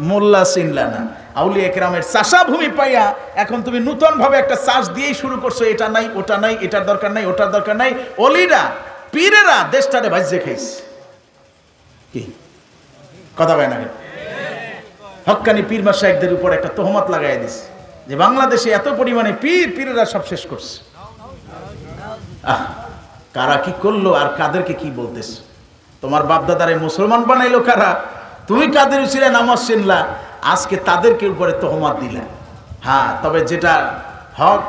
মোল্লা চিনলা না। আউলিয়া কেরামের চাষা ভূমি পাইয়া এখন তুমি নতুন ভাবে একটা চাষ দিয়েই শুরু করছো, এটা নাই ওটা নাই, এটার দরকার নাই ওটার দরকার নাই। অলিরা পীরেরা দেশটারে ভাজ্যে খাইছে। কি কথা বলে না? হক্কানি পীর মাশায়েখদের উপর একটা তহমত লাগাই দিছে যে বাংলাদেশে এত পরিমাণে পীরেরা সব শেষ করছে। কারা কি করলো আর কাদেরকে কি বলতেছ? তোমার বাপদাদারে মুসলমান বানাইলো কারা? তুমি কাদের উচিলে নামাজ চিনলা, আজকে তাদেরকে উপরে তহমত দিলা। হ্যাঁ, তবে যেটা হক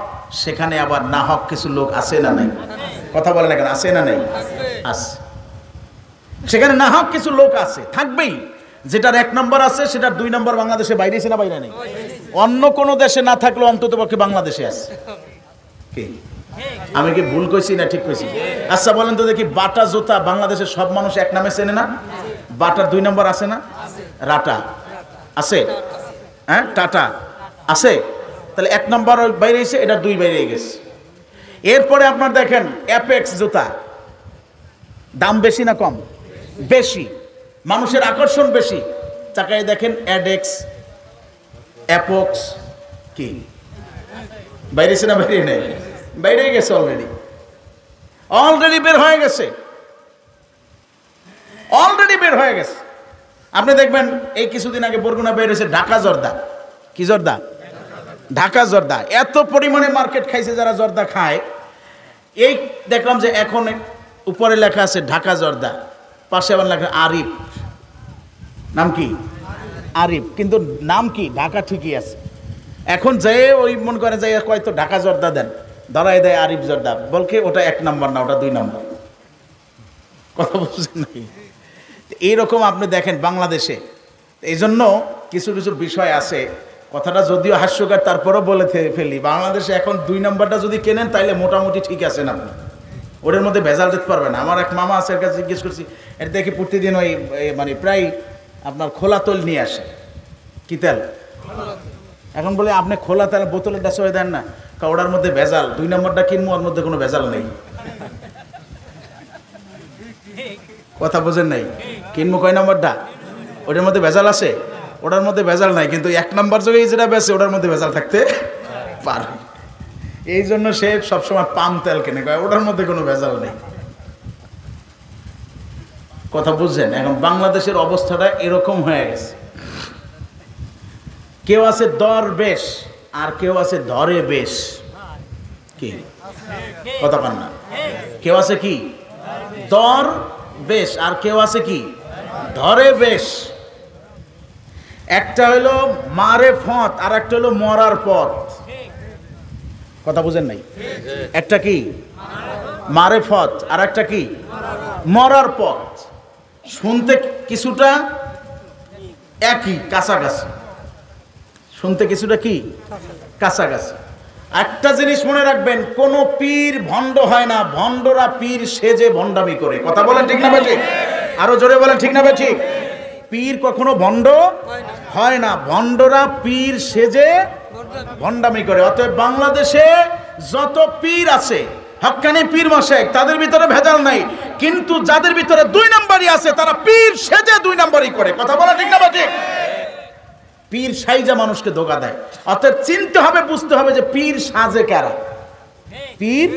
সেখানে আবার না হক কিছু লোক আছে না নাই? কথা বলে না কেন? আছে না নাই? আছে। সেখানে না হক কিছু লোক আছে, থাকবেই। যেটার এক নম্বর আছে সেটার দুই নম্বর বাংলাদেশে বাইরেছে না বাইরে নেই? অন্য কোনো দেশে না থাকলেও অন্তত পক্ষে বাংলাদেশে আছে। কি আমি কি ভুল কইছি না ঠিক কইছি? আচ্ছা বলেন তো দেখি, বাটা জুতা বাংলাদেশের সব মানুষ এক নামে চেনে না? বাটার দুই নম্বর আছে না? রাটা আছে, হ্যাঁ টাটা আছে। তাহলে এক নম্বর বাইরে এসে এটা দুই বাইরে গেছে। এরপরে আপনার দেখেন অ্যাপেক্স জুতা, দাম বেশি না কম? বেশি, মানুষের আকর্ষণ বেশি। চাকায় দেখেন অ্যাডেক্স, অ্যাপক্স, কি বাইরেছে না বাইরে নেই? বাইরে গেছে, অলরেডি বের হয়ে গেছে, অলরেডি বের হয়ে গেছে। আপনি দেখবেন এই কিছুদিন আগে বরগুনা বের হয়েছে ঢাকা জর্দা। কি জর্দা? ঢাকা জর্দা। এত পরিমাণে মার্কেট খাইছে যারা জর্দা খায়। এই দেখলাম যে এখন উপরে লেখা আছে ঢাকা জর্দা, পাশে আবার লেখা আরিফ। নাম কি? আরিফ, কিন্তু নাম কি ঢাকা ঠিকই আছে। এখন যে ওই মনে করে যে কয় তো ঢাকা জর্দা দেন, ধরাই দেয় আরিফ জর্দা, বলকে ওটা এক নম্বর না, ওটা দুই নম্বর। কথা বুঝছেন নাকি? এইরকম আপনি দেখেন বাংলাদেশে। এই জন্য কিছু কিছু বিষয় আছে, কথাটা যদিও হাস্যকর তারপরও বলে ফেলি, বাংলাদেশে এখন দুই নম্বরটা যদি কেনেন তাইলে মোটামুটি ঠিক আছেন আপনি, ওটার মধ্যে ভেজাল দিতে পারবেন না। আমার এক মামা আছে, এর কাছে জিজ্ঞেস করছি, এটা দেখি প্রতিদিন ওই মানে প্রায় আপনার খোলা তেল নিয়ে আসে। কি তেল? এখন বলে আপনি খোলা তেল বোতলের ডাস হয়ে দেন না, ওটার মধ্যে ভেজাল, দুই নম্বরটা কিনবো, ওর মধ্যে কোনো ভেজাল নেই। কথা বোঝেন নাই? কিনবো কয় নম্বরটা, ওটার মধ্যে ভেজাল আছে, ওটার মধ্যে ভেজাল নাই, কিন্তু এক নম্বর জায়গায় যেটা বেছে ওটার মধ্যে ভেজাল থাকতে পারে। এই জন্য সে সবসময় পাম তেল কেনে, ওটার মধ্যে কোনো ভেজাল নেই। কথা বুঝছেন? এখন বাংলাদেশের অবস্থাটা এরকম হয়ে গেছে। কেউ আছে দর বেশ আর কেউ আছে ধরে বেশ। কি কথা পান না? কেউ আছে কি দর বেশ আর কেউ আছে কি ধরে বেশ। একটা হলো মারে ফত আর একটা হলো মরার পথ। কথা বুঝেন নাই? একটা কি মারে ফত আর একটা কি মরার পথ। শুনতে কিছুটা একই, কাছাকাছি। শুনতে কিছুটা কি কাছাকাছি। একটা জিনিস মনে রাখবেন, কোন পীর ভণ্ড হয় না, ভণ্ডরা পীর সেজে ভণ্ডামি করে। কথা বলেন ঠিক না ঠিক? আরো জোরে বলেন ঠিক না ঠিক? পীর কখনো ভণ্ড হয় না, ভণ্ডরা পীর সেজে ভণ্ডামি করে। অতএব বাংলাদেশে যত পীর আছে, হক্কানি পীর মাশায়েখ, তাদের ভিতরে ভেজাল নাই, কিন্তু যাদের ভিতরে 2 নম্বরই আছে তারা পীর সেজে 2 নম্বরই করে। কথা বলেন ঠিক না ঠিক? পীর সাইজা মানুষকে ধোঁকা দেয়। অতএব চিনতে হবে, বুঝতে হবে যে পীর সাজে কারা, পীর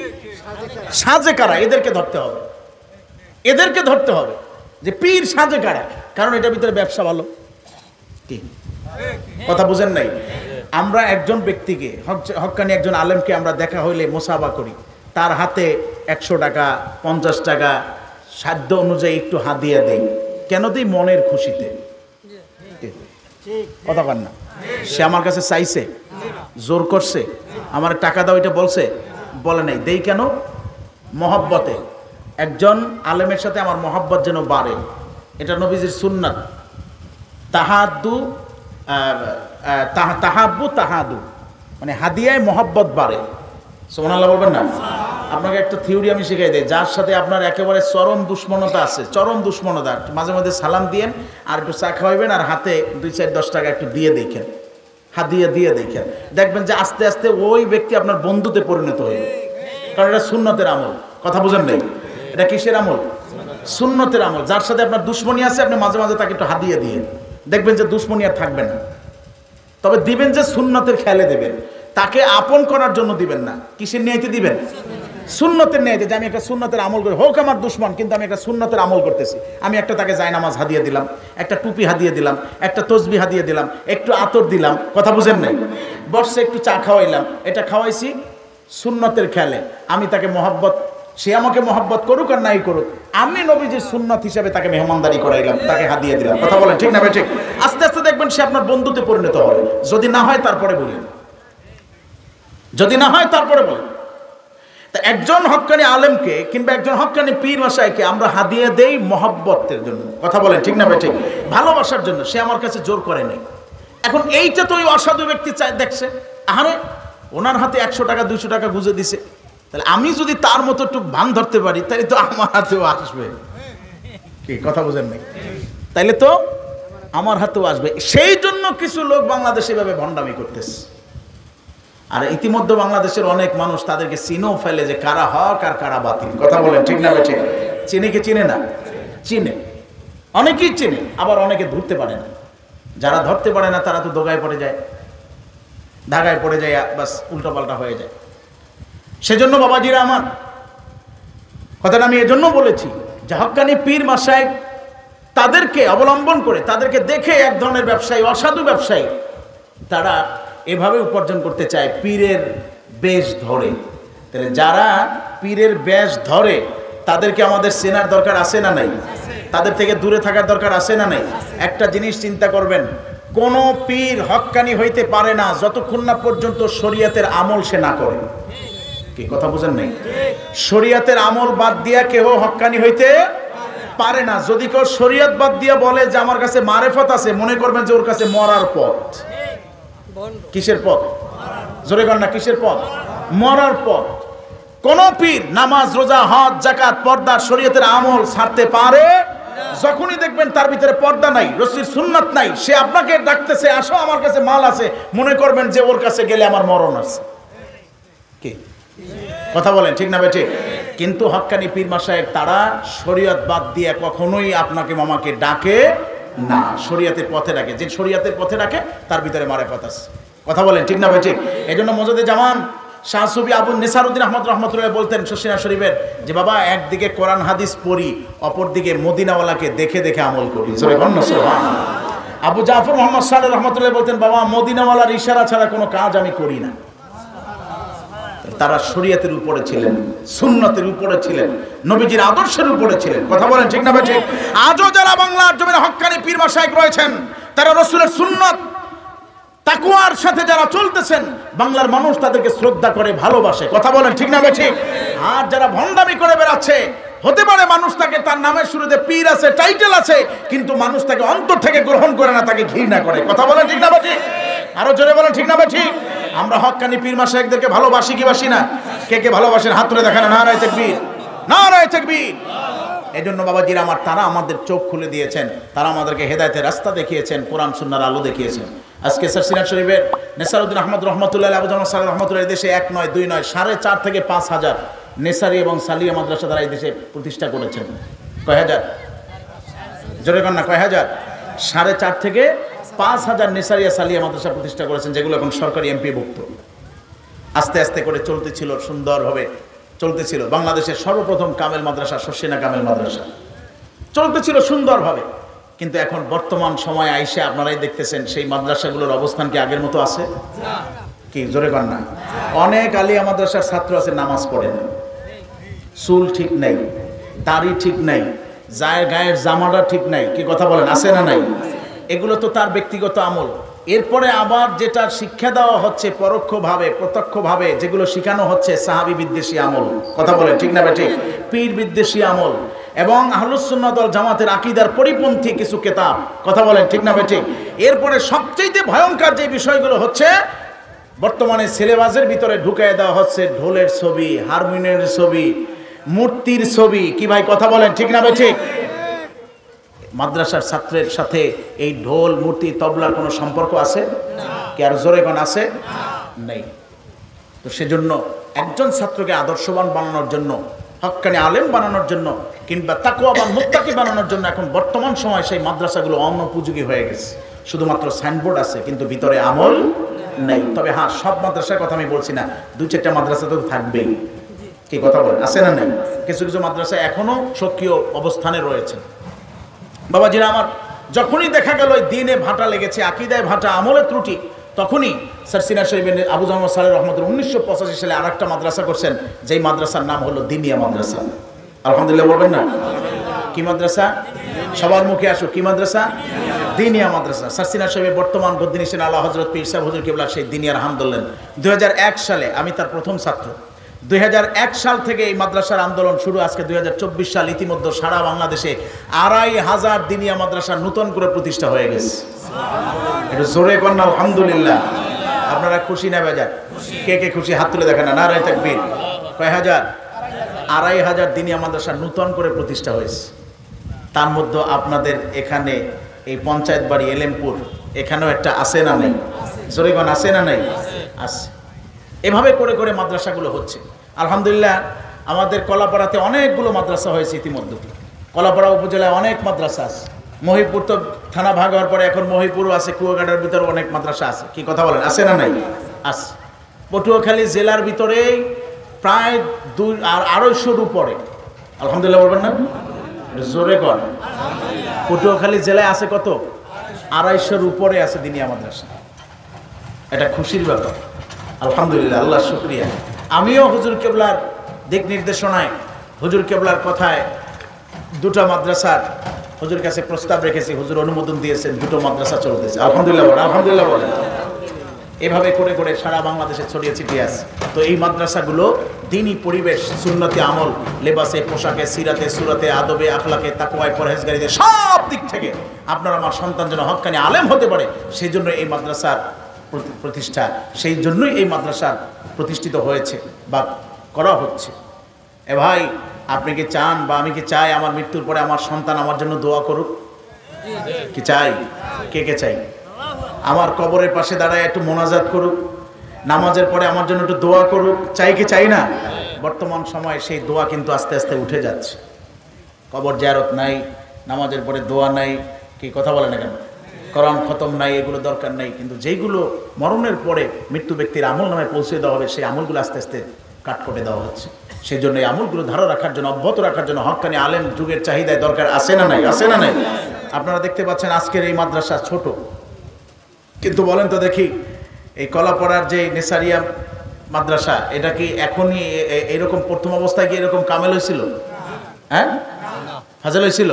সাজে কারা, এদেরকে ধরতে হবে, এদেরকে ধরতে হবে যে পীর সাজে কারা। কারণ এটার ভিতরে ব্যবসা ভালো। কি কথা বুঝেন নাই? আমরা একজন ব্যক্তিকে, হক্কানি একজন আলেমকে আমরা দেখা হইলে মোসাবা করি, তার হাতে 100 টাকা 50 টাকা সাধ্য অনুযায়ী একটু হাদিয়া দেই। কেন দিই? মনের খুশিতে। কথা বল না। সে আমার কাছে চাইছে, জোর করছে, আমার টাকা দাও এটা বলছে, বলে নাই। দেই কেন? মহব্বতে। একজন আলেমের সাথে আমার মহব্বত যেন বাড়ে, এটা নবীজির সুন্নাত। তাহাব্বু তাহাদু, মানে হাদিয়ায় মহব্বত বাড়ে। সুবহানাল্লাহ বলবেন না? আপনাকে একটা থিওরি আমি শিখাই দিই। যার সাথে আপনার একেবারে চরম দুশ্মনতা আছে, চরম দুশ্মনতা, মাঝে মাঝে সালাম দিয়েন, আর একটু চা খাওয়াইবেন, আর হাতে 2-4-10 টাকা একটু দিয়ে দেখেন, হাদিয়া দিয়ে দেখেন, দেখবেন যে আস্তে আস্তে ওই ব্যক্তি আপনার বন্ধুতে পরিণত হয়ে। কারণ এটা সুন্নতের আমল। কথা বুঝেন নাই? এটা কিসের আমল? সুন্নতের আমল। যার সাথে আপনার দুশ্মনী আছে, আপনি মাঝে মাঝে তাকে একটু হাদিয়া দিয়ে দেখবেন যে দুশ্মনী আর থাকবে না। তবে দিবেন যে সুন্নতের খেয়ালে দেবেন, তাকে আপন করার জন্য দিবেন না। কিসের নিয়তে দিবেন? সুন্নতের নিয়তে, যে আমি একটা সুন্নতের আমল করি, হোক আমার দুশ্মন, কিন্তু আমি একটা সুন্নতের আমল করতেছি। আমি একটা তাকে জায়নামাজ হাদিয়া দিলাম, একটা টুপি হাদিয়া দিলাম, একটা তসবি হাদিয়া দিলাম, একটু আতর দিলাম। কথা বুঝেন নাই? বর্ষে একটু চা খাওয়াইলাম, এটা খাওয়াইছি সুন্নতের খেয়ালে। আমি তাকে মহব্বত, সে আমাকে মহব্বত করুক আর নাই করুক, আমি নবীজির সুন্নত হিসেবে তাকে মেহমানদারি করাইলাম, তাকে হাদিয়া দিলাম। কথা বলেন ঠিক না ভাই ঠিক? আস্তে আস্তে দেখবেন সে আপনার বন্ধুতে পরিণত হবে। যদি না হয় তারপরে বলেন, যদি না হয় তারপরে বলেন। তা একজন হক্কানি আলেমকে কিংবা একজন হক্কানি পীর মাশায়েখকে আমরা হাদিয়া দেই মহব্বতের জন্য। কথা বলেন ঠিক না ভাই ঠিক? ভালোবাসার জন্য। সে আমার কাছে জোর করে নাই। এখন এইটা তো ওই অসাধু ব্যক্তি চাই দেখছে, আরে ওনার হাতে 100 টাকা 200 টাকা গুঁজে দিছে, তাহলে আমি যদি তার মতো একটু ভান ধরতে পারি, তাহলে তো আমার হাতেও আসবে। কি কথা বুঝেন নাই? তাইলে তো আমার হাতেও আসবে। সেই জন্য কিছু লোক বাংলাদেশে এভাবে ভণ্ডামি করতেছে। আর ইতিমধ্যে বাংলাদেশের অনেক মানুষ তাদেরকে চিনেও ফেলে যে কারা হক আর কারা বাতিল। কথা বলেন ঠিক না ঠিক? চিনে কি চিনে না? চিনে, অনেকেই চিনে, আবার অনেকে ধরতে পারে না। যারা ধরতে পারে না তারা তো দোগায় পড়ে যায়, ধাগায় পড়ে যায়, বাস উল্টোপাল্টা হয়ে যায়। সেজন্য বাবাজিরা আমার, কথাটা আমি এজন্য বলেছি যে হক্কানি পীর মাশায়েখ তাদেরকে অবলম্বন করে, তাদেরকে দেখে এক ধরনের ব্যবসায়ী, অসাধু ব্যবসায়ী, তারা এভাবে উপার্জন করতে চায় পীরের বেশ ধরে। তাহলে যারা পীরের বেশ ধরে তাদেরকে আমাদের চেনার দরকার আছে না নাই? তাদের থেকে দূরে থাকার দরকার আছে না নাই? একটা জিনিস চিন্তা করবেন, কোন পীর হক্কানি হইতে পারে না যতক্ষণ না পর্যন্ত শরীয়তের আমল সে না করে। কি কথা বুঝেন নাই? শরীয়তের আমল বাদ দিয়া কেউ হক্কানি হইতে পারে না। যদি কেউ শরীয়ত বাদ দিয়া বলে যে আমার কাছে মারেফত আছে, মনে করবেন যে ওর কাছে মরার পথ। কিসের পথ? জোরে কর না, কিসের পথ? মরার পথ। কোন পীর নামাজ, রোজা, হজ, যাকাত, পর্দা, শরীয়তের আমল ছাড়তে পারে? যখনই দেখবেন তার ভিতরে পর্দা নাই, রাসূলের সুন্নাত নাই, সে আপনাকে ডাকতেছে আসো আমার কাছে মাল আছে, মনে করবেন যে ওর কাছে গেলে আমার মরণ আছে। কি কথা বলেন ঠিক না ভাই ঠিক? কিন্তু হক্কানি পীর মাশায়েখ তারা শরীয়ত বাদ দিয়ে কখনোই আপনাকে মামাকে ডাকে না, শরীয়তের পথে ডাকে। যে শরীয়তের পথে ডাকে তার ভিতরে মারেফত আছে। কথা বলেন ঠিক না ভাই ঠিক? এই জন্য মজদে জামান শাহ সুফি আবু নেসারউদ্দিন আহমদ রহমতুল্লাহ বলতেন শশিনা শরীফের, যে বাবা একদিকে কোরআন হাদিস পড়ি, অপরদিকে মদিনাওয়ালাকে দেখে দেখে আমল করি। আবু জাফর মোহাম্মদ সালেহ রহমতুল্লাহ বলতেন, বাবা মদিনাওয়ালার ইশারা ছাড়া কোনো কাজ আমি করি না। তারা শরীয়তের উপরে ছিলেন, সুন্নতের উপরে ছিলেন, নবীজির আদর্শের উপরে ছিলেন। কথা বলেন ঠিক না ভাই ঠিক? আজও যারা বাংলার জমিনে হক্কানি পীর মাশায়েখ রয়েছেন, তারা রাসূলের সুন্নত তাকওয়ার সাথে যারা চলতেছেন, বাংলার মানুষ তাদেরকে শ্রদ্ধা করে, ভালোবাসে। কথা বলেন ঠিক না ভাই ঠিক? আর যারা ভণ্ডামি করে বেড়াচ্ছে, হতে পারে মানুষ তাকে তার নামের শুরুতে পীর আছে, টাইটেল আছে, কিন্তু মানুষ তাকে অন্তর থেকে গ্রহণ করে না, তাকে ঘৃণা করে। কথা বলেন ঠিক না বা ঠিক? আরো জোরে বলেন ঠিক না বা ঠিক? আমরা হক্কানি পীর মাশায়েখদেরকে ভালোবাসি কি বাসি না? কে কে ভালোবাসেন হাত তুলে দেখান। নারায়ে তাকবীর, নারায়ে তাকবীর। এই জন্য বাবাজিরা আমার, তারা আমাদের চোখ খুলে দিয়েছেন, তারা আমাদেরকে হেদায়েতের রাস্তা দেখিয়েছেন, কোরআন সুন্নাহর আলো দেখিয়েছেন। আজকে সিরাজ শরীফের নেসারউদ্দিন আহমদ রহমতুল্লাহ আবু জামাল সালেহ রহমতুল্লাহ দেশে 1 নয় 2 নয় 4.5 থেকে 5 হাজার নেসারি এবং সালিয়া মাদ্রাসা তারা এই দেশে প্রতিষ্ঠা করেছেন। কয় হাজার? জোরে কন না, কয় হাজার? 4.5 থেকে 5 হাজার নেসারিয়া সালিয়া মাদ্রাসা প্রতিষ্ঠা করেছেন, যেগুলো এখন সরকারি এমপিভুক্ত। আস্তে আস্তে করে চলতেছিল, সুন্দরভাবে চলতেছিল। বাংলাদেশের সর্বপ্রথম কামেল মাদ্রাসা শর্ষিনা কামেল মাদ্রাসা চলতেছিল সুন্দরভাবে। কিন্তু এখন বর্তমান সময় আইসে আপনারাই দেখতেছেন সেই মাদ্রাসাগুলোর অবস্থান কি আগের মতো আছে? কি জোরে কন না? অনেক আলিয়া মাদ্রাসার ছাত্র আছে নামাজ পড়ে না, চুল ঠিক নাই, দাড়ি ঠিক নাই, গায়ের জামাটা ঠিক নাই। কি কথা বলেন, আছে না নাই? এগুলো তো তার ব্যক্তিগত আমল। এরপরে আবার যেটা শিক্ষা দেওয়া হচ্ছে পরোক্ষভাবে প্রত্যক্ষভাবে, যেগুলো শেখানো হচ্ছে সাহাবী বিদ্বেষী আমল। কথা বলেন ঠিক না ঠিক? পীর বিদ্বেষী আমল এবং আহলুস সুন্নাত ওয়াল জামাতের আকীদার পরিপন্থী কিছু কিতাব। কথা বলেন ঠিক না ঠিক? এরপরে সবচেয়ে ভয়ঙ্কর যে বিষয়গুলো হচ্ছে, বর্তমানে সিলেবাসের ভিতরে ঢুকিয়ে দেওয়া হচ্ছে ঢোলের ছবি, হারমোনিয়ামের ছবি, মূর্তির ছবি। কি ভাই কথা বলেন ঠিক না ঠিক? মাদ্রাসার ছাত্রের সাথে এই ঢোল, মূর্তি, তবলার কোনো সম্পর্ক আছে কি? আর জোরে কোন আছে? নেই। তো সেজন্য একজন ছাত্রকে আদর্শবান বানানোর জন্য, হক্কানি আলেম বানানোর জন্য, কিংবা তাকওয়াবান মুত্তাকি বানানোর জন্য এখন বর্তমান সময় সেই মাদ্রাসাগুলো অনুপযোগী হয়ে গেছে। শুধুমাত্র সাইনবোর্ড আছে, কিন্তু ভিতরে আমল নেই। তবে হ্যাঁ, সব মাদ্রাসার কথা আমি বলছি না, 2-4টা মাদ্রাসা তো থাকবেই। কি কথা বলেন, আছে না নেই? কিছু কিছু মাদ্রাসা এখনো সক্রিয় অবস্থানে রয়েছে। বাবাজিরা আমার, যখনই দেখা গেল দিনে ভাটা লেগেছে, আকীদায় ভাটা, আমলের ত্রুটি, তখনই সিরাজ শরীফের আবু জামাল সালেহ রহমতুল্লাহ 1985 সালে আরেকটা মাদ্রাসা করছেন, যেই মাদ্রাসার নাম হলো দিনিয়া মাদ্রাসা। আলহামদুলিল্লাহ বলবেন না? কি মাদ্রাসা? সবার মুখে আসো, কি মাদ্রাসা? দিনিয়া মাদ্রাসা। সিরাজ শরীফের বর্তমান বদ্দিনিসেন আলা হযরত পীর সাহেব হুজুর কিবলা সেই দিনিয়ার আন্দোলন 2001 সালে আমি তার প্রথম ছাত্র। 2001 সাল থেকে এই মাদ্রাসার আন্দোলন শুরু। আজকে 2024 সাল, ইতিমধ্যে সারা বাংলাদেশে 2500 দিনিয়া মাদ্রাসা নতুন করে প্রতিষ্ঠা হয়ে গেছে। এটা জোরে কন্যা আলহামদুলিল্লাহ। আপনারা খুশি না বেজার? কে কে খুশি হাত তুলে দেখেন না। নারায়ে তাকবীর। কয় হাজার? 2500 দিনিয়া মাদ্রাসা নতুন করে প্রতিষ্ঠা হয়েছে। তার মধ্যে আপনাদের এখানে এই পঞ্চায়েত বাড়ি এলেমপুর, এখানেও একটা আছে না নাই? জোরে কোন আছে না নাই? আছে। এভাবে করে করে মাদ্রাসাগুলো হচ্ছে আলহামদুলিল্লাহ। আমাদের কলাপাড়াতে অনেকগুলো মাদ্রাসা হয়েছে ইতিমধ্যে। কলাপাড়া উপজেলায় অনেক মাদ্রাসা আছে। মহিপুর তো থানা ভাগ হওয়ার পরে এখন মহিপুরও আছে, কুয়াকাটার ভিতরে অনেক মাদ্রাসা আছে। কি কথা বলেন, আছে না নাই? আছে। পটুয়াখালী জেলার ভিতরে প্রায় 250-250-র উপরে। আলহামদুলিল্লাহ বলবেন না? জোরে কর। পটুয়াখালী জেলায় আছে কত? 250-র উপরে আছে দিনিয়া মাদ্রাসা। এটা খুশির ব্যাপার আলহামদুলিল্লাহ, আল্লাহ শুকরিয়া। আমিও হুজুর কেবলার দিক নির্দেশনায়, হুজুর কেবলার কথায় 2টা মাদ্রাসার হুজুর কাছে প্রস্তাব রেখেছি, হুজুর অনুমোদন দিয়েছেন, 2টো মাদ্রাসা চলতেছে। আলহামদুলিল্লাহ বলেন, আলহামদুলিল্লাহ বলেন। এভাবে করে করে সারা বাংলাদেশে ছড়িয়ে ছিটিয়ে আছে। তো এই মাদ্রাসাগুলো দ্বীনি পরিবেশ, সুন্নতি আমল, লেবাসে, পোশাকে, সিরাতে, সুরাতে, আদবে, আখলাকে, তাকওয়ায়, পরহেজগারিতে, সব দিক থেকে আপনার আমার সন্তান যেন হক্কানি আলেম হতে পারে, সেই জন্য এই মাদ্রাসার প্রতিষ্ঠা, সেই জন্যই এই মাদ্রাসা প্রতিষ্ঠিত হয়েছে বা করা হচ্ছে। এ ভাই, আপনি কি চান বা আমি কি চাই আমার মৃত্যুর পরে আমার সন্তান আমার জন্য দোয়া করুক? কি চাই? কে কে চাই? আমার কবরের পাশে দাঁড়ায় একটু মোনাজাত করুক, নামাজের পরে আমার জন্য একটু দোয়া করুক, চাই কি চাই না? বর্তমান সময়ে সেই দোয়া কিন্তু আস্তে আস্তে উঠে যাচ্ছে। কবর জিয়ারত নাই, নামাজের পরে দোয়া নাই, কি কথা বলে না কেন? কোরআন খতম নাই, এগুলো দরকার নাই। কিন্তু যেইগুলো মরণের পরে মৃত্যু ব্যক্তির আমল নামে পৌঁছে দেওয়া হবে, সেই আমলগুলো আস্তে আস্তে কাট করে দেওয়া হচ্ছে। সেই জন্য এই আমলগুলো ধারা রাখার জন্য, অব্যাহত রাখার জন্য হক্কানি আলেম যুগের চাহিদায় দরকার আছে না নাই? আছে না নাই? আপনারা দেখতে পাচ্ছেন আজকের এই মাদ্রাসা ছোট, কিন্তু বলেন তো দেখি, এই কলাপাড়ার যে নেসারিয়া মাদ্রাসা, এটা কি এখনই এইরকম প্রথম অবস্থায় কি এরকম কামেল হয়েছিল? হ্যাঁ, ফাজল হয়েছিল?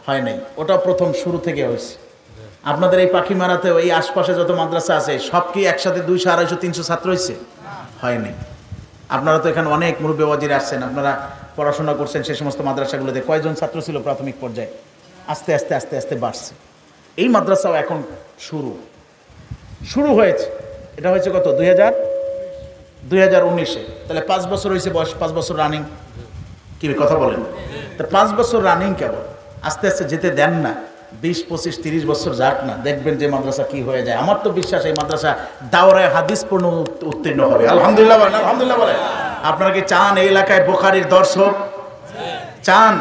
হয় নাই। ওটা প্রথম শুরু থেকে হয়েছে। আপনাদের এই পাখিমারাতেও এই আশপাশে যত মাদ্রাসা আছে, সব কি একসাথে 200, 250, 300 ছাত্র হয়েছে? হয়নি। আপনারা তো এখানে অনেক মুরব্বী ওয়াজির আসছেন, আপনারা পড়াশোনা করছেন সেই সমস্ত মাদ্রাসাগুলোতে কয়জন ছাত্র ছিল প্রাথমিক পর্যায়ে? আস্তে আস্তে আস্তে আস্তে বাড়ছে। এই মাদ্রাসাও এখন শুরু হয়েছে। এটা হয়েছে কত 2019-এ, তাহলে 5 বছর হয়েছে বয়স, 5 বছর রানিং। কি কথা বলেন? তা 5 বছর রানিং কেবল, আস্তে আস্তে যেতে দেন না, 20, 25, 30 বছর যাক না, দেখবেন যে মাদ্রাসা কি হয়ে যায়। আমার তো বিশ্বাস এই মাদ্রাসা দাওরায়ে হাদিস পূর্ণ উত্তীর্ণ হবে। আলহামদুলিল্লাহ বলেন, আলহামদুলিল্লাহ বলেন। আপনারা কি চান এই এলাকায় বুখারীর দর্শ হোক? চান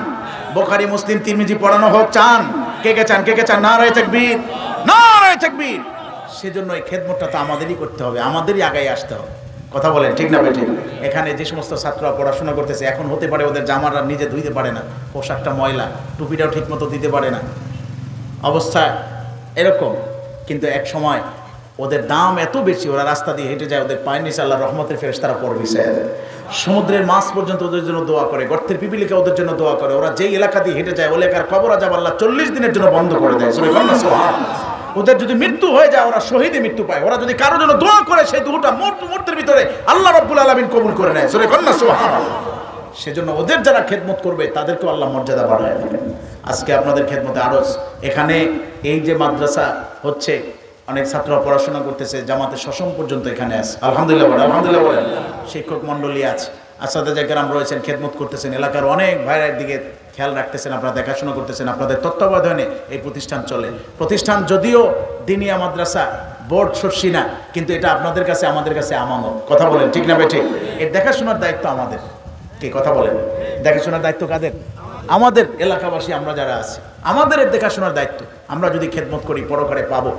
বুখারী, মুসলিম, তিরমিজি পড়ানো হোক? চান? কে কে চান? কে কে চান? নারায়ে তাকবীর, নারায়ে তাকবীর। সেজন্য এই খেদমতটা তো আমাদেরই করতে হবে, আমাদেরই আগায় আসতে হবে। কথা বলেন ঠিক না বেঠিক? এখানে যে সমস্ত ছাত্ররা পড়াশোনা করতেছে, এখন হতে পারে ওদের জামাটা নিজে ধুইতে পারে না, পোশাকটা ময়লা, টুপিটাও ঠিক মতো দিতে পারে না, অবস্থা এরকম, কিন্তু এক সময় ওদের দাম এত বেশি, ওরা রাস্তা দিয়ে হেঁটে যায়, ওদের পায়ের নিচে আল্লাহর রহমতের ফেরেশতারা পড়বে, সমুদ্রের মাছ পর্যন্ত ওদের জন্য দোয়া করে, গর্তের পিপিলিকা ওদের জন্য দোয়া করে। ওরা যেই এলাকা দিয়ে হেঁটে যায়, ওই এলাকার কবর আযাব আল্লাহ 40 দিনের জন্য বন্ধ করে দেয়। ওদের যদি মৃত্যু হয়ে যায়, ওরা শহীদে মৃত্যু পায়। ওরা যদি কারোর জন্য দোয়া করে, সেই দোয়াটা মুহূর্তের ভিতরে আল্লাহ রাব্বুল আলামিন কবুল করে নেয়। সূরা কন্যা সুবহানাল্লাহ। সেজন্য ওদের যারা খেদমত করবে তাদেরকেও আল্লাহ মর্যাদা বাড়ায় দেবেন। আজকে আপনাদের খেদমতে আরজ, এখানে এই যে মাদ্রাসা হচ্ছে, অনেক ছাত্ররা পড়াশোনা করতেছে, জামাতে শশম পর্যন্ত এখানে আছে। আলহামদুলিল্লাহ বলেন, আলহামদুলিল্লাহ বলেন। শিক্ষক মণ্ডলী আছে, আসাদে কেরাম রয়েছেন, খেদমত করতেছেন, এলাকার অনেক ভাইয়ের দিকে খেয়াল রাখতেছেন, আপনারা দেখাশোনা করতেছেন, আপনাদের তত্ত্বাবধানে এই প্রতিষ্ঠান চলে। প্রতিষ্ঠান যদিও দিনিয়া মাদ্রাসা, বোর্ড শস্যি না, কিন্তু এটা আপনাদের কাছে, আমাদের কাছে আমানত। কথা বলেন ঠিক না বেঠিক? এর দেখাশোনার দায়িত্ব আমাদের। কি কথা বলেন? দেখাশোনার দায়িত্ব কাদের? আমাদের। এলাকাবাসী আমরা যারা আছি, আমাদের এর দেখাশোনার দায়িত্ব। আমরা যদি খেদমত করি, পরকালে পাবো,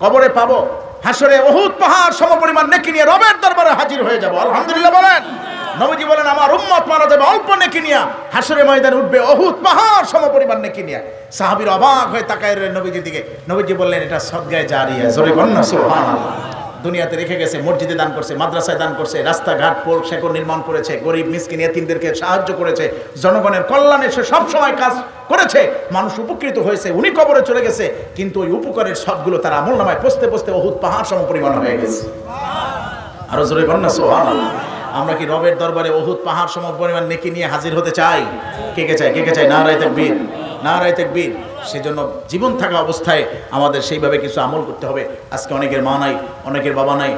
কবরে পাবো, হাসরে উহুদ পাহাড় সমপরিমাণ নেকি নিয়ে রবের দরবারে হাজির হয়ে যাব। আলহামদুলিল্লাহ বলেন। নবীজি বলেন, আমার উম্মত মারা যাবে অল্প নেকি নিয়া, হাসরে ময়দানে উঠবে উহুদ পাহাড় সমপরিমাণ নেকি নিয়া। সাহাবীর অবাক হয়ে তাকায় রইলেন নবীজির দিকে। নবীজি বললেন, এটা সদগায়ে জারিয়া। জোরে বলেন না সুবহানাল্লাহ। দুনিয়াতে রেখে গেছে, মসজিদে দান করছে, মাদ্রাসায় দান করছে, রাস্তাঘাট পোল শেকড় নির্মাণ করেছে, গরিব মিসকিন এতিমদেরকে সাহায্য করেছে, জনগণের কল্যাণে সে সবসময় কাজ করেছে, মানুষ উপকৃত হয়েছে। উনি কবরে চলে গেছে, কিন্তু ওই উপকারের সবগুলো তার আমলনামায় পৌঁছতে পৌঁছতে উহুদ পাহাড় সমপরিমাণ হয়ে গেছে। আরো জোরে বলেন না সুবহানাল্লাহ। আমরা কি রবের দরবারে উহুদ পাহাড় সমপরিমাণ নেকি নিয়ে হাজির হতে চাই? কে কে চাই? কে কে চাই? নারায়ে তাকবীর, নারায়ে তাকবীর। সেজন্য জীবন থাকা অবস্থায় আমাদের সেইভাবে কিছু আমল করতে হবে। আজকে অনেকের মা নাই, অনেকের বাবা নাই,